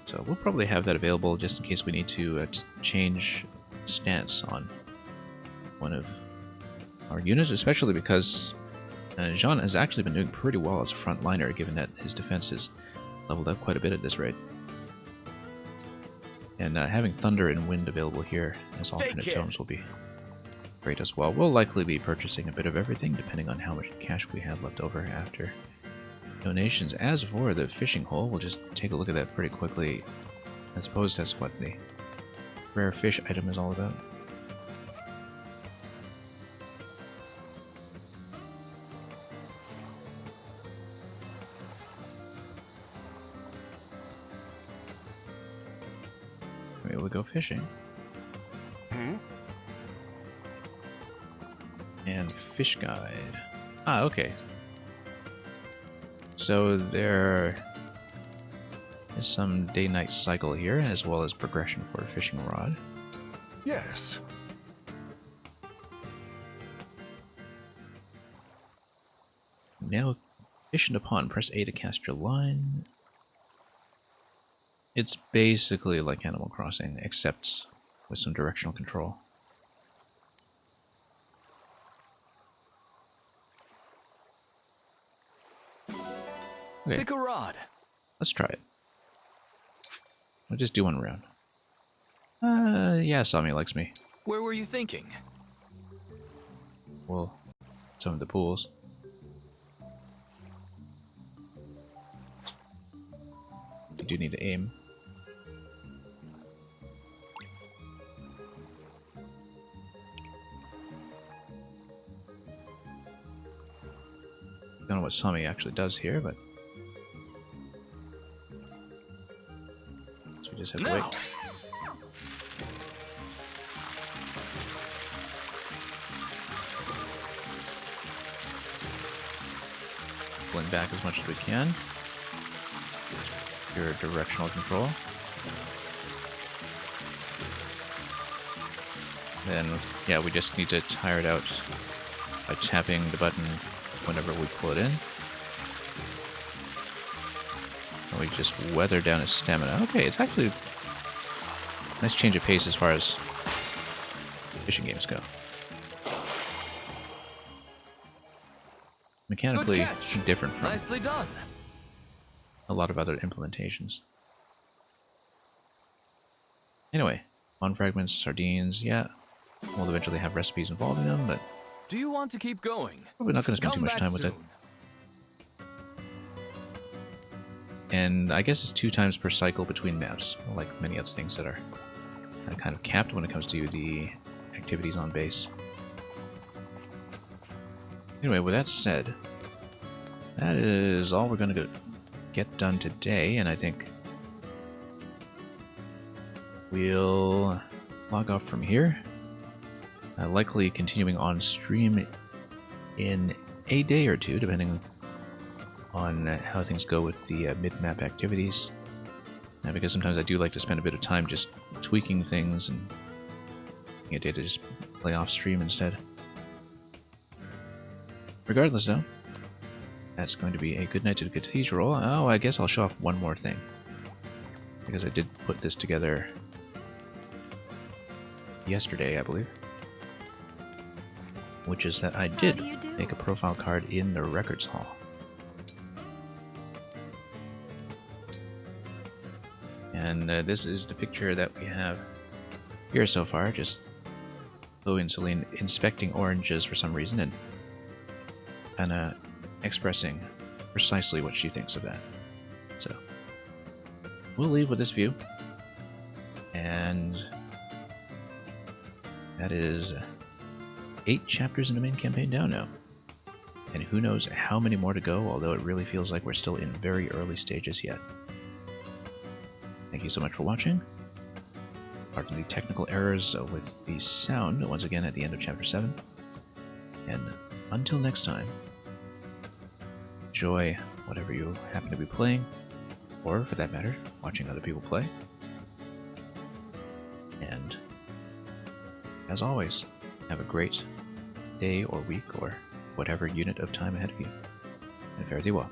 So we'll probably have that available just in case we need to change stance on one of our units, especially because Jean has actually been doing pretty well as a frontliner, given that his defense has leveled up quite a bit at this rate. And having Thunder and Wind available here as alternate tomes will be great as well. We'll likely be purchasing a bit of everything, depending on how much cash we have left over after donations. As for the fishing hole, we'll just take a look at that pretty quickly. I suppose that's what the rare fish item is all about. Maybe we'll go fishing. And fish guide. Ah, okay. So there is some day-night cycle here, as well as progression for a fishing rod. now commissioned upon. Press A to cast your line. It's basically like Animal Crossing, except with some directional control. Okay. Pick a rod. Let's try it. We'll just do one round. Yeah, Sami likes me. Where were you thinking? Well, some of the pools. You do need to aim. Don't know what Sami actually does here, but so we just have to wait. Pulling back as much as we can. Pure directional control. Then, yeah, we just need to tire it out by tapping the button whenever we pull it in. And we just weather down his stamina. Okay, it's actually a nice change of pace as far as fishing games go. Mechanically different from Nicely done. a lot of other implementations. Anyway, on fragments, sardines, yeah, we'll eventually have recipes involving them, but do you want to keep going? Probably not going to spend too much time with it. And I guess it's 2 times per cycle between maps, like many other things that are kind of capped when it comes to the activities on base. Anyway, with that said, that is all we're going to get done today, and I think we'll log off from here. Likely continuing on stream in a day or two, depending on how things go with the mid-map activities. Because sometimes I do like to spend a bit of time just tweaking things and getting a day to just play off stream instead. Regardless, though, that's going to be a good night to the cathedral. Oh, I guess I'll show off one more thing, because I did put this together yesterday, I believe. Which is that I did make a profile card in the records hall. And this is the picture that we have here so far, just Chloe and Celine inspecting oranges for some reason, and Anna expressing precisely what she thinks of that. So, we'll leave with this view. And that is 8 chapters in the main campaign down now. And who knows how many more to go, although it really feels like we're still in very early stages yet. Thank you so much for watching. Pardon the technical errors with the sound once again at the end of Chapter 7. And until next time, enjoy whatever you happen to be playing, or for that matter, watching other people play. And as always, have a great day or week or whatever unit of time ahead of you. And fare thee well.